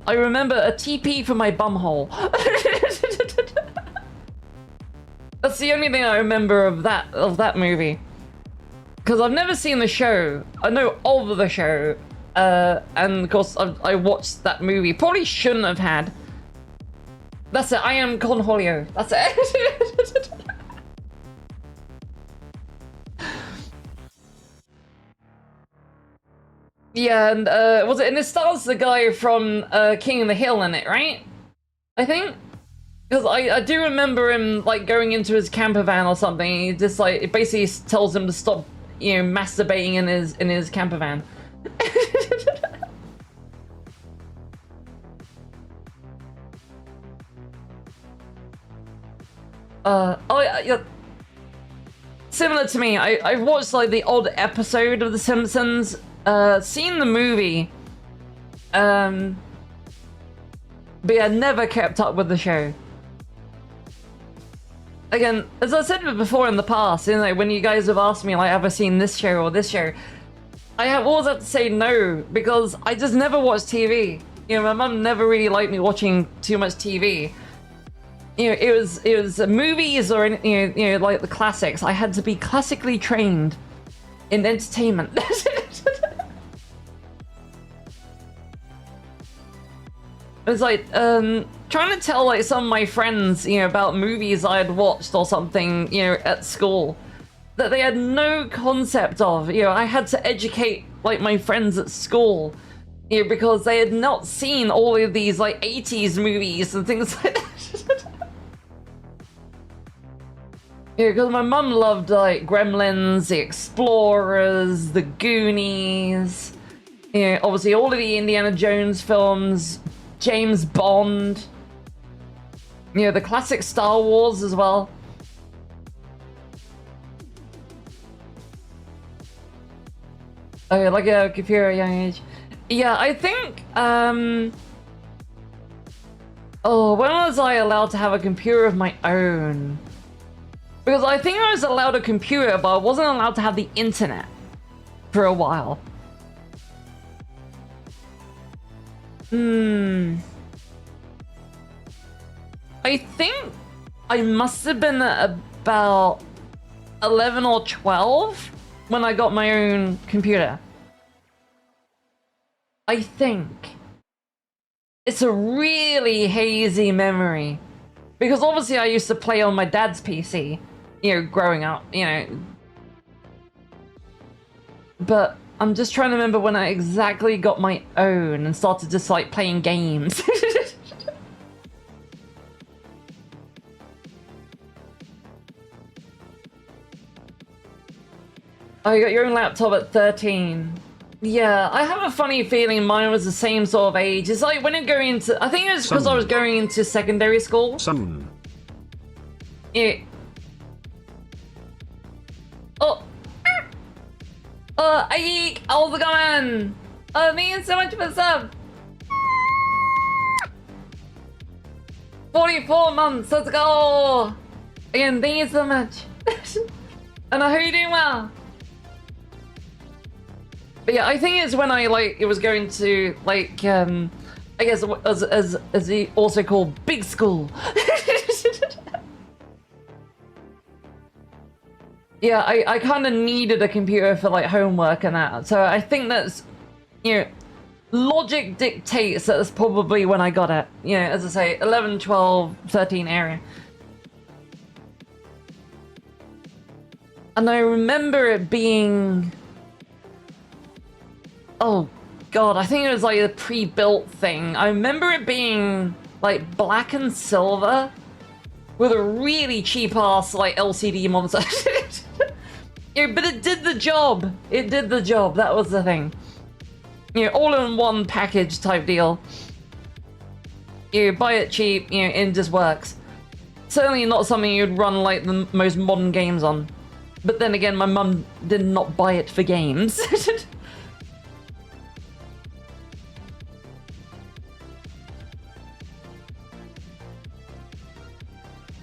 I remember a TP for my bumhole. That's the only thing I remember of that movie. Because I've never seen the show. I know of the show. And of course I watched that movie. Probably shouldn't have had. That's it, I am Conholio. That's it. Yeah, and was it? And it stars the guy from King of the Hill in it, right? I think. Because I do remember him like going into his camper van or something. He just like, it basically tells him to stop, you know, masturbating in his camper van. Oh yeah. Similar to me, I've watched like the odd episode of The Simpsons, seen the movie, but yeah, never kept up with the show. Again, as I said before in the past, you know, when you guys have asked me like, have I seen this show or this show, I have always had to say no, because I just never watched TV. You know, my mum never really liked me watching too much TV. You know, it was movies or you know, like the classics. I had to be classically trained in entertainment. It's like trying to tell like some of my friends, you know, about movies I had watched or something, you know, at school that they had no concept of. You know, I had to educate like my friends at school, you know, because they had not seen all of these like 80s movies and things like that. Yeah, because my mum loved like Gremlins, The Explorers, The Goonies, you know, obviously all of the Indiana Jones films, James Bond, you know, the classic Star Wars as well. Oh, yeah, like a computer at a young age. Yeah, I think Oh, when was I allowed to have a computer of my own? Because I think I was allowed a computer, but I wasn't allowed to have the internet for a while. I think I must have been about 11 or 12 when I got my own computer. I think. It's a really hazy memory. Because obviously I used to play on my dad's PC, you know, growing up, you know. But I'm just trying to remember when I exactly got my own and started just like playing games. Oh, you got your own laptop at 13. Yeah, I have a funny feeling mine was the same sort of age. It's like when you're going into... I think it was because I was going into secondary school. Soon. Yeah. Oh. Aik, how's it going? Thank you so much for the sub. 44 months, let's go. Again, thank you so much. And I hope you're doing well. But yeah, I think it's when I it was going to I guess as he also called big school. Yeah, I kind of needed a computer for like homework and that. So I think that's, you know, logic dictates that's probably when I got it. You know, as I say, 11, 12, 13 area. And I remember it being... Oh god, I think it was like a pre-built thing. I remember it being like black and silver with a really cheap-ass like LCD monitor. Yeah, but it did the job. It did the job. That was the thing. You know, all-in-one package type deal. You buy it cheap, you know, it just works. Certainly not something you'd run like the most modern games on. But then again, my mum did not buy it for games.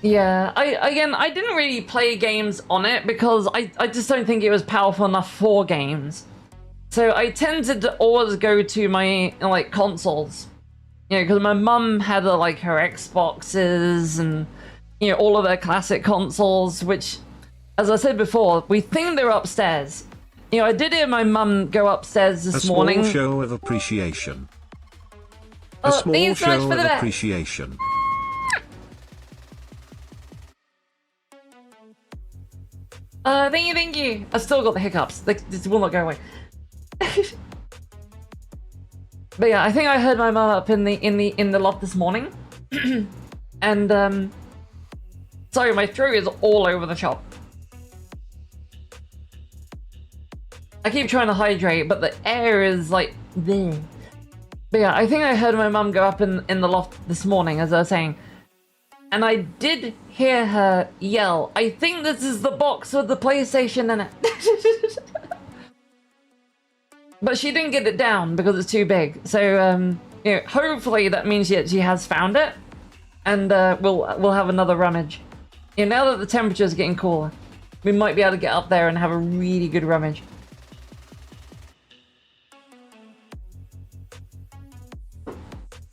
Yeah, I didn't really play games on it because I just don't think it was powerful enough for games. So I tended to always go to my, like, consoles. You know, because my mum had, like, her Xboxes and, you know, all of their classic consoles, which, as I said before, we think they're upstairs. You know, I did hear my mum go upstairs this morning. A small show of appreciation. A small show of appreciation. Thank you. I've still got the hiccups. This will not go away. But yeah, I think I heard my mum up in the loft this morning, and sorry, my throat is all over the shop. I keep trying to hydrate, but the air is like there. But yeah, I think I heard my mum go up in the loft this morning, as I was saying. And I did hear her yell, I think this is the box with the PlayStation in it. But she didn't get it down because it's too big. So, you know, hopefully that means she has found it. And we'll have another rummage. You know, now that the temperature is getting cooler, we might be able to get up there and have a really good rummage.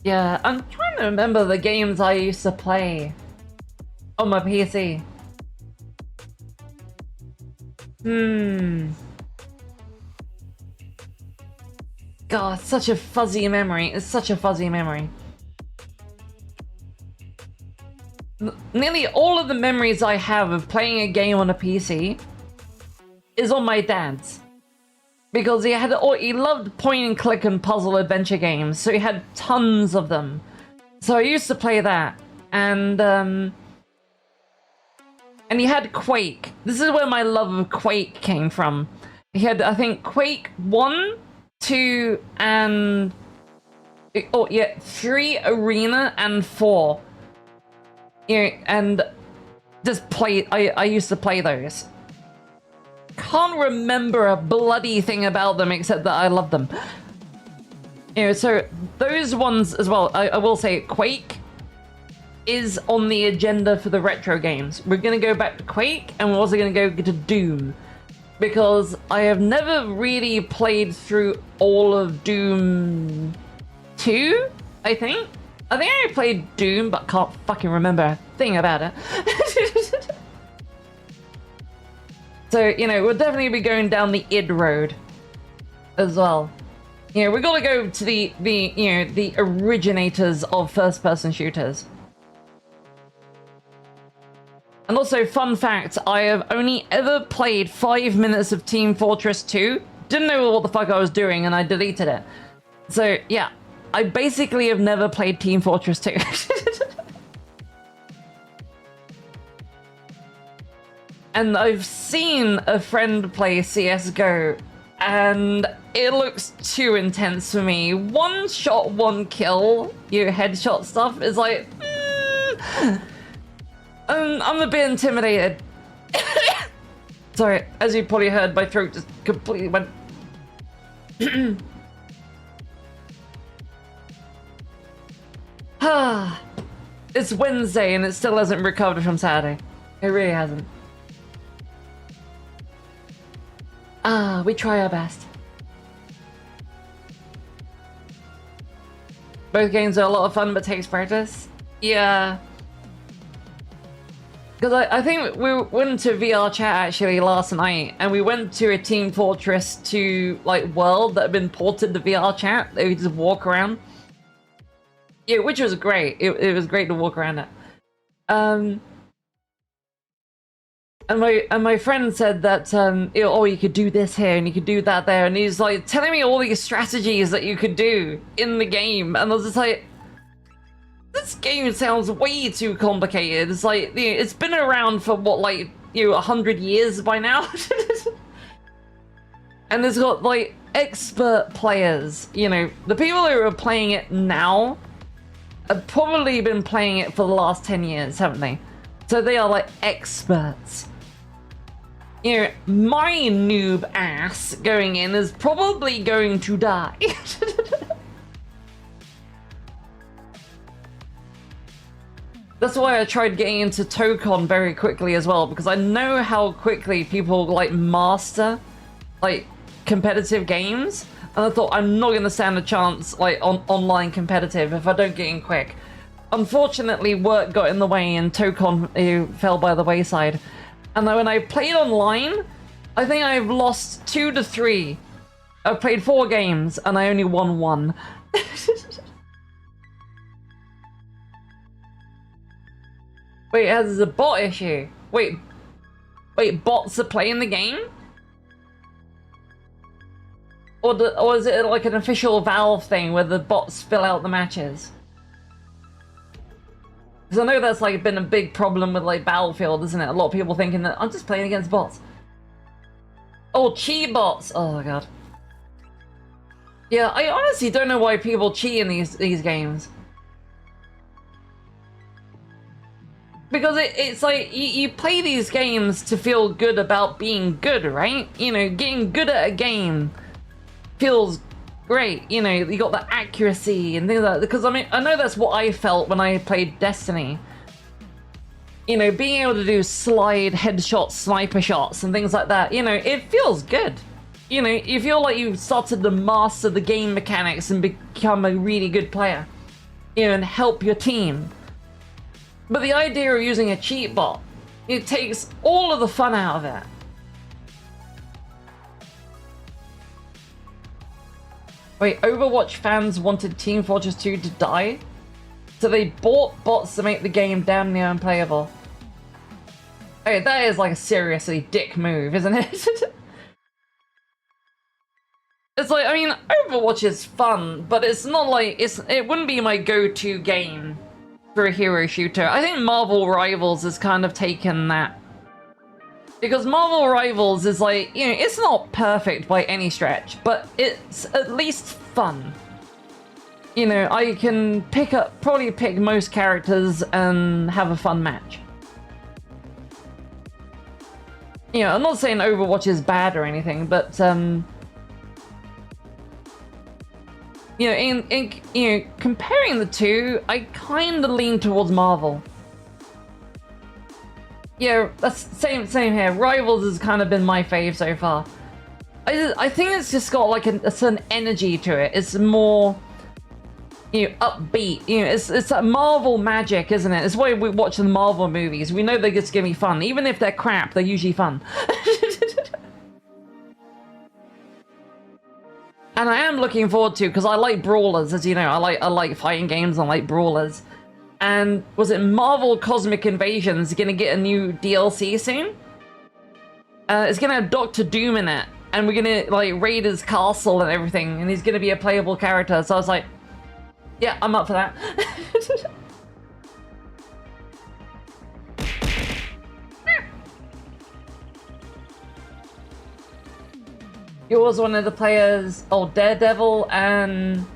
Yeah, I'm trying to remember the games I used to play on my PC. God, it's such a fuzzy memory. It's such a fuzzy memory. Nearly all of the memories I have of playing a game on a PC is on my dad's. Because he loved point and click and puzzle adventure games, so he had tons of them. So I used to play that, and he had Quake. This is where my love of Quake came from. He had, I think, Quake 1, 2, and 3 Arena and 4. Yeah, and just play. I used to play those. Can't remember a bloody thing about them except that I love them. You know, so those ones as well. I will say Quake, is on the agenda for the retro games. We're gonna go back to Quake, and we're also gonna go to Doom. Because I have never really played through all of Doom 2, I think. I think I played Doom, but can't fucking remember a thing about it. So, you know, we'll definitely be going down the id road as well. You know, we gotta go to the originators of first-person shooters. And also, fun fact, I have only ever played 5 minutes of Team Fortress 2. Didn't know what the fuck I was doing, and I deleted it. So, yeah, I basically have never played Team Fortress 2. And I've seen a friend play CSGO, and it looks too intense for me. One shot, one kill, headshot stuff is like... I'm a bit intimidated. Sorry, as you probably heard, my throat just completely went... It's Wednesday and it still hasn't recovered from Saturday. It really hasn't. We try our best. Both games are a lot of fun but takes practice. Yeah. Because I think we went to VR chat actually last night, and we went to a Team Fortress 2 like world that had been ported to VR chat. They would just walk around. Yeah, which was great. It was great to walk around it. And my friend said that oh, you could do this here and you could do that there, and he's like telling me all these strategies that you could do in the game, and I was just like, this game sounds way too complicated. It's like, you know, it's been around for what, like, 100 years by now? And it's got like expert players, the people who are playing it now have probably been playing it for the last 10 years, haven't they? So they are like experts. My noob ass going in is probably going to die. That's why I tried getting into Tokon very quickly as well, because I know how quickly people like master like competitive games, and I thought I'm not going to stand a chance like on online competitive if I don't get in quick. Unfortunately, work got in the way and Tokon fell by the wayside. And then when I played online, I think I've lost 2 to 3. I've played 4 games and I only won 1. Wait, there's a bot issue. Wait, bots are playing the game? Or is it like an official Valve thing where the bots fill out the matches? Because I know that's like been a big problem with like Battlefield, isn't it? A lot of people thinking that I'm just playing against bots. Oh, cheat bots! Oh my god. Yeah, I honestly don't know why people cheat in these games. Because it's like, you play these games to feel good about being good, right? Getting good at a game feels great. You got the accuracy and things like that. Because, I mean, I know that's what I felt when I played Destiny. Being able to do slide, headshot, sniper shots and things like that, it feels good. You feel like you've started to master the game mechanics and become a really good player. And help your team. But the idea of using a cheat bot, it takes all of the fun out of it. Wait, Overwatch fans wanted Team Fortress 2 to die? So they bought bots to make the game damn near unplayable. Hey, that is like a seriously dick move, isn't it? It's like, I mean, Overwatch is fun, but it's not like, it wouldn't be my go-to game for a hero shooter. I think Marvel Rivals has kind of taken that. Because Marvel Rivals is like, it's not perfect by any stretch, but it's at least fun. I can probably pick most characters and have a fun match. I'm not saying Overwatch is bad or anything, but you know, in comparing the two, I kind of lean towards Marvel. Yeah, that's same here. Rivals has kind of been my fave so far. I think it's just got like a certain energy to it. It's more, you know, upbeat. You know, it's that Marvel magic, isn't it? It's why we watch the Marvel movies. We know they're just gonna be fun, even if they're crap. They're usually fun. And I am looking forward to, because I like brawlers, as you know. I like fighting games. I like brawlers. And was it Marvel Cosmic Invasion's gonna get a new DLC soon? It's gonna have Doctor Doom in it, and we're gonna like raid his castle and everything, and he's gonna be a playable character. So I was like, yeah, I'm up for that. Yours one of the players, oh, Daredevil and...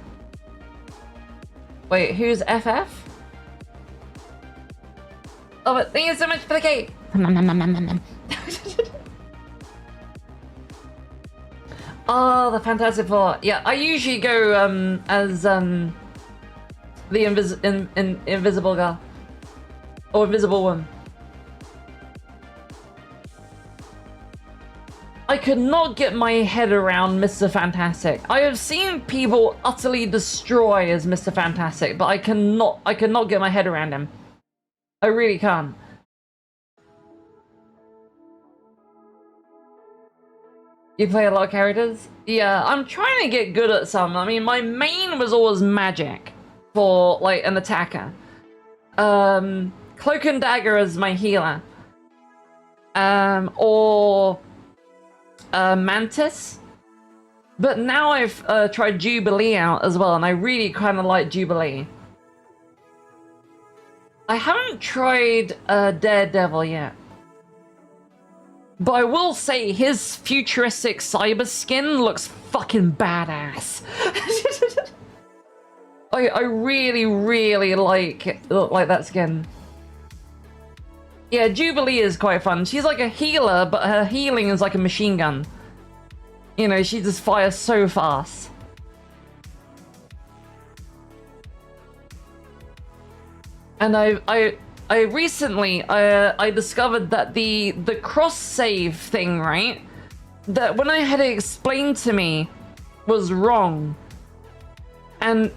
Wait, who's FF? Oh, but thank you so much for the cake! Oh, the Fantastic Four. Yeah, I usually go as the invisible guy. Or invisible one. I could not get my head around Mr. Fantastic. I have seen people utterly destroy as Mr. Fantastic, but I cannot get my head around him. I really can't. You play a lot of characters? Yeah, I'm trying to get good at some. I mean, my main was always magic for like an attacker. Cloak and Dagger as my healer. Or Mantis. But now I've tried Jubilee out as well, and I really kind of like Jubilee. I haven't tried Daredevil yet. But I will say his futuristic cyber skin looks fucking badass. I really, really like that skin. Yeah, Jubilee is quite fun. She's like a healer, but her healing is like a machine gun. You know, she just fires so fast. And I recently I discovered that the cross save thing, right? That when I had it explained to me was wrong. And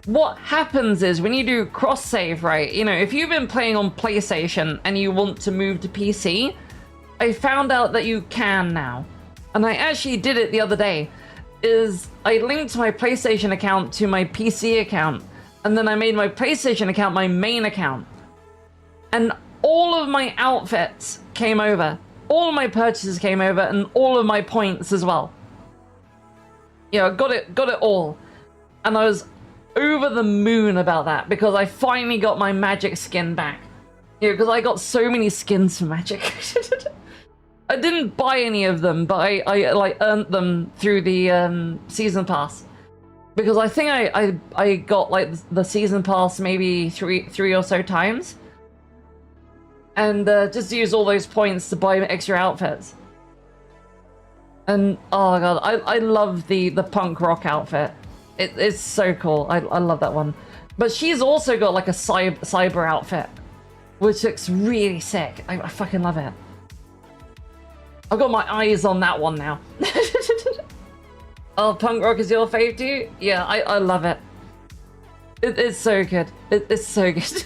what happens is when you do cross save, right? You know, if you've been playing on PlayStation and you want to move to PC, I found out that you can now. And I actually did it the other day. Is I linked my PlayStation account to my PC account, and then I made my PlayStation account my main account. And all of my outfits came over. All of my purchases came over, and all of my points as well. Yeah, got it all. And I was over the moon about that, because I finally got my magic skin back. You know, because I got so many skins for magic. I didn't buy any of them, but I like earned them through the season pass. Because I think I got like the season pass maybe three or so times. And just use all those points to buy extra outfits. And oh god, I love the punk rock outfit. It's so cool. I love that one. But she's also got like a cyber outfit, which looks really sick. I fucking love it. I've got my eyes on that one now. Oh, punk rock is your fave too? Yeah, I love it. It's so good. It's so good.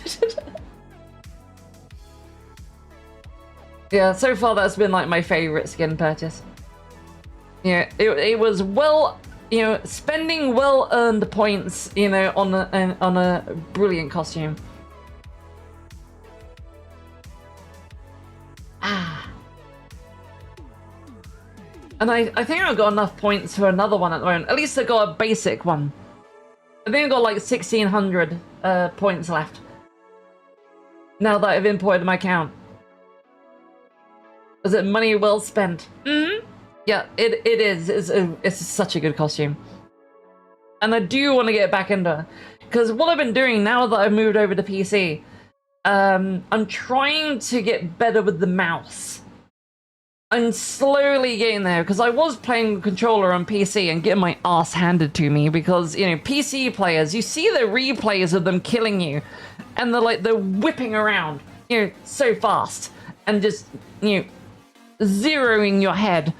Yeah, so far that's been like my favorite skin purchase. Yeah, it was well, you know, spending well-earned points, you know, on a brilliant costume. Ah. And I think I've got enough points for another one at the moment. At least I got a basic one. I think I've got like 1,600 points left. Now that I've imported my account. Is it money well spent? Mm-hmm. Yeah, it is. It's such a good costume. And I do want to get back into it. Because what I've been doing now that I've moved over to PC, I'm trying to get better with the mouse. I'm slowly getting there because I was playing controller on PC and getting my ass handed to me because, you know, PC players, you see the replays of them killing you and they're whipping around, you know, so fast and just, you know, zeroing your head.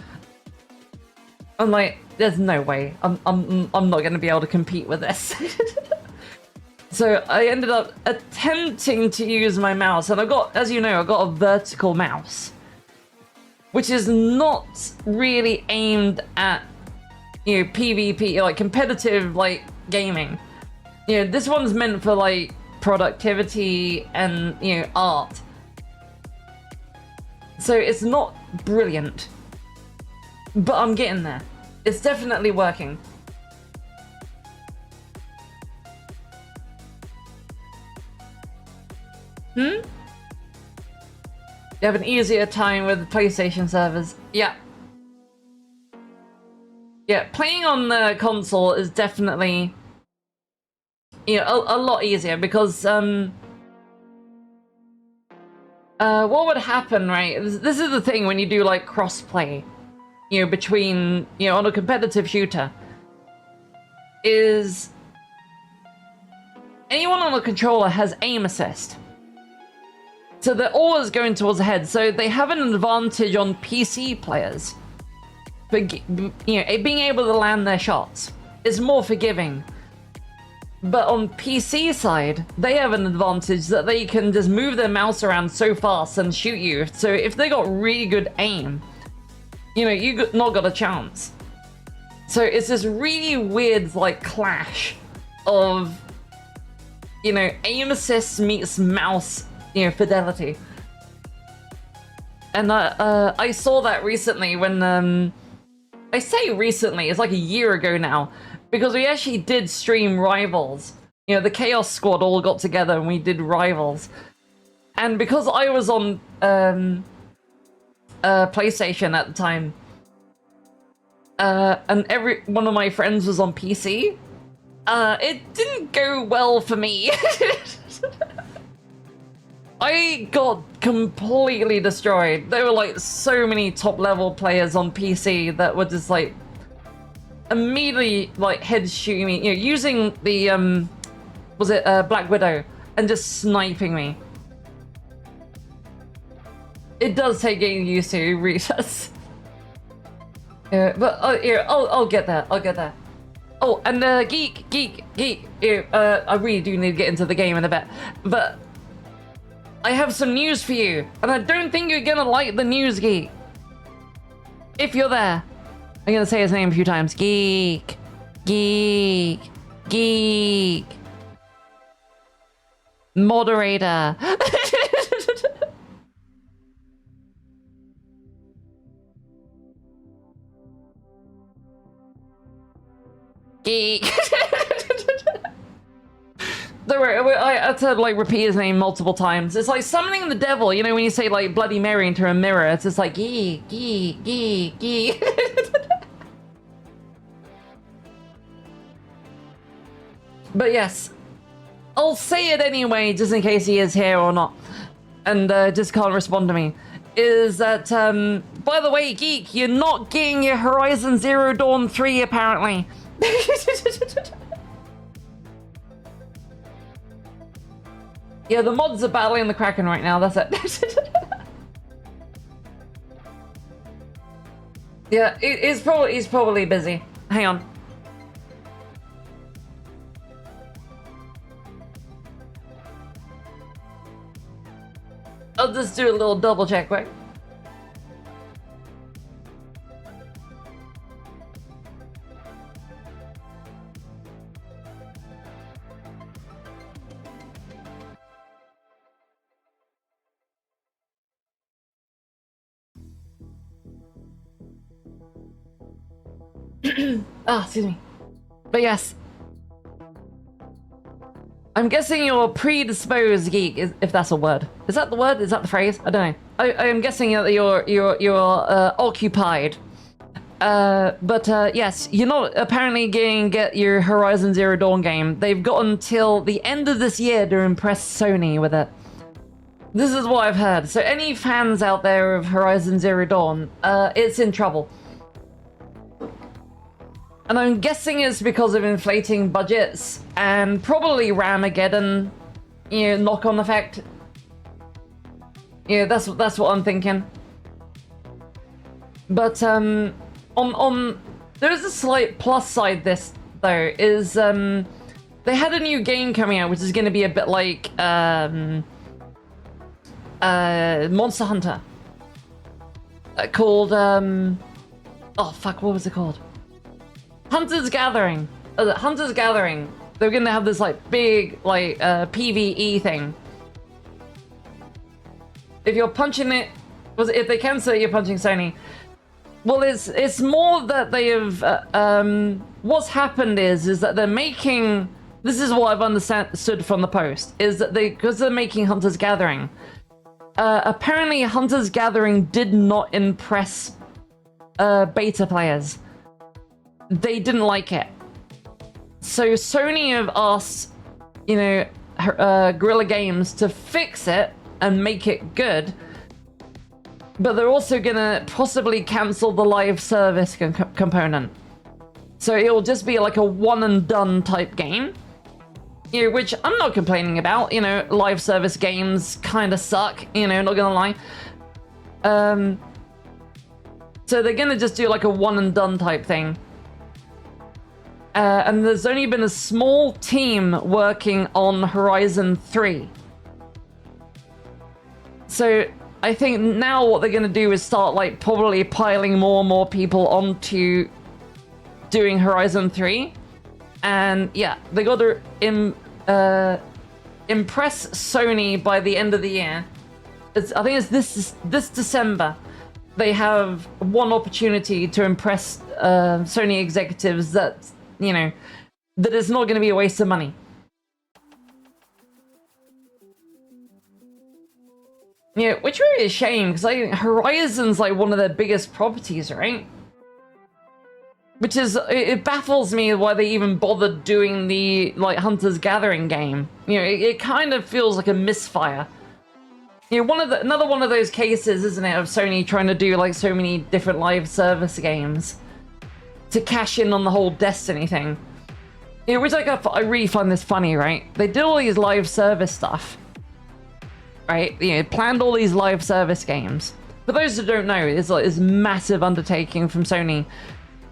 I'm like, there's no way. I'm not going to be able to compete with this. So I ended up attempting to use my mouse, and I got, as you know, I got a vertical mouse, which is not really aimed at, you know, PvP, like competitive, like gaming. You know, this one's meant for like productivity and, you know, art. So it's not brilliant, but I'm getting there. It's definitely working. You have an easier time with PlayStation servers. Yeah. Yeah, playing on the console is definitely, you know, a lot easier because, what would happen, right? This is the thing when you do, like, cross-play, you know, between, you know, on a competitive shooter, is anyone on a controller has aim assist. So they're always going towards the head, so they have an advantage on PC players. For, you know, being able to land their shots is more forgiving. But on PC side, they have an advantage that they can just move their mouse around so fast and shoot you. So if they got really good aim, you know, you not got a chance. So it's this really weird, like, clash of, you know, aim assist meets mouse, you know, fidelity. And I saw that recently when, I say recently, it's like a year ago now, because we actually did stream Rivals. You know, the Chaos Squad all got together and we did Rivals. And because I was on PlayStation at the time, and every one of my friends was on PC, it didn't go well for me. I got completely destroyed. There were like so many top level players on PC that were just like immediately like head shooting me, you know, using the was it Black Widow and just sniping me. It does take getting used to, really does. Yeah, but I'll get there. I'll get there. Oh, and geek. I really do need to get into the game in a bit, but I have some news for you, and I don't think you're gonna like the news, Geek. If you're there, I'm gonna say his name a few times. Geek. Moderator. Geek. Don't worry, I had to like repeat his name multiple times. It's like summoning the devil, you know, when you say like Bloody Mary into a mirror, it's just like gee. But yes, I'll say it anyway, just in case he is here or not, and just can't respond to me. Is that, by the way, Geek, you're not getting your Horizon Zero Dawn 3 apparently. Yeah, the mods are battling the Kraken right now, that's it. Yeah, he's probably busy. Hang on. I'll just do a little double check quick. Excuse me. But yes. I'm guessing you're predisposed, Geek, if that's a word. Is that the word? Is that the phrase? I don't know. I am guessing that you're occupied. But yes, you're not apparently going to get your Horizon Zero Dawn game. They've got until the end of this year to impress Sony with it. This is what I've heard. So any fans out there of Horizon Zero Dawn, it's in trouble. And I'm guessing it's because of inflating budgets and probably Ramageddon, you know, knock-on effect. Yeah, that's what I'm thinking. But there's a slight plus side this though is they had a new game coming out which is going to be a bit like Monster Hunter called oh fuck, what was it called? Hunter's Gathering. Hunter's Gathering. They're gonna have this like big like PvE thing. If you're punching it, if they cancel it, you're punching Sony. Well, it's more that they have. What's happened is that they're making. This is what I've understood from the post is that because they're making Hunter's Gathering. Apparently, Hunter's Gathering did not impress beta players. They didn't like it. So Sony have asked, you know, Guerrilla Games to fix it and make it good. But they're also gonna possibly cancel the live service component. So it'll just be like a one and done type game. You know, which I'm not complaining about. You know, live service games kind of suck, you know, not gonna lie. So they're gonna just do like a one and done type thing. And there's only been a small team working on Horizon 3. So I think now what they're going to do is start like probably piling more and more people onto doing Horizon 3. And yeah, they got to impress Sony by the end of the year. I think it's this December. They have one opportunity to impress Sony executives that, you know, that it's not going to be a waste of money. Yeah, which really is a shame, because I think Horizon's like one of their biggest properties, right? Which is, it baffles me why they even bothered doing the, like, Hunter's Gathering game. You know, it kind of feels like a misfire. You know, another one of those cases, isn't it, of Sony trying to do, like, so many different live service games to cash in on the whole Destiny thing. You know, which, like, I really find this funny, right? They did all these live service stuff. Right, you know, planned all these live service games. For those who don't know, it's like this massive undertaking from Sony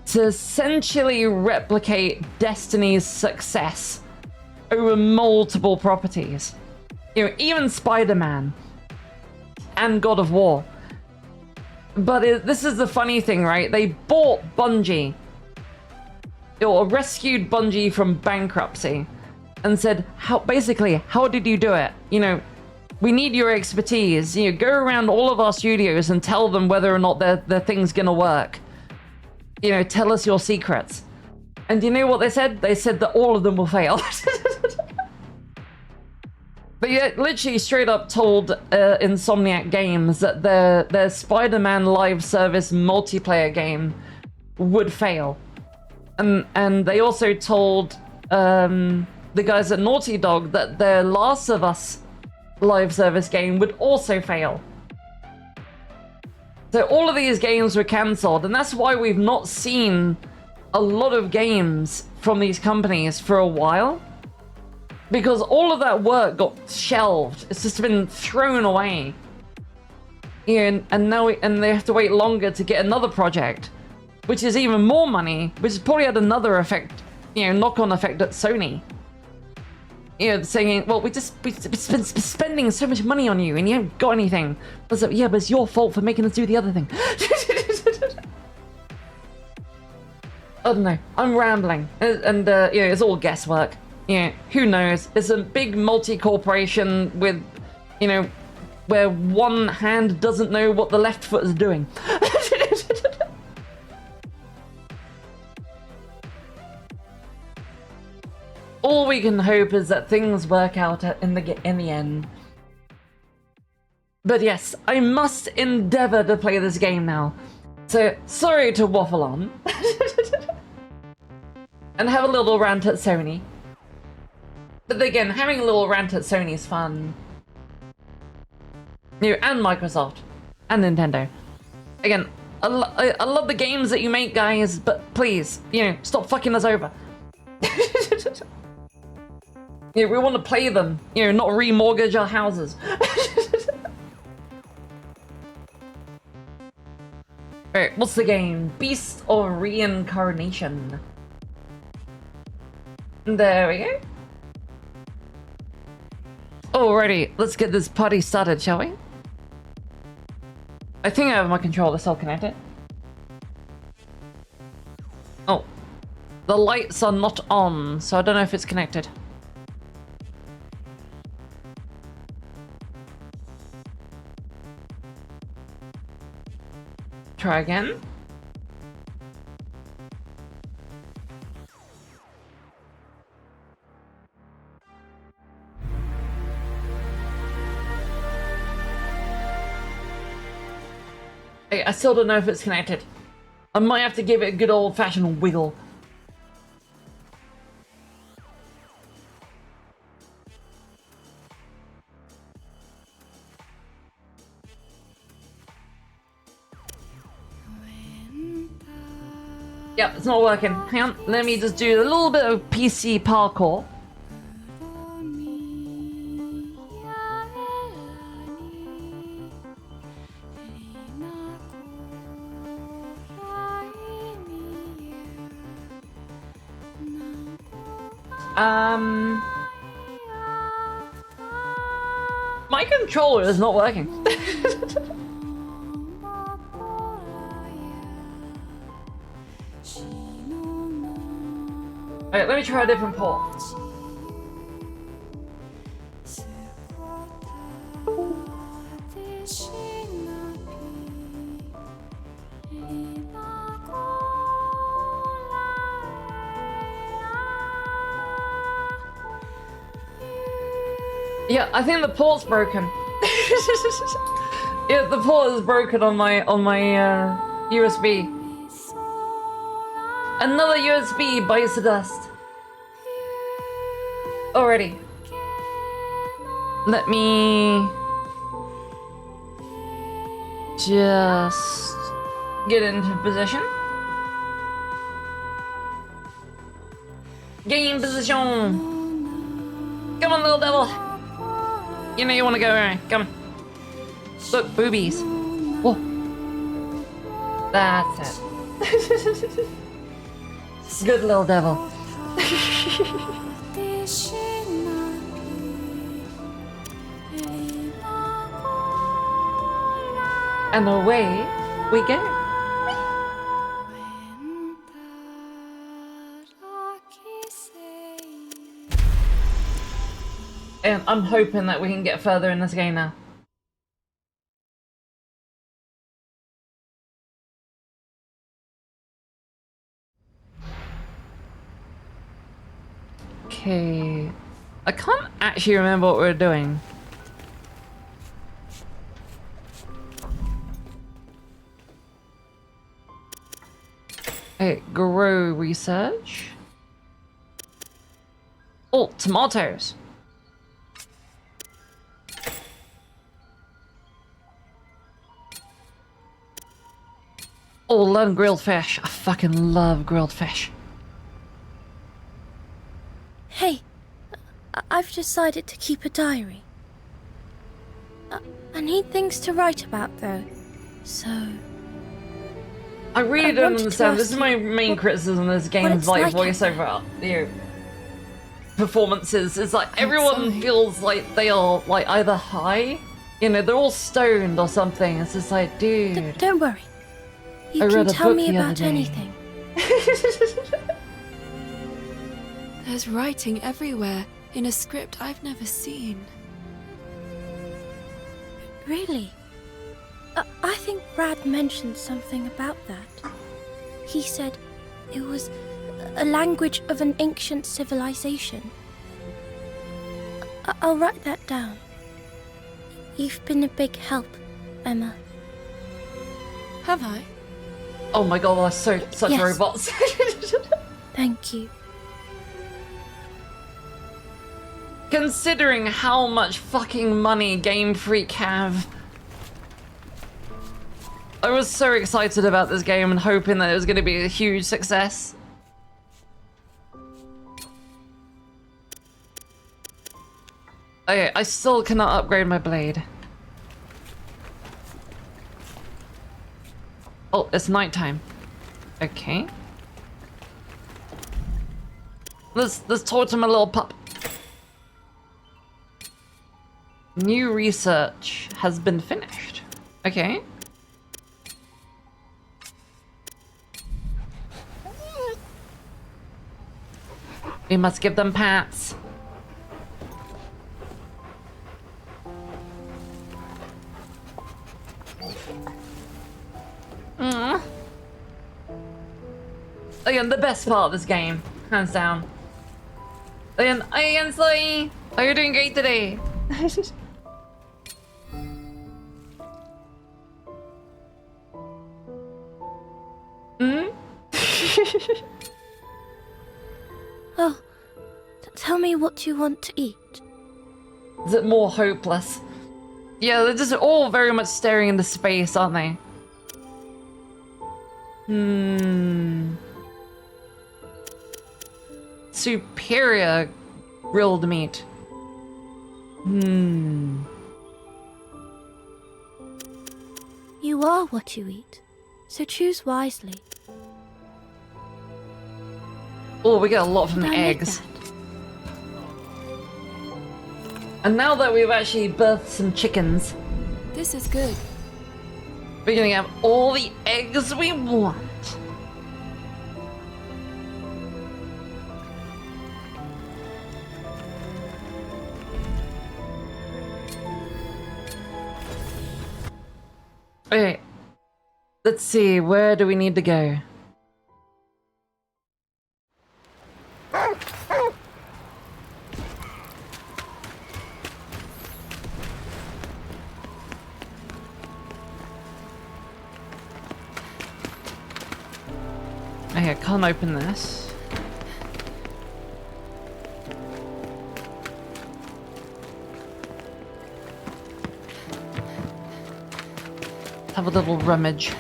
to essentially replicate Destiny's success over multiple properties. You know, even Spider-Man and God of War. But this is the funny thing, right? They bought Bungie, or rescued Bungie from bankruptcy, and said, how did you do it? You know, we need your expertise. You know, go around all of our studios and tell them whether or not their thing's gonna work. You know, tell us your secrets. And you know what they said? They said that all of them will fail. They literally straight up told Insomniac Games that their Spider-Man live service multiplayer game would fail. And they also told the guys at Naughty Dog that their Last of Us live service game would also fail. So all of these games were cancelled, and that's why we've not seen a lot of games from these companies for a while, because all of that work got shelved. It's just been thrown away. And now they have to wait longer to get another project, which is even more money, which has probably had another effect, you know, knock-on effect at Sony. You know, saying, well, we've been spending so much money on you and you haven't got anything. I was like, yeah, but it's your fault for making us do the other thing. I don't know. I'm rambling. And you know, it's all guesswork. Yeah, who knows? It's a big multi-corporation with, you know, where one hand doesn't know what the left foot is doing. All we can hope is that things work out in the end. But yes, I must endeavour to play this game now. So, sorry to waffle on. And have a little rant at Sony. But again, having a little rant at Sony is fun. And Microsoft. And Nintendo. Again, I love the games that you make, guys, but please, stop fucking us over. We want to play them, not remortgage our houses. Alright, what's the game? Beast of Reincarnation. There we go. Alrighty, let's get this party started, shall we? I think I have my controller still connected. Oh. The lights are not on, so I don't know if it's connected. Try again. I still don't know if it's connected. I might have to give it a good old-fashioned wiggle. Yep, it's not working. Hang on, let me just do a little bit of PC parkour. My controller is not working. Alright, let me try a different port. Yeah, I think the port's broken. Yeah, the port is broken on my USB. Another USB bites the dust. Alrighty. Let me just get into position. Game position. Come on, little devil. You know you want to go right. Come on. Look, boobies. Whoa. That's it. Good little devil. And away we go. And I'm hoping that we can get further in this game now. Okay. I can't actually remember what we're doing. Okay, grow research. Oh, tomatoes. Oh, learn grilled fish. I fucking love grilled fish. Hey, I've decided to keep a diary. I need things to write about, though, so... I really don't understand. This is my main criticism of this game's like voiceover, performances. It's like everyone feels like they are like either high, they're all stoned or something. It's just like, dude. Don't worry. You can tell me about anything. There's writing everywhere in a script I've never seen. Really? I think Brad mentioned something about that. He said it was a language of an ancient civilization. I'll write that down. You've been a big help, Emma. Have I? Oh my god, they're such Yes. robots. Thank you. Considering how much fucking money Game Freak have, I was so excited about this game and hoping that it was going to be a huge success. Okay, I still cannot upgrade my blade. Oh, it's nighttime. Okay. Let's talk to my little pup. New research has been finished. Okay. We must give them pats. Again, the best part of this game, hands down. Again, Sly, are you doing great today? Oh, tell me what you want to eat. Is it more hopeless? Yeah, they're just all very much staring into space, aren't they? Superior grilled meat. You are what you eat, so choose wisely. Oh, we get a lot from Did the I make eggs. that? And now that we've actually birthed some chickens, This is good. we're gonna have all the eggs we want. Okay. Let's see, where do we need to go? Okay, I can't open this. Let's have a little rummage.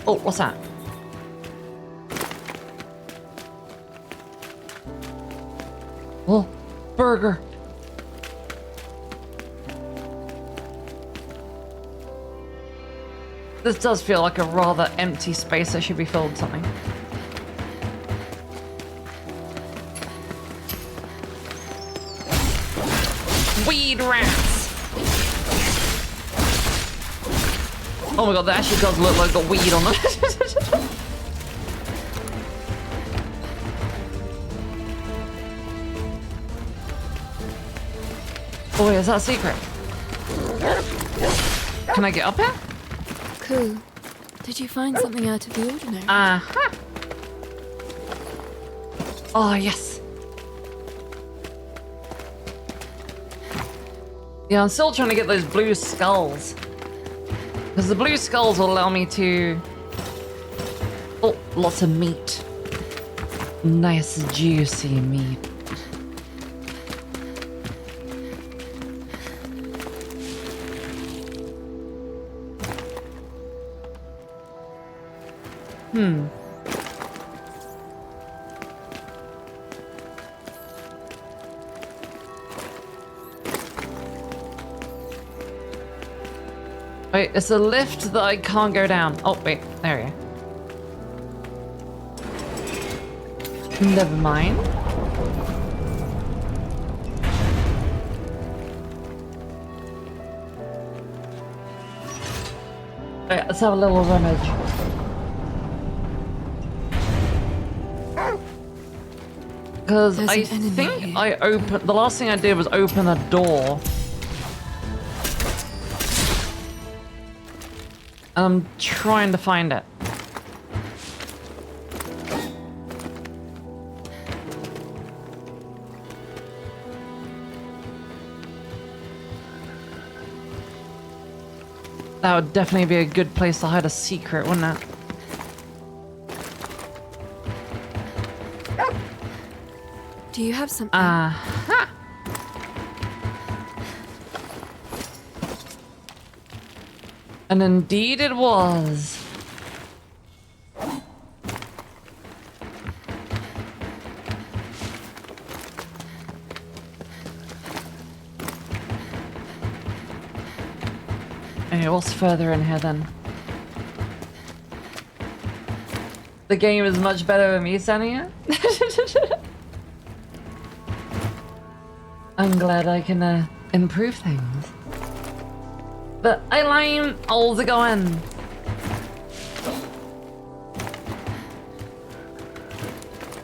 Oh, what's that? Oh, burger. This does feel like a rather empty space that should be filled with something. Weed rats! Oh my god, that actually does look like the weed on it. Oh wait, is that a secret? Can I get up here? Cool. Did you find something out of the ordinary? Aha! Oh, yes. Yeah, I'm still trying to get those blue skulls. Because the blue skulls will allow me to... Oh, lots of meat. Nice, juicy meat. Wait, it's a lift that I can't go down. Oh, wait, there we go. Never mind. Alright, let's have a little rummage. Because There's I an enemy think here. I opened... The last thing I did was open a door. I'm trying to find it. That would definitely be a good place to hide a secret, wouldn't it? Do you have something? Aha! And indeed it was. Okay, what's further in here then? The game is much better with me standing here. I'm glad I can improve things. But I'm how's it going?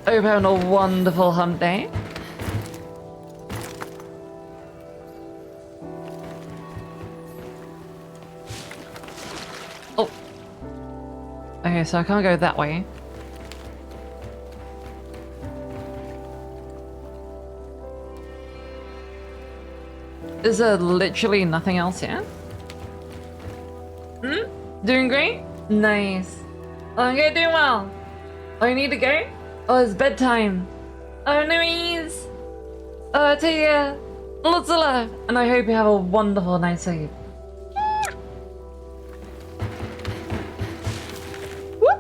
Hope you're having a wonderful hump day. Oh. Okay, so I can't go that way. Is there literally nothing else here? Doing great? Nice. Oh, okay, doing well. Oh, you need to go? Oh, it's bedtime. Oh, no ease. Oh, take care. Lots of love. And I hope you have a wonderful night's sleep. Whoop.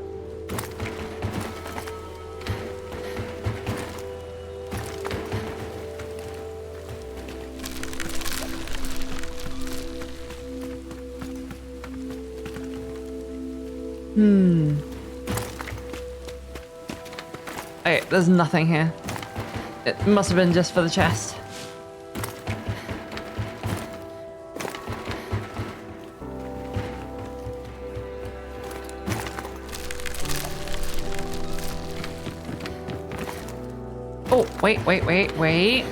Okay, there's nothing here. It must have been just for the chest. Oh, wait.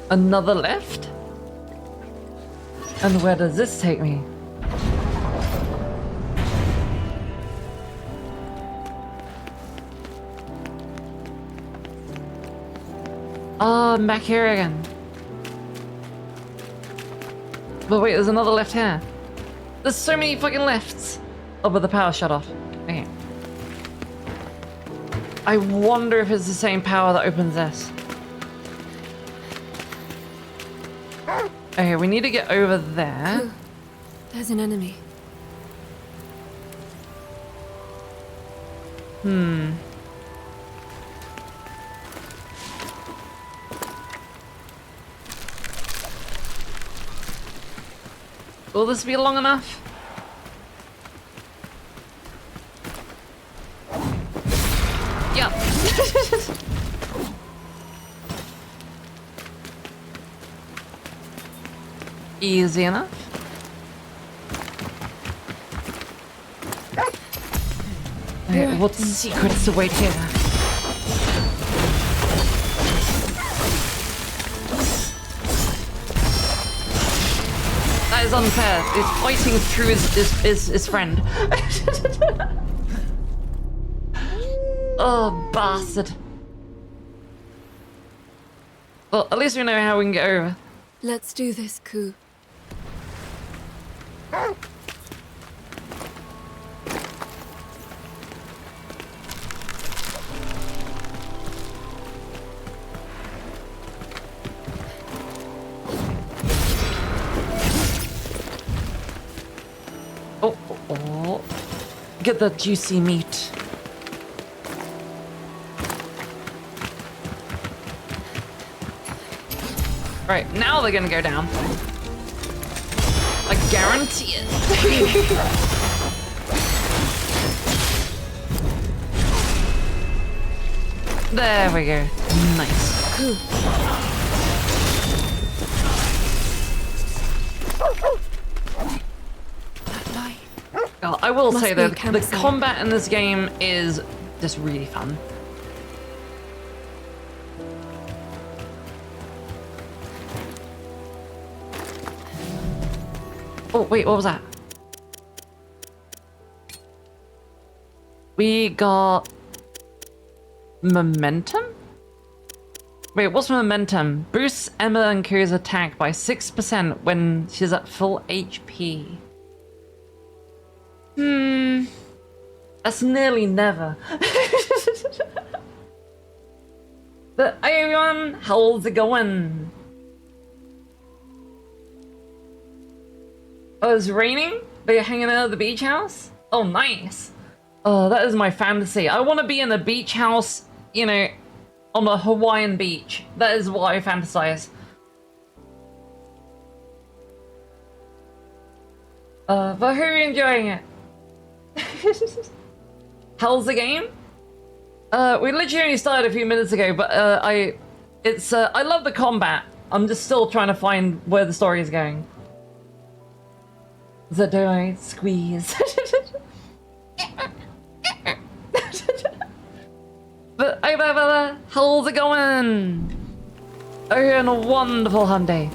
Another left? And where does this take me? Oh, I'm back here again. But wait, there's another left here. There's so many fucking lefts. Oh, but the power shut off. Okay. I wonder if it's the same power that opens this. Okay, we need to get over there. Ooh, there's an enemy. Will this be long enough? Yep. Easy enough. Okay, what secrets await here? That is unfair. It's fighting through his friend. Oh, bastard. Well, at least we know how we can get over. Let's do this, Ku. Oh. Get that juicy meat. Right, now they're gonna go down. I guarantee it. There we go. Nice. Ku. That light. Oh, I will Must say be a though, the campsite. combat in this game is just really fun. Oh, wait, what was that? We got momentum? Wait, what's momentum? Boosts Emma and Ku's attack by 6% when she's at full HP. That's nearly never. But hey everyone, how's it going? Oh, it's raining? But you're hanging out at the beach house? Oh, nice. Oh, that is my fantasy. I want to be in a beach house, you know, on a Hawaiian beach. That is what I fantasize. But I hope you're enjoying it. How's the game? We literally only started a few minutes ago, but I love the combat. I'm just still trying to find where the story is going. So do I squeeze? But hey, Bella, how's it going? Oh, you're on a wonderful hunt day.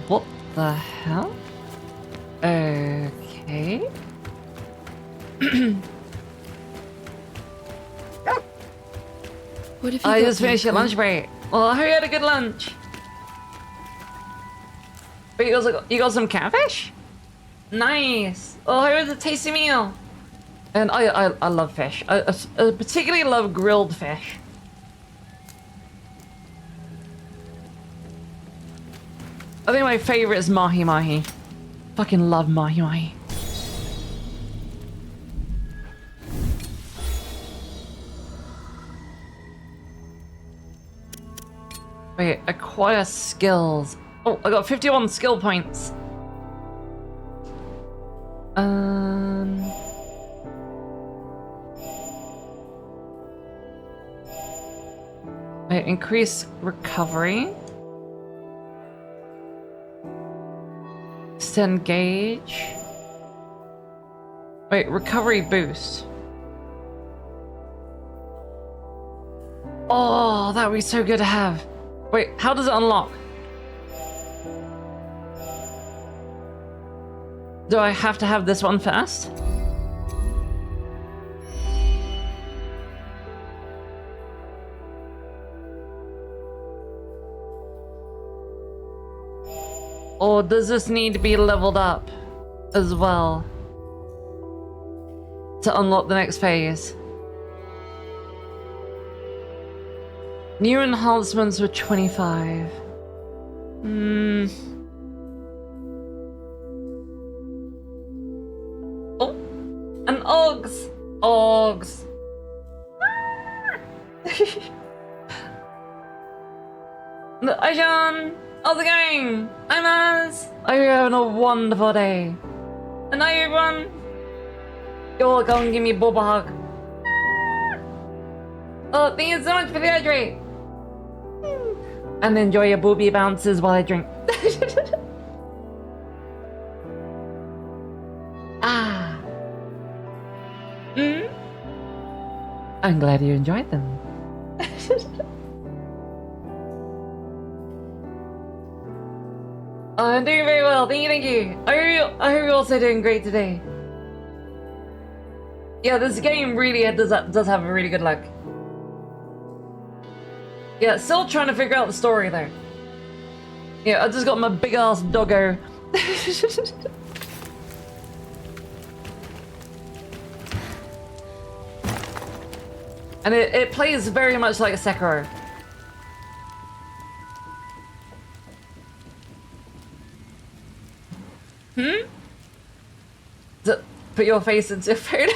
What the hell? Okay. What have you I got just finished your there, lunch break. Well, I hope you had a good lunch. But you got some catfish? Nice. Oh, I hope it was a tasty meal. And I love fish. I particularly love grilled fish. I think my favorite is mahi mahi. Fucking love mahi mahi. Wait, acquire skills. Oh, I got 51 skill points. Wait, increase recovery. Extend gauge. Wait, recovery boost. Oh, that would be so good to have. Wait, how does it unlock? Do I have to have this one first? Or does this need to be leveled up as well to unlock the next phase? New enhancements were 25. Oh, and Oggs! Oggs! Hi, John! How's it going? Hi, Maz! I hope you're having a wonderful day. And hi, everyone! You're going to give me a Booba hug. Oh, thank you so much for the hydrate! And enjoy your booby bounces while I drink. Ah. I'm glad you enjoyed them. Oh, I'm doing very well. Thank you, thank you. I hope you're also doing great today. Yeah, this game really does have a really good look. Yeah, still trying to figure out the story though. Yeah, I just got my big ass doggo. And it plays very much like Sekiro. Put your face into food.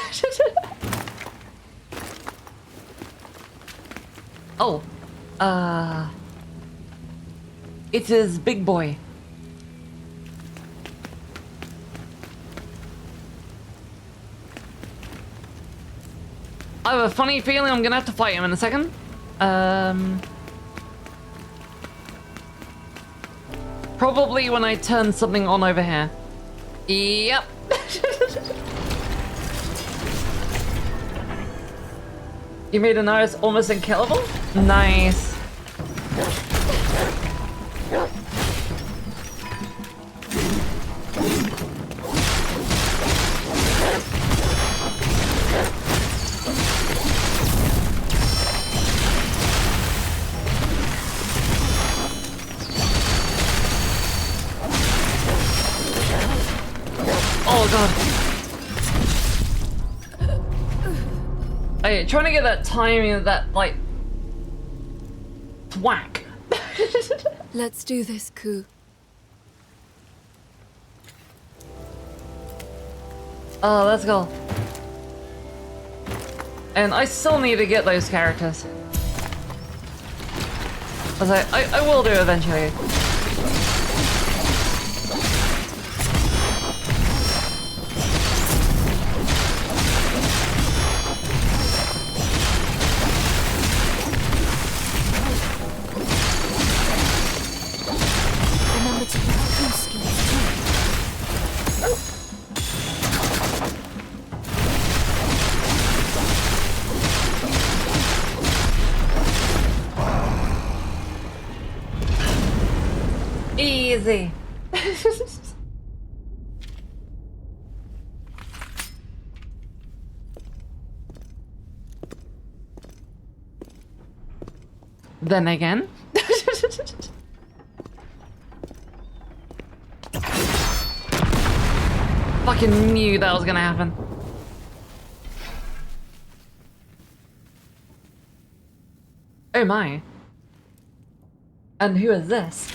Oh. It is Big Boy. I have a funny feeling I'm gonna have to fight him in a second. Probably when I turn something on over here. Yep. You made an iris almost unkillable? Nice. Oh god. Okay, trying to get that timing of that, like, thwack. Let's do this, Ku. Oh, let's go. And I still need to get those characters. As I will do eventually. Remember to use Ku skills too. Easy. Then again. Fucking knew that was gonna happen. Oh my. And who is this?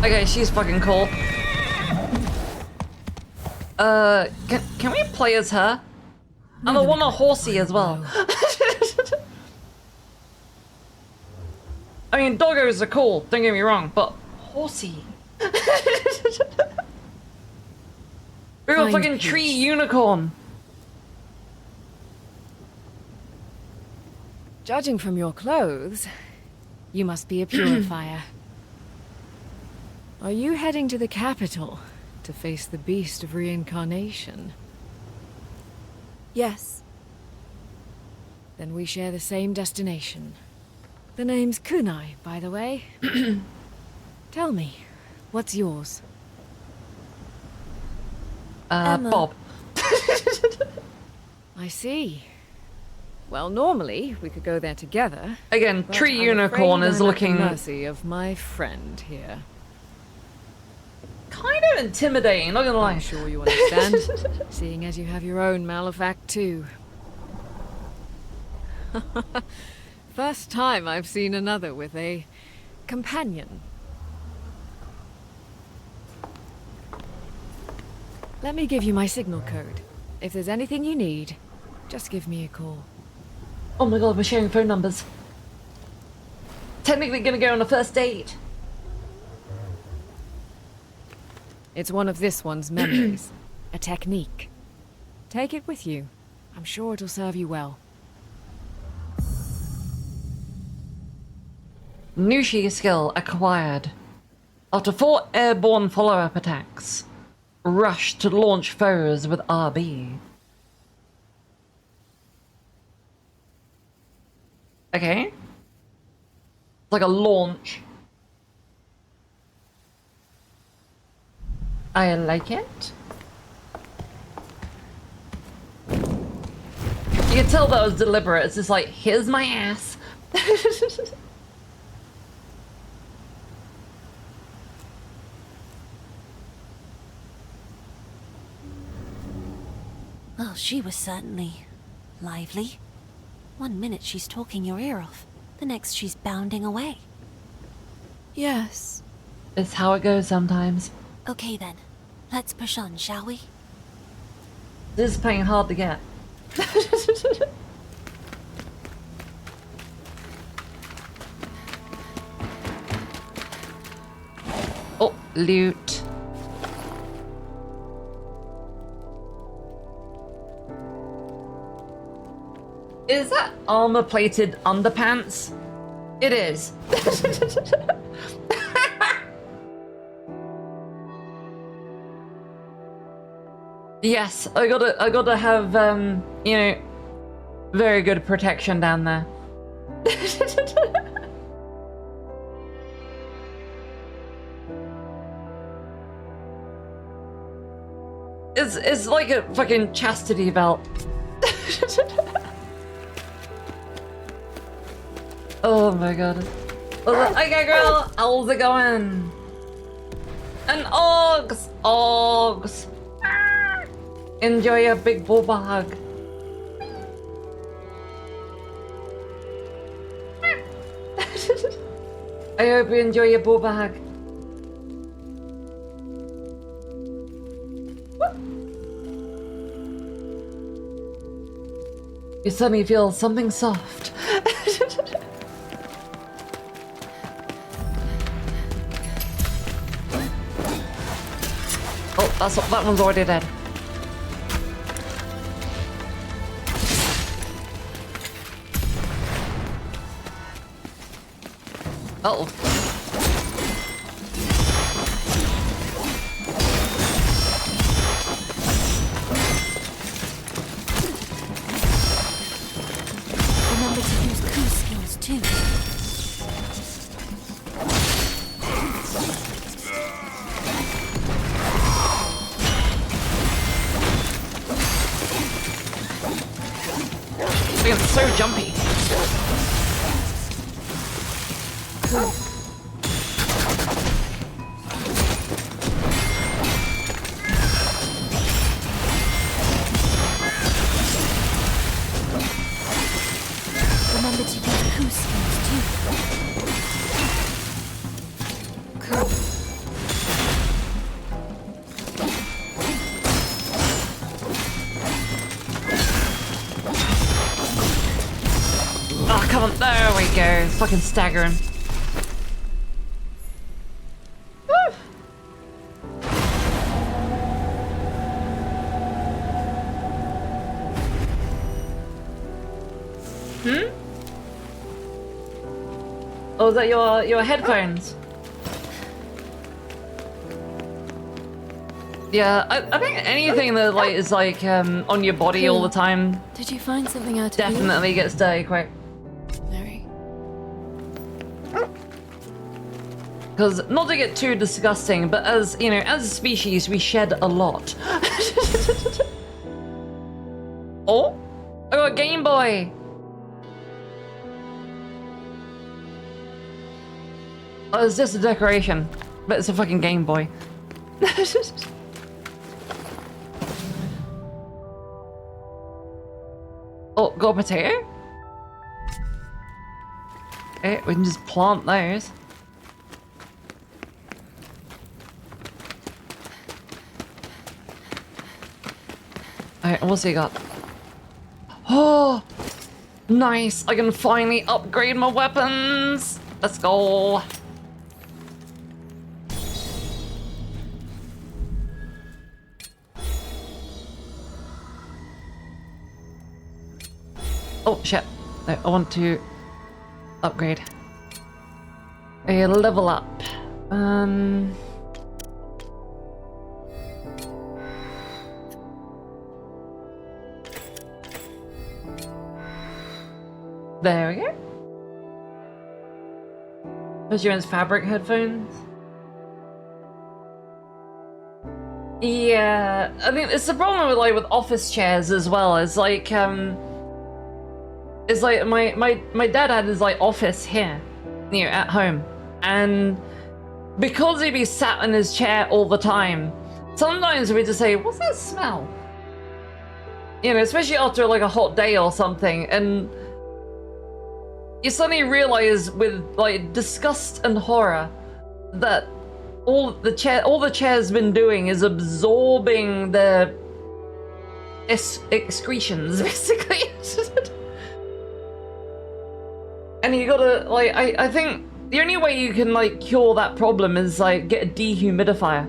Okay, she's fucking cool. Can we play as her? And I want a horsey as well. I mean, doggos are cool, don't get me wrong, but horsey. Real Find fucking peace. tree unicorn. Judging from your clothes, you must be a purifier. Are you heading to the capital to face the beast of reincarnation? Yes. Then we share the same destination. The name's Kunai, by the way. Tell me, what's yours? Emma. Bob. I see. Well, normally we could go there together. Again, but tree I'm unicorn afraid is I'm at looking the mercy of my friend here. kind of intimidating, not gonna lie. I'm sure you understand, seeing as you have your own Malefact too. First time I've seen another with a companion. Let me give you my signal code. If there's anything you need, just give me a call. Oh my god, we're sharing phone numbers. Technically gonna go on a first date. It's one of this one's memories. A technique. Take it with you. I'm sure it'll serve you well. Nushi skill acquired. After 4 airborne follow-up attacks, rush to launch foes with RB. Okay. It's like a launch. I like it. You can tell that was deliberate. It's just like, here's my ass. Well, she was certainly lively. One minute she's talking your ear off, the next she's bounding away. Yes. It's how it goes sometimes. Okay then, let's push on, shall we? This is playing hard to get. Oh, loot. Is that armor-plated underpants? It is. Yes, I gotta have, you know, very good protection down there. It's like a fucking chastity belt. Oh my god. Okay, girl, how's it going? And Ogs! Ogs! enjoy a big Booba hug. I hope you enjoy your Booba hug. You suddenly feel something soft. Oh, that one's already dead. Uh-oh. Remember to use coup skills too. It's so jumpy. Remember to use coup skills too. Oh, come on. There we go. It's fucking staggering. Oh, is that your headphones? Yeah, I think anything that like is like on your body all the time Did you find something out of definitely gets dirty quick. Very. Because not to get too disgusting, but as you know, as a species, we shed a lot. Oh, I got a Game Boy. Oh, it's just a decoration, but it's a fucking Game Boy. Oh, got a potato? Okay, we can just plant those. Alright, what's he got? Oh! Nice! I can finally upgrade my weapons! Let's go! Oh shit. No, I want to upgrade. A level up. There we go. Measurements fabric headphones. Yeah, I mean it's the problem with like with office chairs as well. It's like it's like my dad had his like office here, you know, at home, and because he'd be sat in his chair all the time, sometimes we just say, "What's that smell?" You know, especially after like a hot day or something, and you suddenly realize with like disgust and horror that all the chair's been doing is absorbing the excretions, basically. And you gotta, like, I think the only way you can, like, cure that problem is, like, get a dehumidifier.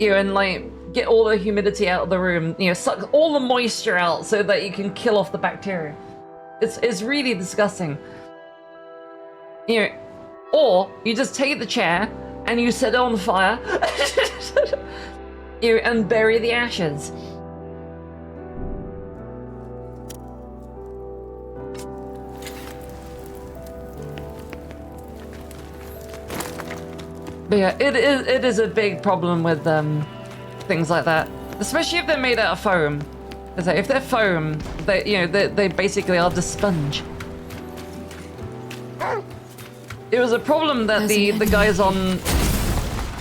You know, and, like, get all the humidity out of the room, you know, suck all the moisture out so that you can kill off the bacteria. It's really disgusting. You know, or you just take the chair and you set it on fire, you know, and bury the ashes. But yeah, it is a big problem with things like that, especially if they're made out of foam. Because if they're foam, they basically are just sponge. It was a problem that the guys on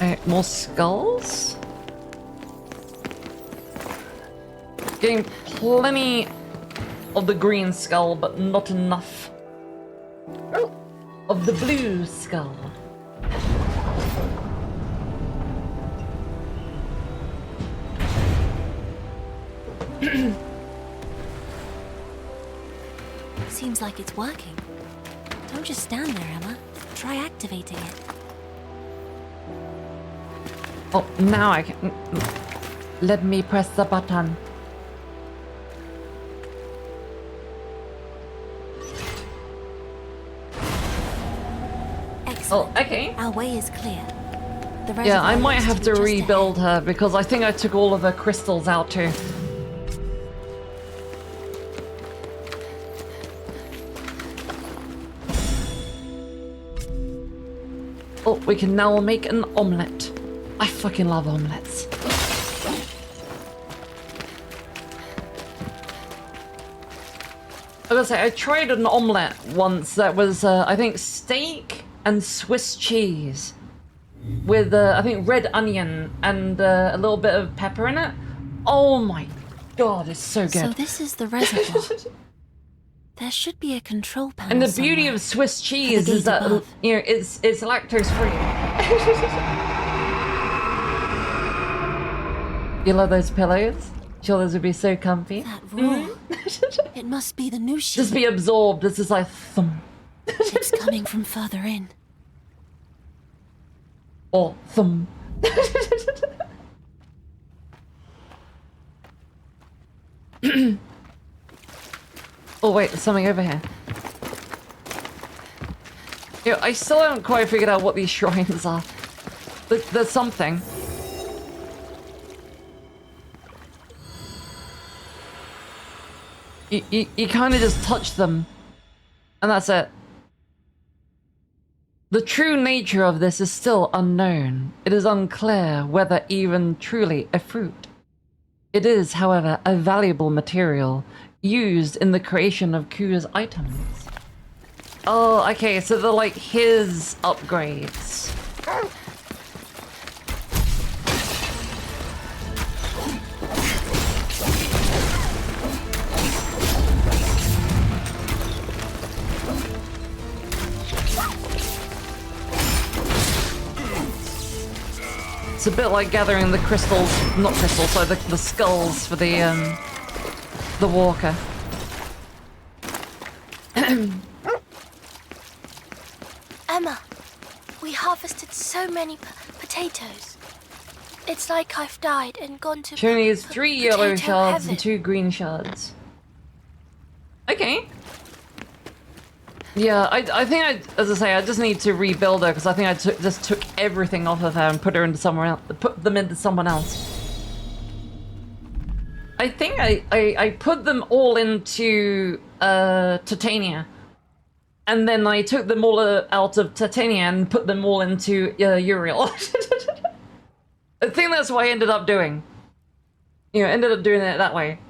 Alright, more skulls. Getting plenty of the green skull, but not enough of the blue skull. Seems like it's working. Don't just stand there, Emma. Try activating it. Oh, now I can... Let me press the button. Excellent. Oh, okay. Our way is clear. The Yeah, I reservoir might looks have be to just rebuild ahead. her because I think I took all of her crystals out too. Oh, we can now make an omelette. I fucking love omelettes. I gotta say, I tried an omelette once that was, I think, steak and Swiss cheese with, I think, red onion and a little bit of pepper in it. Oh my god, it's so good. So this is the reservoir. There should be a control panel And the beauty somewhere. of Swiss cheese gate is that, above. you know, it's lactose free. You love those pillows? Sure, those would be so comfy. That roar. It must be the new sheep. Just be absorbed. This is like thump It's coming from further in. or thump. Oh wait, there's something over here. Yeah, I still haven't quite figured out what these shrines are. There's something. You kind of just touch them, and that's it. The true nature of this is still unknown. It is unclear whether even truly a fruit. It is, however, a valuable material used in the creation of Ku's items. Oh, okay, so they're like his upgrades. It's a bit like gathering the crystals, not crystals, sorry, the skulls for the walker. Emma, we harvested so many potatoes. It's like I've died and gone to She only has 3 yellow potato shards heaven. and 2 green shards. Okay. Yeah, I think as I say, I just need to rebuild her because I think I just took everything off of her and put her into somewhere else, put them into someone else. I think I put them all into Titania, and then I took them all out of Titania and put them all into Uriel. I think that's what I ended up doing. You know, ended up doing it that way.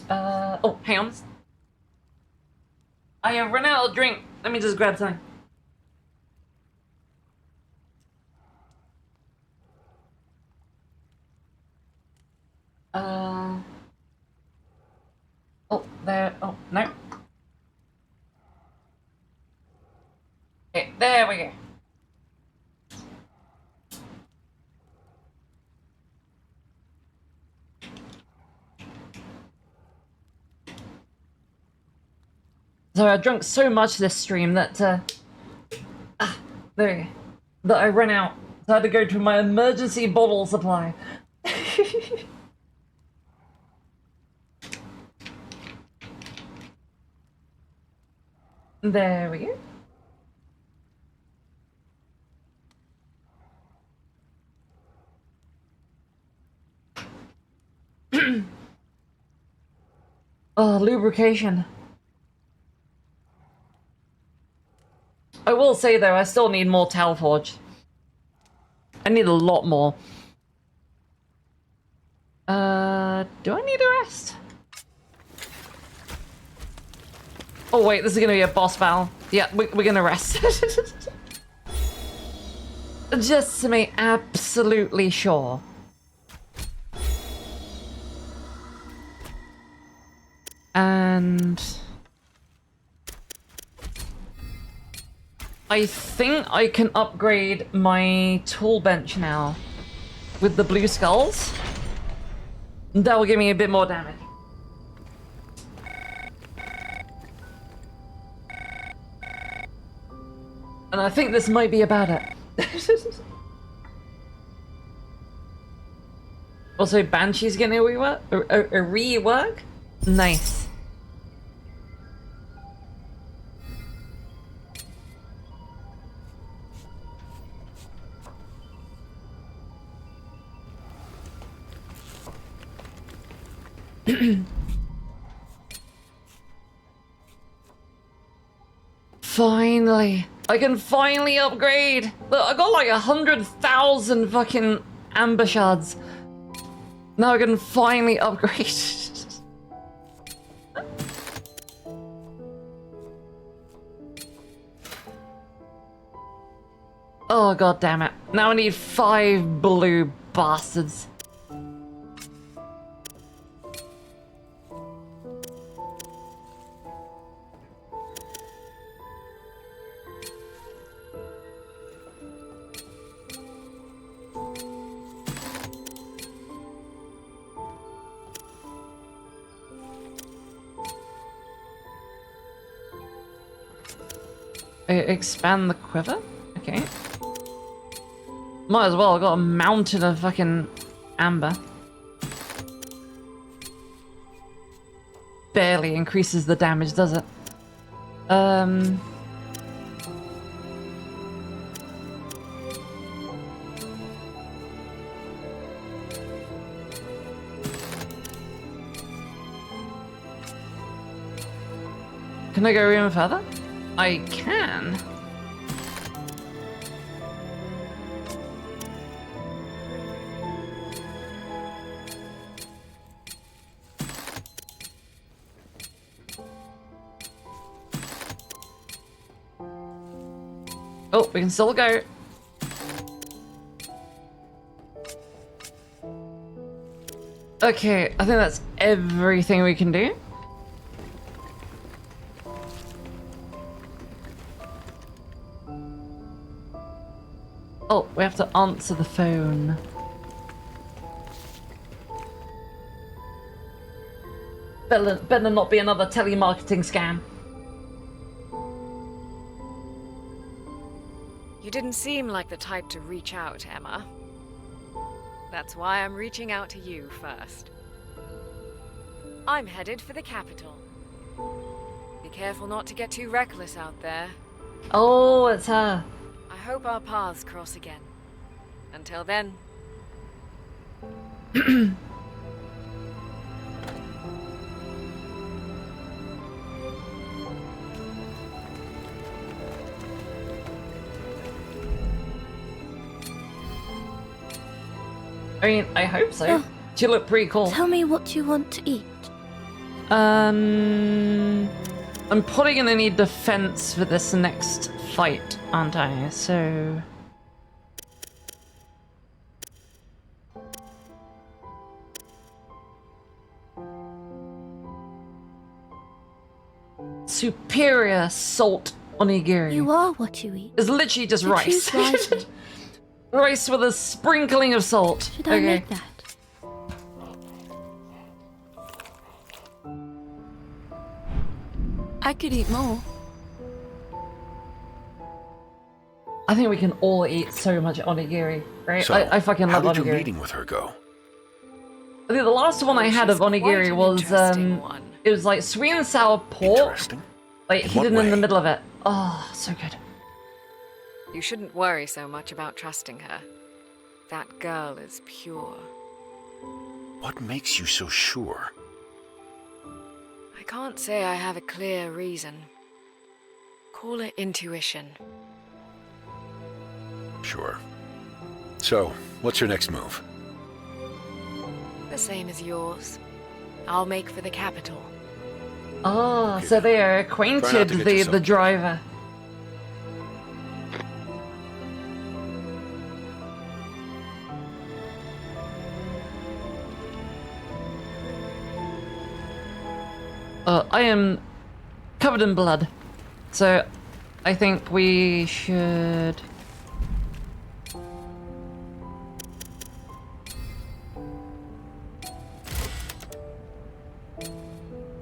Oh, hang on. I have run out of drink. Let me just grab something. Oh, there. Oh, no. Okay, there we go. So I drank so much this stream that, there we go, that I ran out. So I had to go to my emergency bottle supply. There we go. Oh, lubrication. I will say though, I still need more Tau Forge. I need a lot more. Do I need a rest? Oh wait, this is gonna be a boss battle. Yeah, we're gonna rest. Just to make absolutely sure. And I think I can upgrade my tool bench now with the blue skulls. That will give me a bit more damage. And I think this might be about it. Also, Banshee's getting a rework? A rework? Nice. Finally. I can finally upgrade. Look, I got like 100,000 fucking amber shards. Now I can finally upgrade. Oh god damn it. Now I need 5 blue bastards. Expand the quiver? Okay. Might as well, I got a mountain of fucking amber. Barely increases the damage, does it? Can I go even further? I can. Oh, we can still go. Okay, I think that's everything we can do. Oh, we have to answer the phone. Better not be another telemarketing scam. You didn't seem like the type to reach out, Emma. That's why I'm reaching out to you first. I'm headed for the capital. Be careful not to get too reckless out there. Oh, it's her. I hope our paths cross again. Until then. I mean, I hope so. She looked pretty cool. Tell me what you want to eat. I'm probably gonna need defense for this next fight, aren't I? So... superior salt onigiri. You are what you eat. It's literally just You rice. choose wisely. Rice with a sprinkling of salt. Should I make that? I could eat more. I think we can all eat so much onigiri, right? So, I fucking love how did onigiri. your meeting with her go? I think the last one I had of She's quite onigiri an was interesting one. it was like sweet and sour pork, Interesting. like In what hidden in the way? middle of it. Oh, so good. You shouldn't worry so much about trusting her. That girl is pure. What makes you so sure? I can't say I have a clear reason. Call it intuition. Sure. So, what's your next move? The same as yours. I'll make for the capital. Oh, so they are Try not acquainted, to get the yourself- driver. I am covered in blood. So I think we should...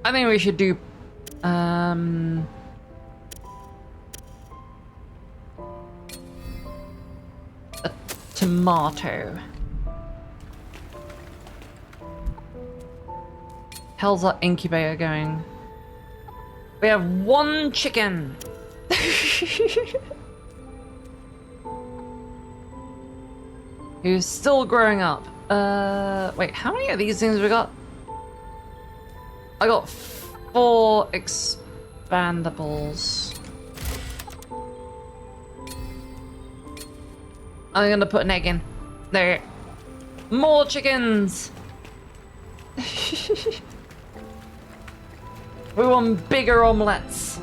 I think we should do... a tomato. How's our incubator going? We have 1 chicken. Who's still growing up. Wait, how many of these things we got? I got 4 expandables. I'm gonna put an egg in. There. More chickens! We want bigger omelets.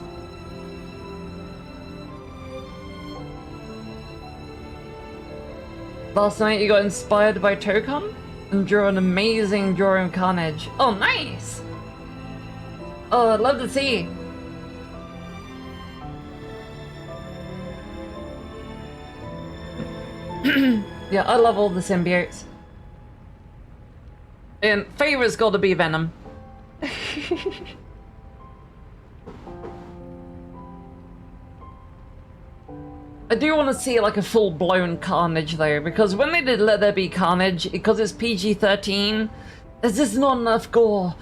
Last night you got inspired by Tocom and drew an amazing drawing of Carnage. Oh, nice! Oh, I'd love to see. Yeah, I love all the symbiotes. And favorite's got to be Venom. I do want to see like a full-blown Carnage though, because when they did Let There Be Carnage, because it's PG-13, there's just not enough gore.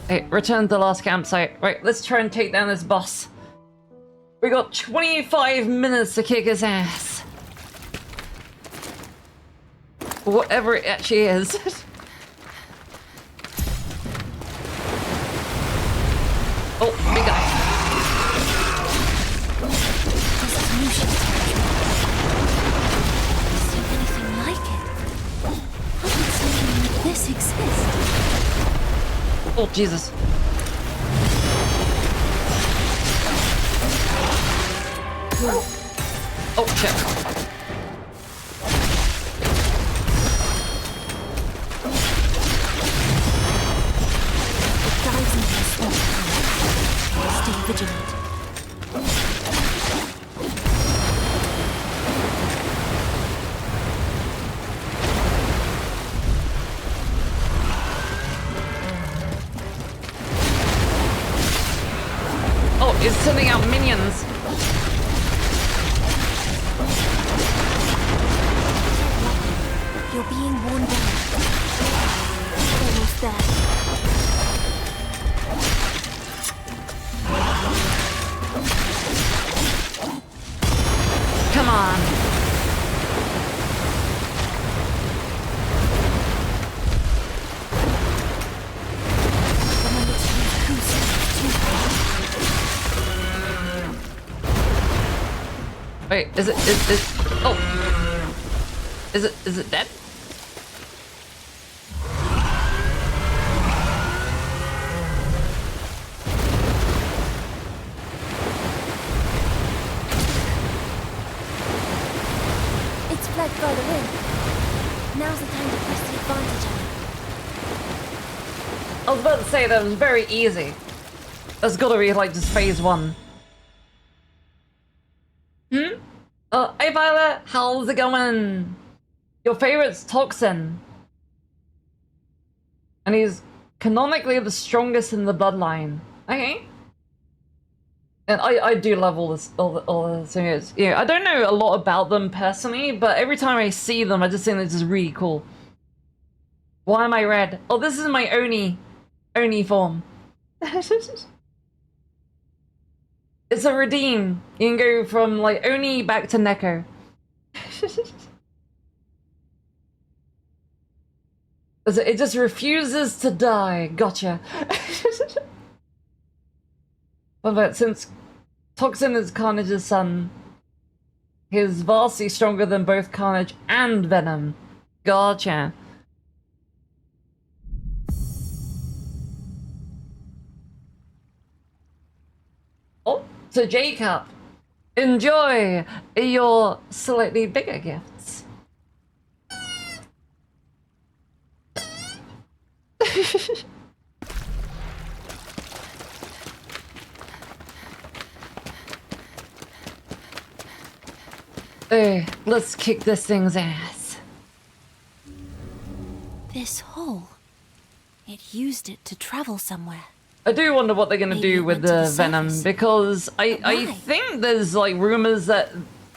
Hey, return to the last campsite. Right, let's try and take down this boss. We got 25 minutes to kick his ass. Whatever it actually is. Oh, big guy. Anything like it? How could something like this exist? Oh, Jesus. Oh, shit. It dives into the swamp. Stay vigilant. Oh, it's sending out minions. You're being worn down. Almost there. Come on. Remember to use Kusa too. Wait, is it oh. Is it dead? It's fled further in. Now's the time to press the advantage on it. I was about to say that was very easy. That's gotta be like just phase 1. Oh, hey Violet, how's it going? Your favorite's Toxin. And he's canonically the strongest in the bloodline. Okay. And I do love all the singers. Yeah, I don't know a lot about them personally, but every time I see them, I just think it's just really cool. Why am I red? Oh, this is my Oni form. It's a redeem. You can go from like Oni back to Neko. It just refuses to die. Gotcha. But since Toxin is Carnage's son, he's vastly stronger than both Carnage and Venom. Gotcha. Oh, so Jacob, enjoy your slightly bigger gifts. Hey, let's kick this thing's ass. This hole. It used it to travel somewhere. I do wonder what they're gonna Maybe do it with went to the the venom, surface. because I Why? think there's like rumors that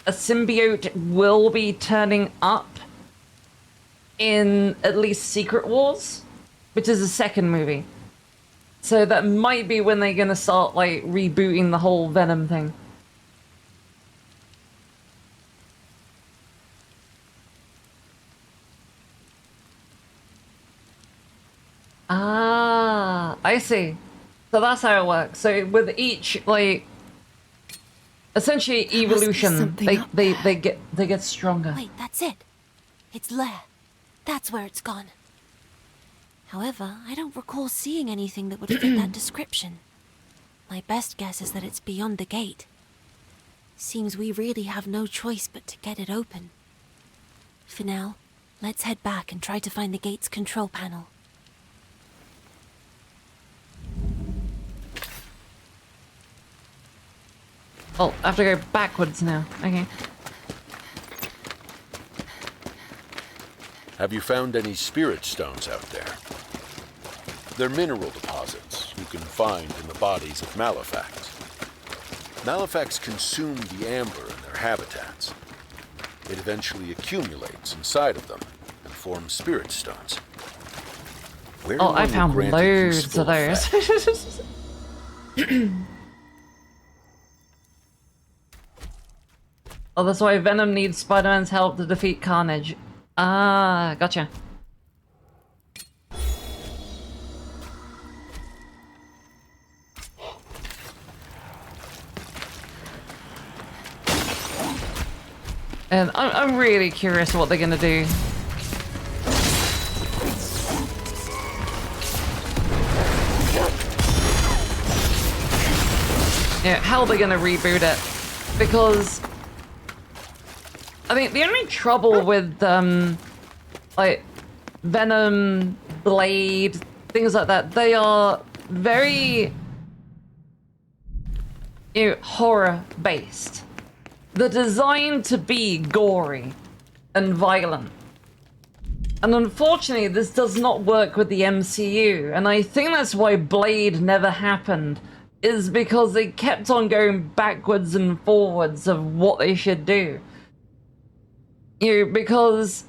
a symbiote will be turning up in at least Secret Wars, which is the second movie. So that might be when they're gonna start like rebooting the whole venom thing. Ah, I see. So that's how it works. So with each like essentially There must be evolution, something they up they there. they get stronger. Wait, that's it. Its lair. That's where it's gone. However, I don't recall seeing anything that would fit that description. My best guess is that it's beyond the gate. Seems we really have no choice but to get it open. For now, let's head back and try to find the gate's control panel. Oh, I have to go backwards now. Okay. Have you found any spirit stones out there? They're mineral deposits you can find in the bodies of malefacts. Malefacts consume the amber in their habitats. It eventually accumulates inside of them and forms spirit stones. Where Oh, I one found granted loads useful of those. effects. Oh, that's why Venom needs Spider-Man's help to defeat Carnage. Ah, gotcha. And I'm really curious what they're gonna do. Yeah, how they're gonna reboot it. Because I think the only trouble with like Venom, Blade, things like that, they are very horror based. They're designed to be gory and violent. And unfortunately, this does not work with the MCU. And I think that's why Blade never happened, is because they kept on going backwards and forwards of what they should do. Because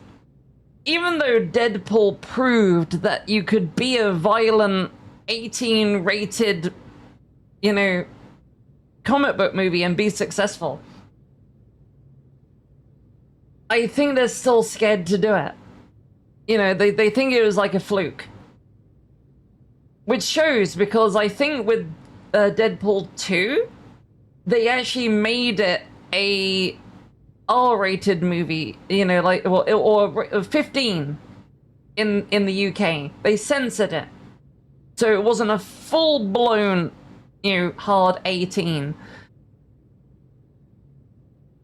even though Deadpool proved that you could be a violent 18 rated, comic book movie and be successful, I think they're still scared to do it. They think it was like a fluke. Which shows, because I think with Deadpool 2, they actually made it a R-rated movie, or 15 in the UK. They censored it. So it wasn't a full-blown, hard 18.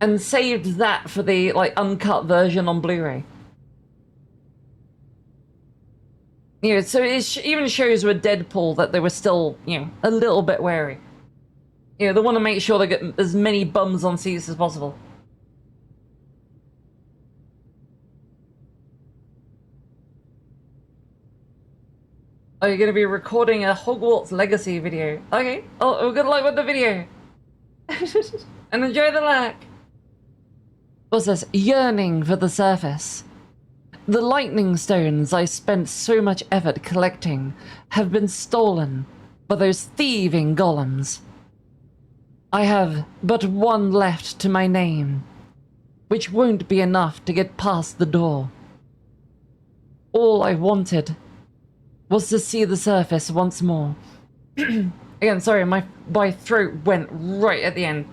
And saved that for the, uncut version on Blu-ray. So it even shows with Deadpool that they were still, a little bit wary. They want to make sure they get as many bums on seats as possible. Oh, you're going to be recording a Hogwarts Legacy video. Okay. Oh, good luck with the video. And enjoy the lack. What's this? Yearning for the surface. The lightning stones I spent so much effort collecting have been stolen by those thieving golems. I have but one left to my name, which won't be enough to get past the door. All I wanted was to see the surface once more. Again, sorry, my throat went right at the end.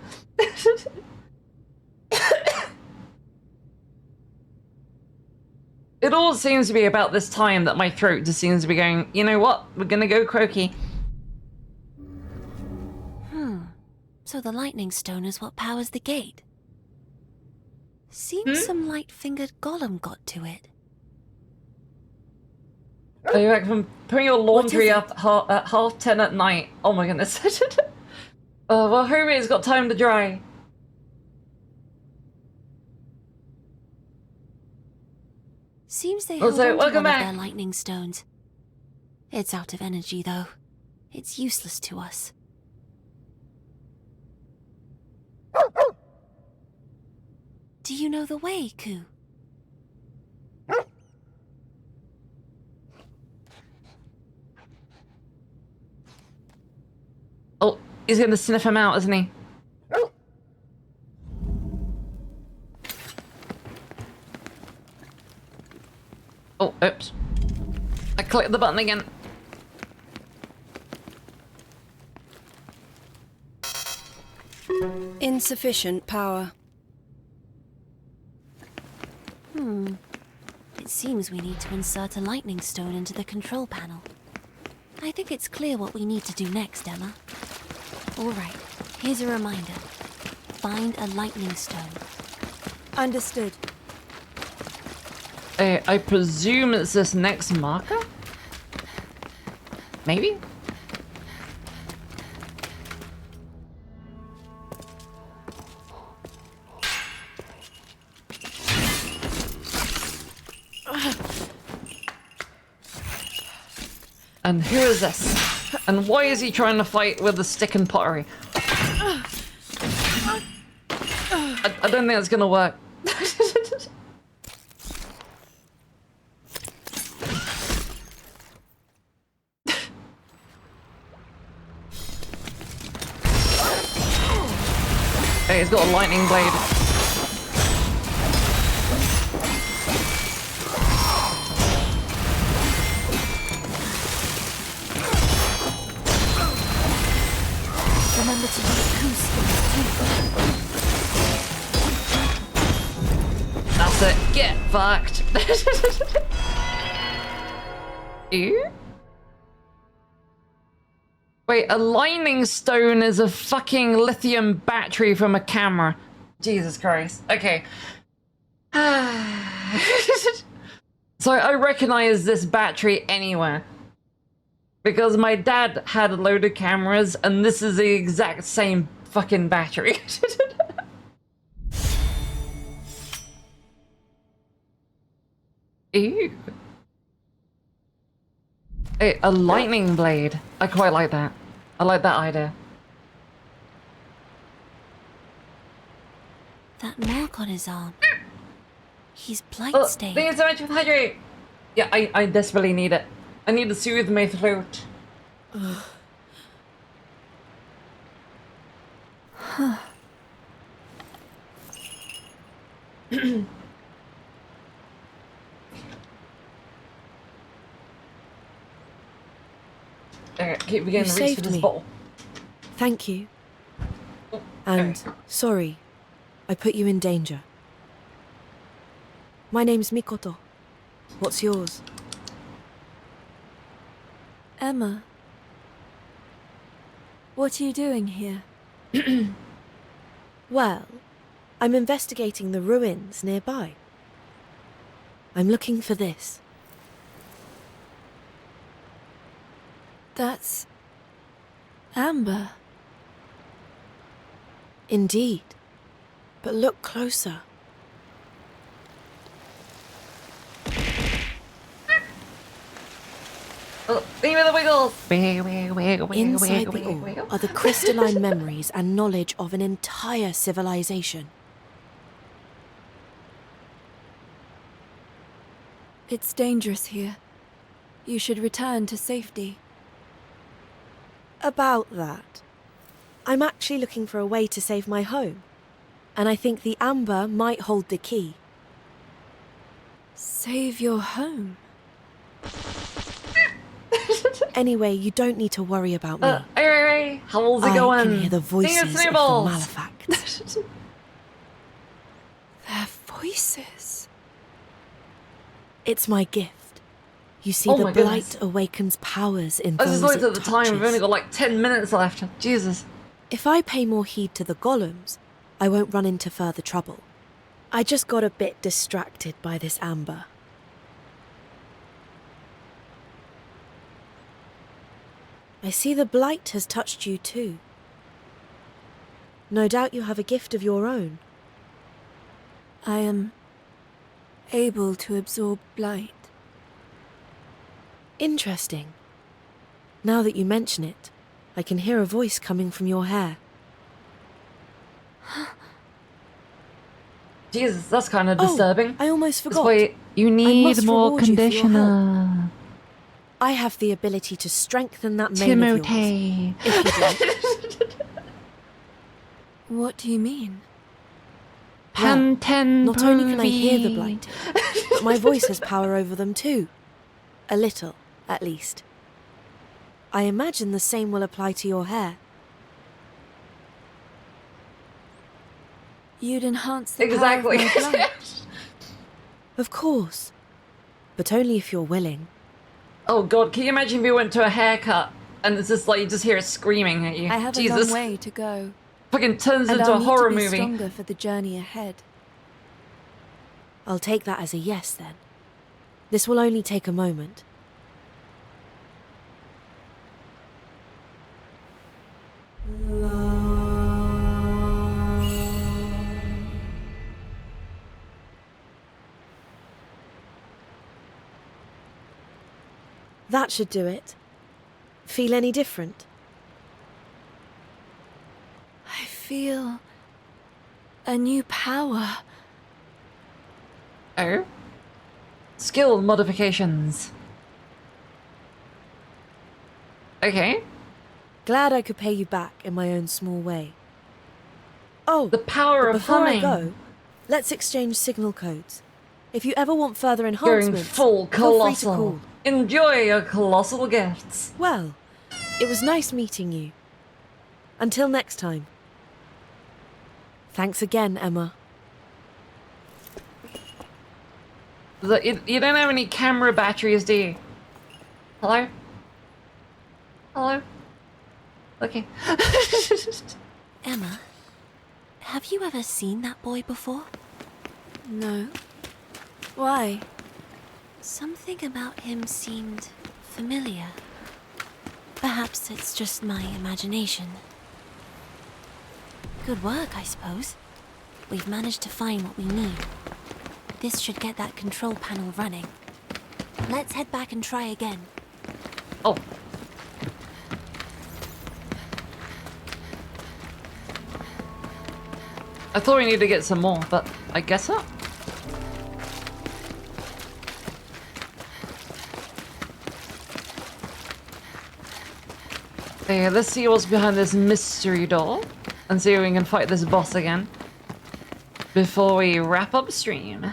It all seems to be about this time that my throat just seems to be going, you know what, we're gonna go croaky. So the lightning stone is what powers the gate. Seems some light-fingered golem got to it. Are you back from putting your laundry is up at 10:30 at night? Oh my goodness. Well, hopefully it's got time to dry. Seems they Also, held on to welcome one of back. their lightning stones. It's out of energy, though. It's useless to us. Do you know the way, Ku? Oh, he's gonna sniff him out, isn't he? Oh, oops. I clicked the button again. Insufficient power. It seems we need to insert a lightning stone into the control panel. I think it's clear what we need to do next, Emma. All right, here's a reminder. Find a lightning stone. Understood. I presume it's this next marker? Maybe? And who is this? And why is he trying to fight with a stick and pottery? I don't think it's gonna work. Hey, he's got a lightning blade. Remember to use Ku's skills too. That's it. Get fucked. Ew? Wait, a lightning stone is a fucking lithium battery from a camera. Jesus Christ. Okay. So I recognize this battery anywhere. Because my dad had a load of cameras and this is the exact same fucking battery. Ew. Hey, a lightning blade. I quite like that. I like that idea. That mark on his arm. He's blight Oh, stained. thank you so much for hydrate. Yeah, I desperately need it. I need to soothe my throat. Alright, keep beginning to reach for saved this me. bottle. Thank you. And sorry, I put you in danger. My name's Mikoto. What's yours? Emma. What are you doing here? Well, I'm investigating the ruins nearby. I'm looking for this. That's Amber. Indeed. But look closer. Oh, give me the wiggles! Inside the ore are the crystalline memories and knowledge of an entire civilization. It's dangerous here. You should return to safety. About that, I'm actually looking for a way to save my home. And I think the amber might hold the key. Save your home. Anyway, you don't need to worry about me. Hey, how's it I going? can hear the voices of the snowballs. malefacts. Their voices. It's my gift. You see, Oh the my blight goodness. awakens powers in I those just looked it at the time, we've only touches. got like 10 minutes left. Jesus. If I pay more heed to the golems, I won't run into further trouble. I just got a bit distracted by this amber. I see the blight has touched you too. No doubt you have a gift of your own. I am able to absorb blight. Interesting. Now that you mention it, I can hear a voice coming from your hair. Jesus, that's kind of disturbing. I almost forgot. Wait, you must need more reward you for your conditioner. I have the ability to strengthen that mane of yours, Timothy. if you'd like. What do you mean? Panten Not only can I hear the blight, but my voice has power over them too. A little, at least. I imagine the same will apply to your hair. You'd enhance the Exactly. power of my blight. Of course. But only if you're willing. Oh god, can you imagine if you went to a haircut and it's just like you just hear it screaming at you? I have Jesus. a long way to go. Fucking turns And into I'll a need horror to be movie. stronger for the journey ahead. I'll take that as a yes then. This will only take a moment. That should do it. Feel any different? I feel a new power. Oh? Skill modifications. Okay. Glad I could pay you back in my own small way. Oh, The power but of before humming. I go, let's exchange signal codes. If you ever want further Going enhancements, full feel free to colossal. call. Enjoy your colossal gifts. Well, it was nice meeting you. Until next time. Thanks again, Emma. You don't have any camera batteries, do you? Hello? Hello? Okay. Emma, have you ever seen that boy before? No. Why? Something about him seemed familiar. Perhaps it's just my imagination. Good work, I suppose. We've managed to find what we need. This should get that control panel running. Let's head back and try again. Oh. I thought we needed to get some more, but I guess not. Okay, let's see what's behind this mystery door and see if we can fight this boss again before we wrap up stream.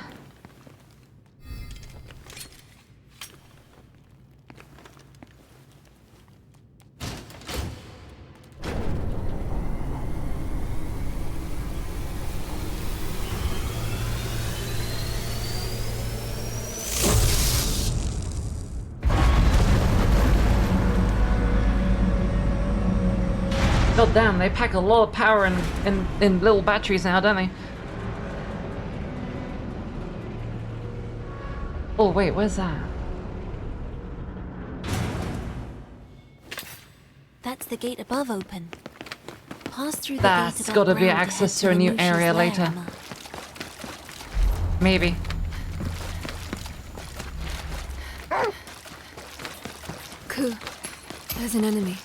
God damn, they pack a lot of power in little batteries now, don't they? Oh wait, where's that? That's the gate above open. Pass through the That's gate above gotta be ground access head to a new Anusha's area lair, later. Emma. Maybe. Ku, there's an enemy.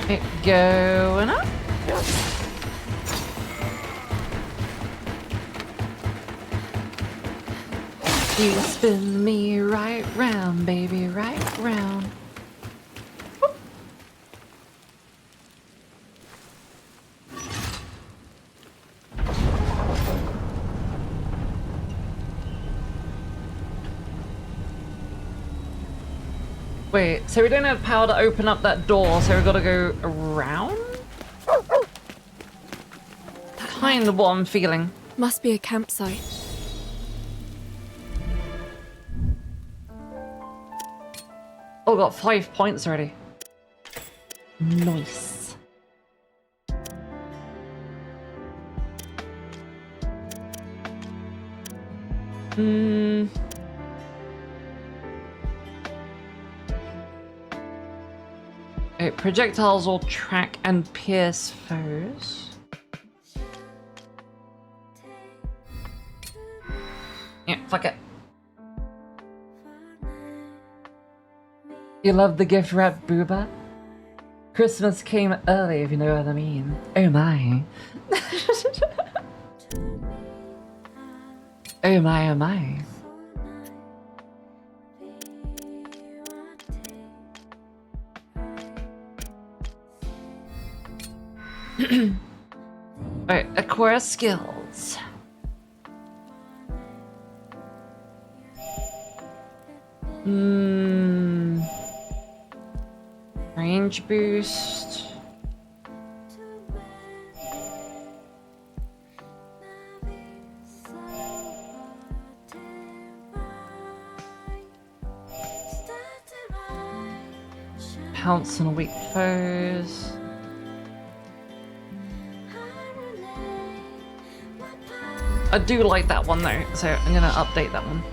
It going up. You spin me right round, baby, right round. Wait, so we don't have power to open up that door, so we've got to go around? Kind of what I'm feeling. Must be a campsite. Oh, got 5 points already. Nice. Hmm. Okay, projectiles will track and pierce foes. Yeah, fuck it. You love the gift wrap, Booba? Christmas came early, if you know what I mean. Oh my. Oh my, oh my. Alright, acquire skills. Range boost. Pounce on weak foes. I do like that one though, so I'm gonna update that one.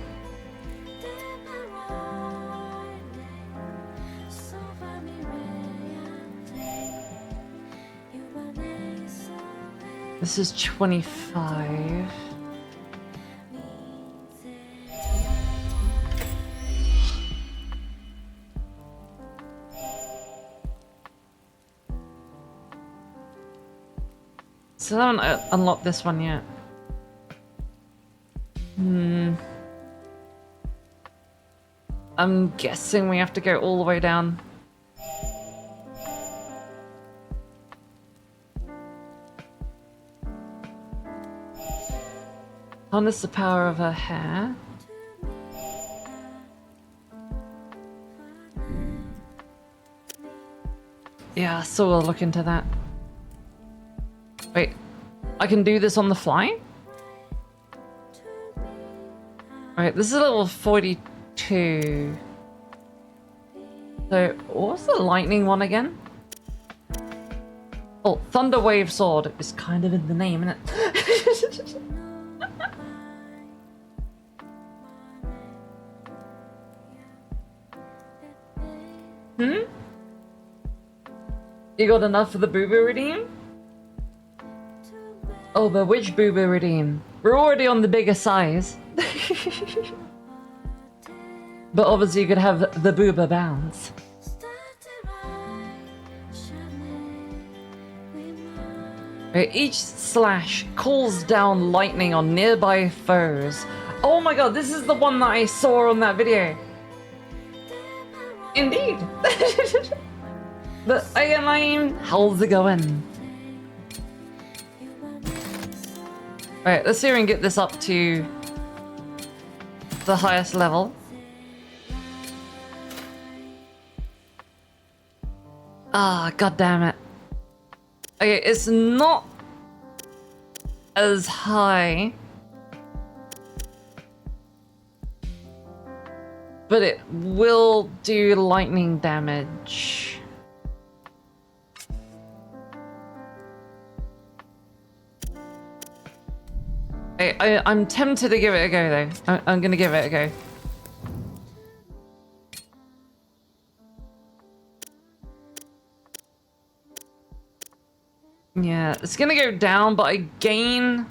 This is 25. So I haven't unlocked this one yet. I'm guessing we have to go all the way down. Harness the power of her hair. Yeah, so we'll look into that. Wait, I can do this on the fly? Alright, this is level 42. So, what's the lightning one again? Oh, Thunder Wave Sword is kind of in the name, isn't it? You got enough for the Booba redeem? Oh, but which Booba redeem? We're already on the bigger size. But obviously you could have the Booba bounce. Right, each slash calls down lightning on nearby foes. Oh my god, this is the one that I saw on that video. Indeed. But again, how's it going? Alright, let's see if we can get this up to the highest level. Ah, god damn it. Okay, it's not as high, but it will do lightning damage. I'm tempted to give it a go though. I'm gonna give it a go. Yeah, it's gonna go down, but I gain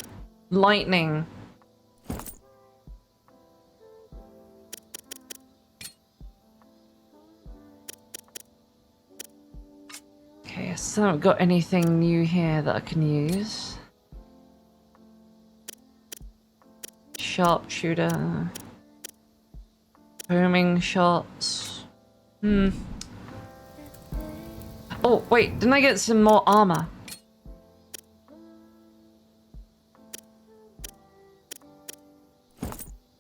lightning. Okay, so I haven't got anything new here that I can use. Sharpshooter. Homing shots. Oh, wait, didn't I get some more armor?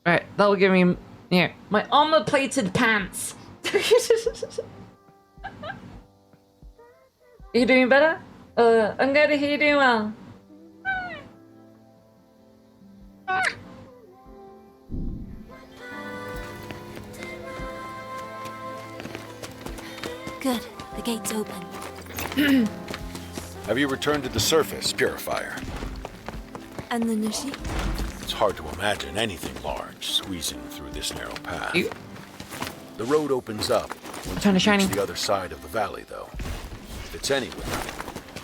Right, that will give me, yeah, my armor-plated pants. You doing better? I'm glad to hear you doing well. Good. The gate's open. Have you returned to the surface, Purifier? And the Nishi? It's hard to imagine anything large squeezing through this narrow path. You- The road opens up once Kinda we shiny. reach the other side of the valley, though. If it's anywhere,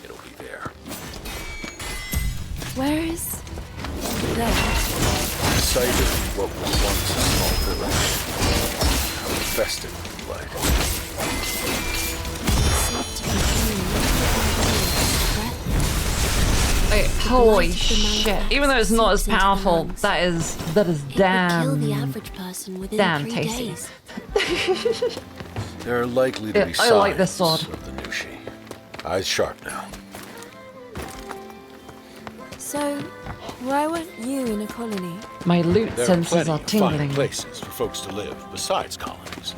it'll be there. Where is there? The site of what was once a small village. How infested with blood. Wait, holy shit. Even though it's not as powerful, that is It would kill the damn. average person within damn 3 tasty. days. There are likely to Yeah, be I signs like this sword. of the Nushi. Eyes sharp now. So, why weren't you in a colony? My loot There are senses plenty are of fine tingling. places for folks to live besides colonies.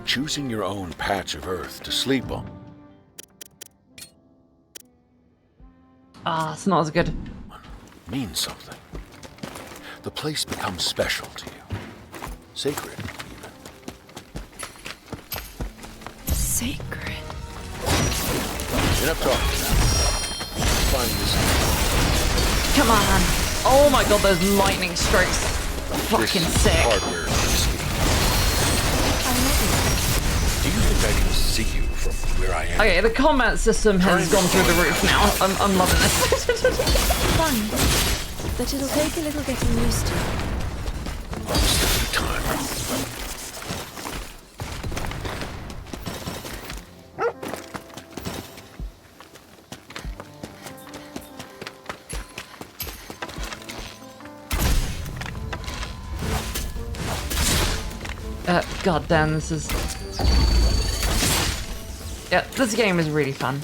Choosing your own patch of earth to sleep on Ah, it's not as good. means something. The place becomes special to you. Sacred, even. Sacred. Enough talking now. Find this. Come on. Oh my god, those lightning strikes. Fucking This sick. hardware is risky. Do you think I can see you from where I am? Okay, the combat system has gone through the roof now. I'm loving this. Fine. But it'll take a little getting used to. One step at a time. God damn, this is... Yeah, this game is really fun.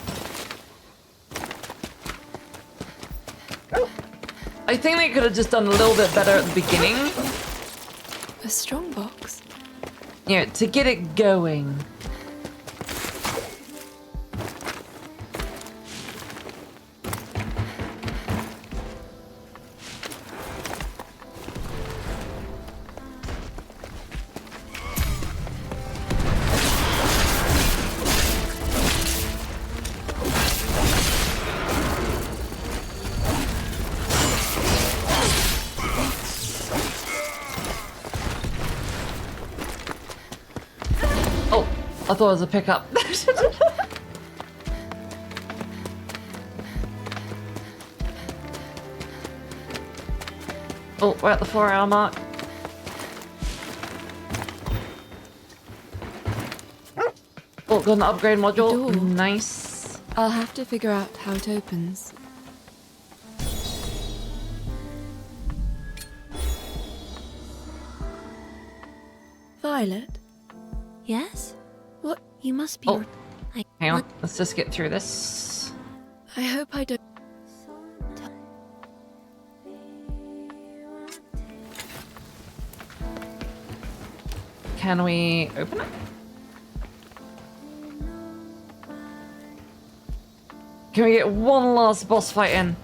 I think they could have just done a little bit better at the beginning. A strong box. You know, to get it going. Oh, I thought it was a pickup. Oh, we're at the 4-hour mark. Oh, got an upgrade module. door. Nice. I'll have to figure out how it opens. Violet? Yes? What? You must be. Oh. I Hang on, what- let's just get through this. I hope I don't. Can we open it? Can we get one last boss fight in?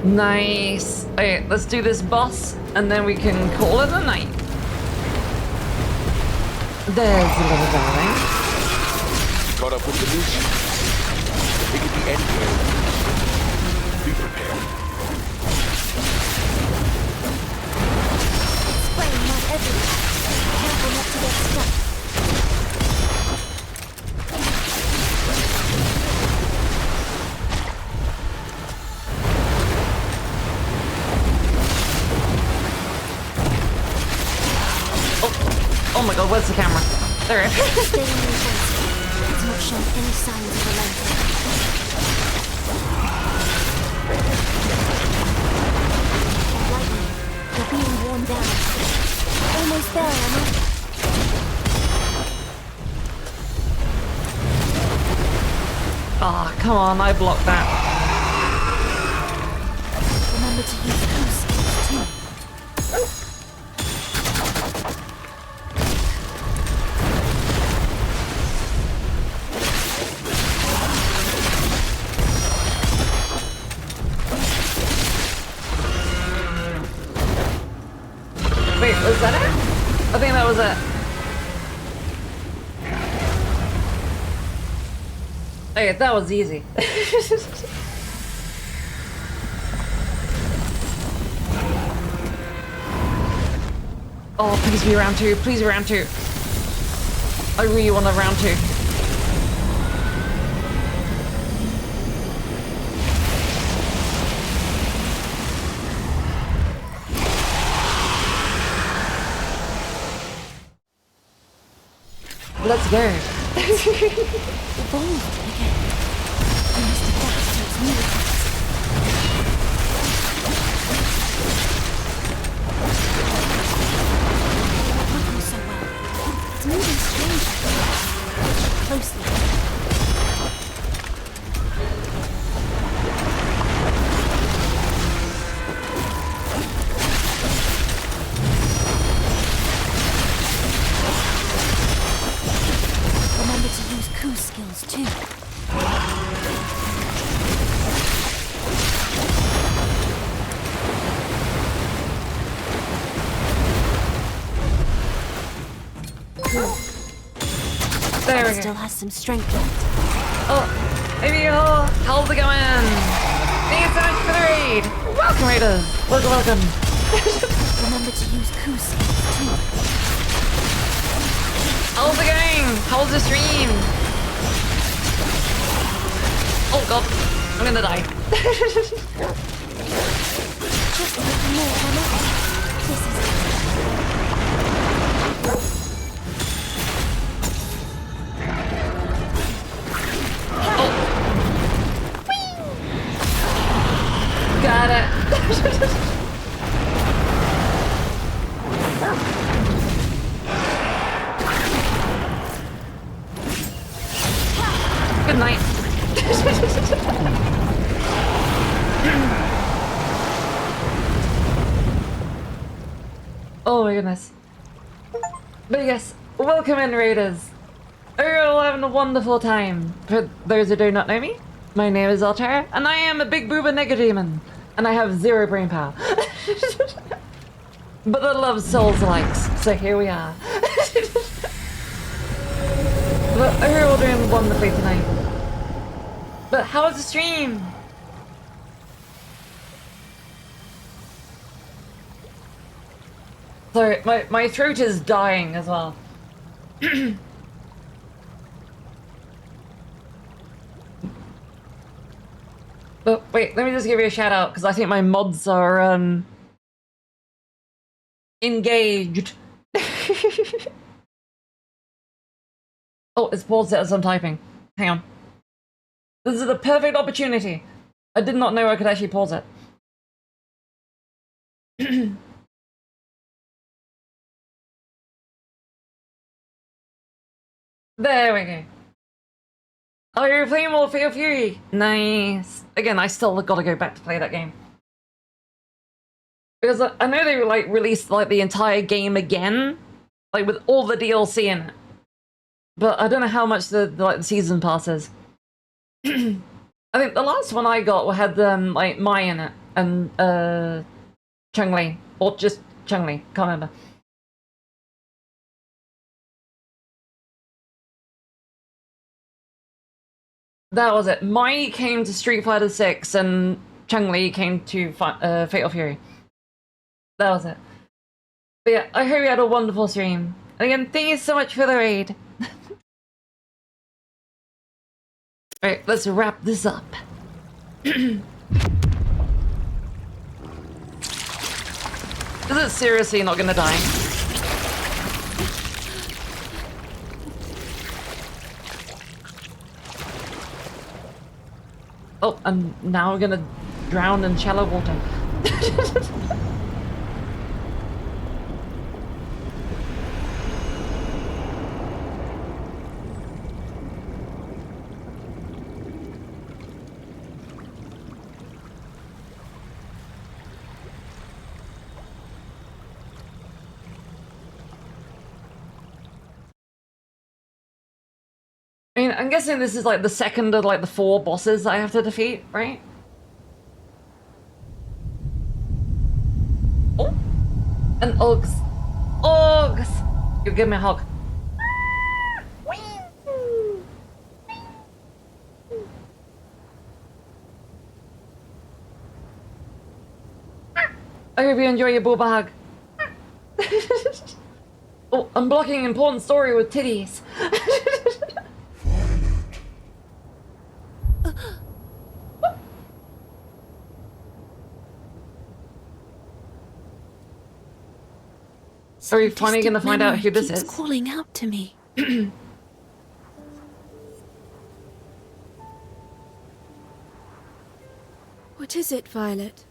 Nice. Okay, let's do this boss, and then we can call it a night. There's the little darling. Caught up with the Nushi. It could be anywhere. Be prepared. spraying mud everywhere. Careful not to get stuck. Oh my god, where's the camera? There it is. Stay on your defense. It's not shown any signs of relenting. Lightning. You're being worn down. Almost there, Emma. Ah, come on, I blocked that. Remember to use boost too. Wait, was that it? I think that was it. Okay, that was easy. Oh, please be round 2. Please be round 2. I really want a round 2. Let's go. Evolved again. I must adapt to its new effects. Not working so well. It's moving strangely. Closely. Remember to use coup skills too. There we go. Still has some strength left. Oh, maybe how's it going? Thanks so much for the raid. Welcome, raiders. Welcome. Remember to use coup skills too. How's it going? How's the stream? Oh god, I'm gonna die. Just like more than ever. This is Got it. Good night. Oh my goodness. But yes, welcome in, raiders. You're all having a wonderful time. For those who do not know me, my name is Altair, and I am a big Booba Nega Demon, and I have 0 brain power. But I love souls likes, so here we are. But you're all doing wonderfully tonight. But how was the stream? Sorry, my throat is dying as well. But wait, let me just give you a shout out because I think my mods are engaged. Oh, it's paused it as I'm typing. Hang on. This is the perfect opportunity. I did not know I could actually pause it. There we go. Oh, you're playing more Fatal Fury? Nice. Again, I still gotta go back to play that game. Because I know they like released like the entire game again, like with all the DLC in it. But I don't know how much the season pass is. I think the last one I got had like Mai in it and Chun-Li, or just Chun-Li, can't remember. That was it. Mai came to Street Fighter 6 and Chun-Li came to Fatal Fury. That was it. But yeah, I hope you had a wonderful stream. And again, thank you so much for the raid. Alright, let's wrap this up. Is it seriously not gonna die? Oh, and now we're gonna drown in shallow water. I mean, I'm guessing this is like the second of like the 4 bosses I have to defeat, right? Oh! And Uggs. Uggs! You give me a hug. I hope you enjoy your booba hug. Oh, I'm blocking important story with titties. Are we finally gonna find out who this is? Calling out to me. What is it, Violet?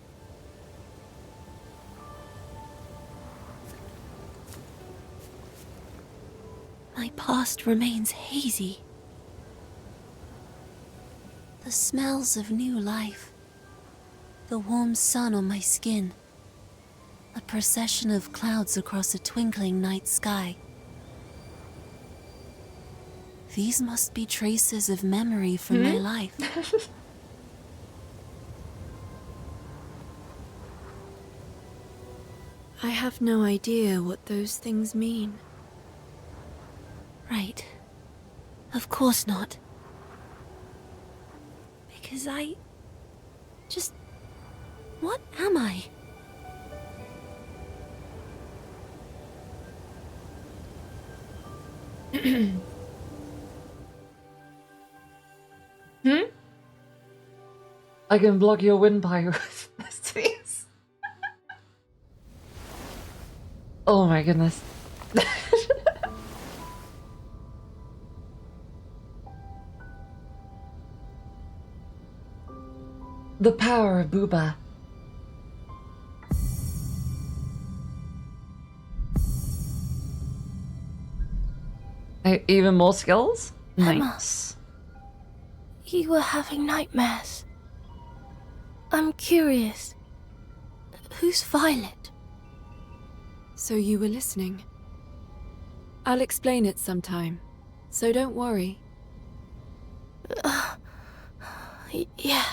My past remains hazy. The smells of new life. The warm sun on my skin. A procession of clouds across a twinkling night sky. These must be traces of memory from my life. I have no idea what those things mean. Right. Of course not. Because I... just... what am I? I can block your windpipe with this titties. Oh my goodness. The power of Booba. Even more skills? Nice. You were having nightmares. I'm curious. Who's Violet? So you were listening. I'll explain it sometime, so don't worry. Yeah.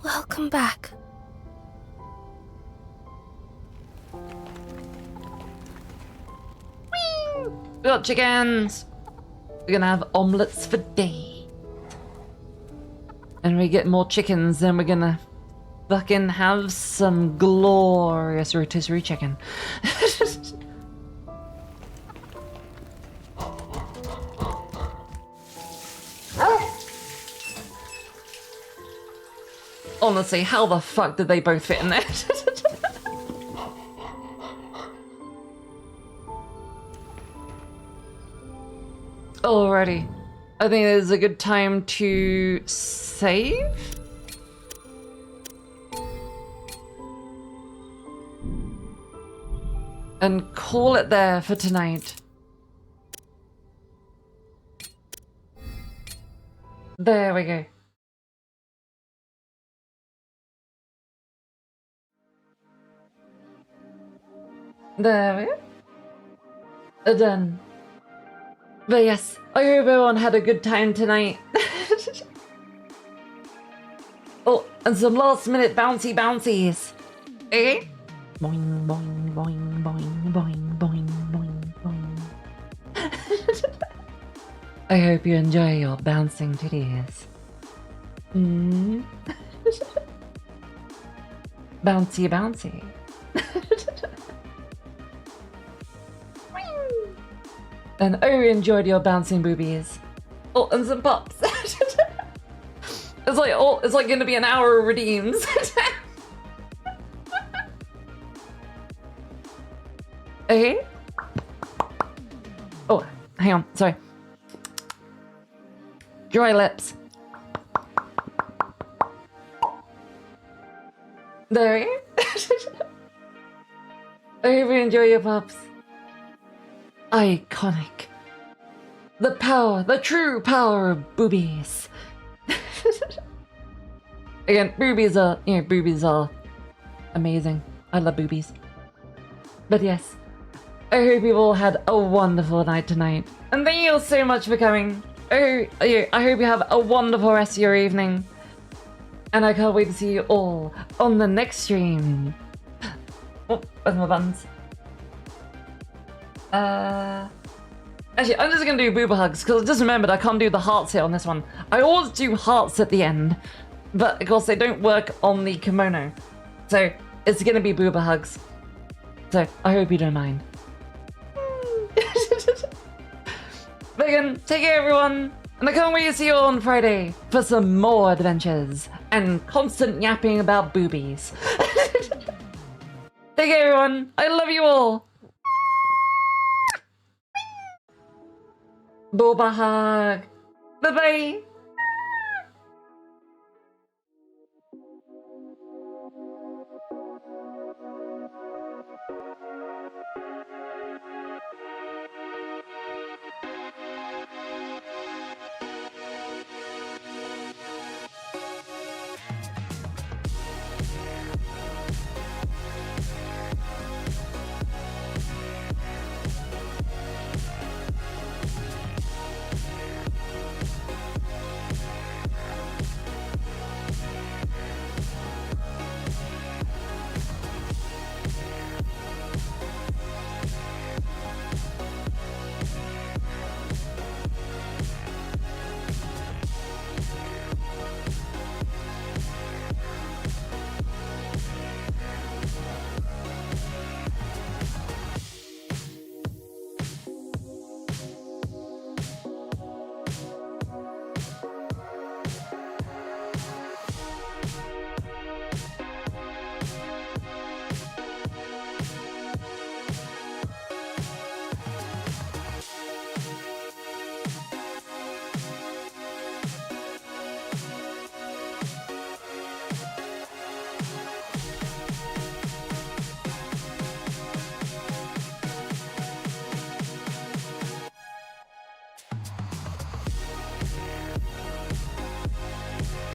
Welcome back. We got chickens. We're gonna have omelets for day. And we get more chickens, then we're gonna fucking have some glorious rotisserie chicken. Honestly, how the fuck did they both fit in there? Alrighty. I think it is a good time to save? And call it there for tonight. There we go. There we go. Done. But yes, I hope everyone had a good time tonight. Oh, and some last minute bouncy bouncies. Okay? Boing, boing, boing, boing, boing, boing, boing, boing. I hope you enjoy your bouncing titties. Bouncy, bouncy. And I really enjoyed your bouncing boobies. Oh, and some pops. It's like gonna be an hour of redeems. Okay. Oh, hang on, sorry. Dry lips. There we go. I hope you enjoy your pops. Iconic. The power, the true power of boobies. Again, boobies are amazing. I love boobies. But yes, I hope you all had a wonderful night tonight. And thank you all so much for coming. I hope you have a wonderful rest of your evening. And I can't wait to see you all on the next stream. Oh, where's my buttons? Actually, I'm just gonna do booba hugs because I just remembered I can't do the hearts here on this one. I always do hearts at the end, but of course they don't work on the kimono. So it's gonna be Booba hugs. So I hope you don't mind. But again, take care everyone, and I can't wait to see you all on Friday for some more adventures and constant yapping about boobies. Take care everyone, I love you all. Booba hug. Bye bye.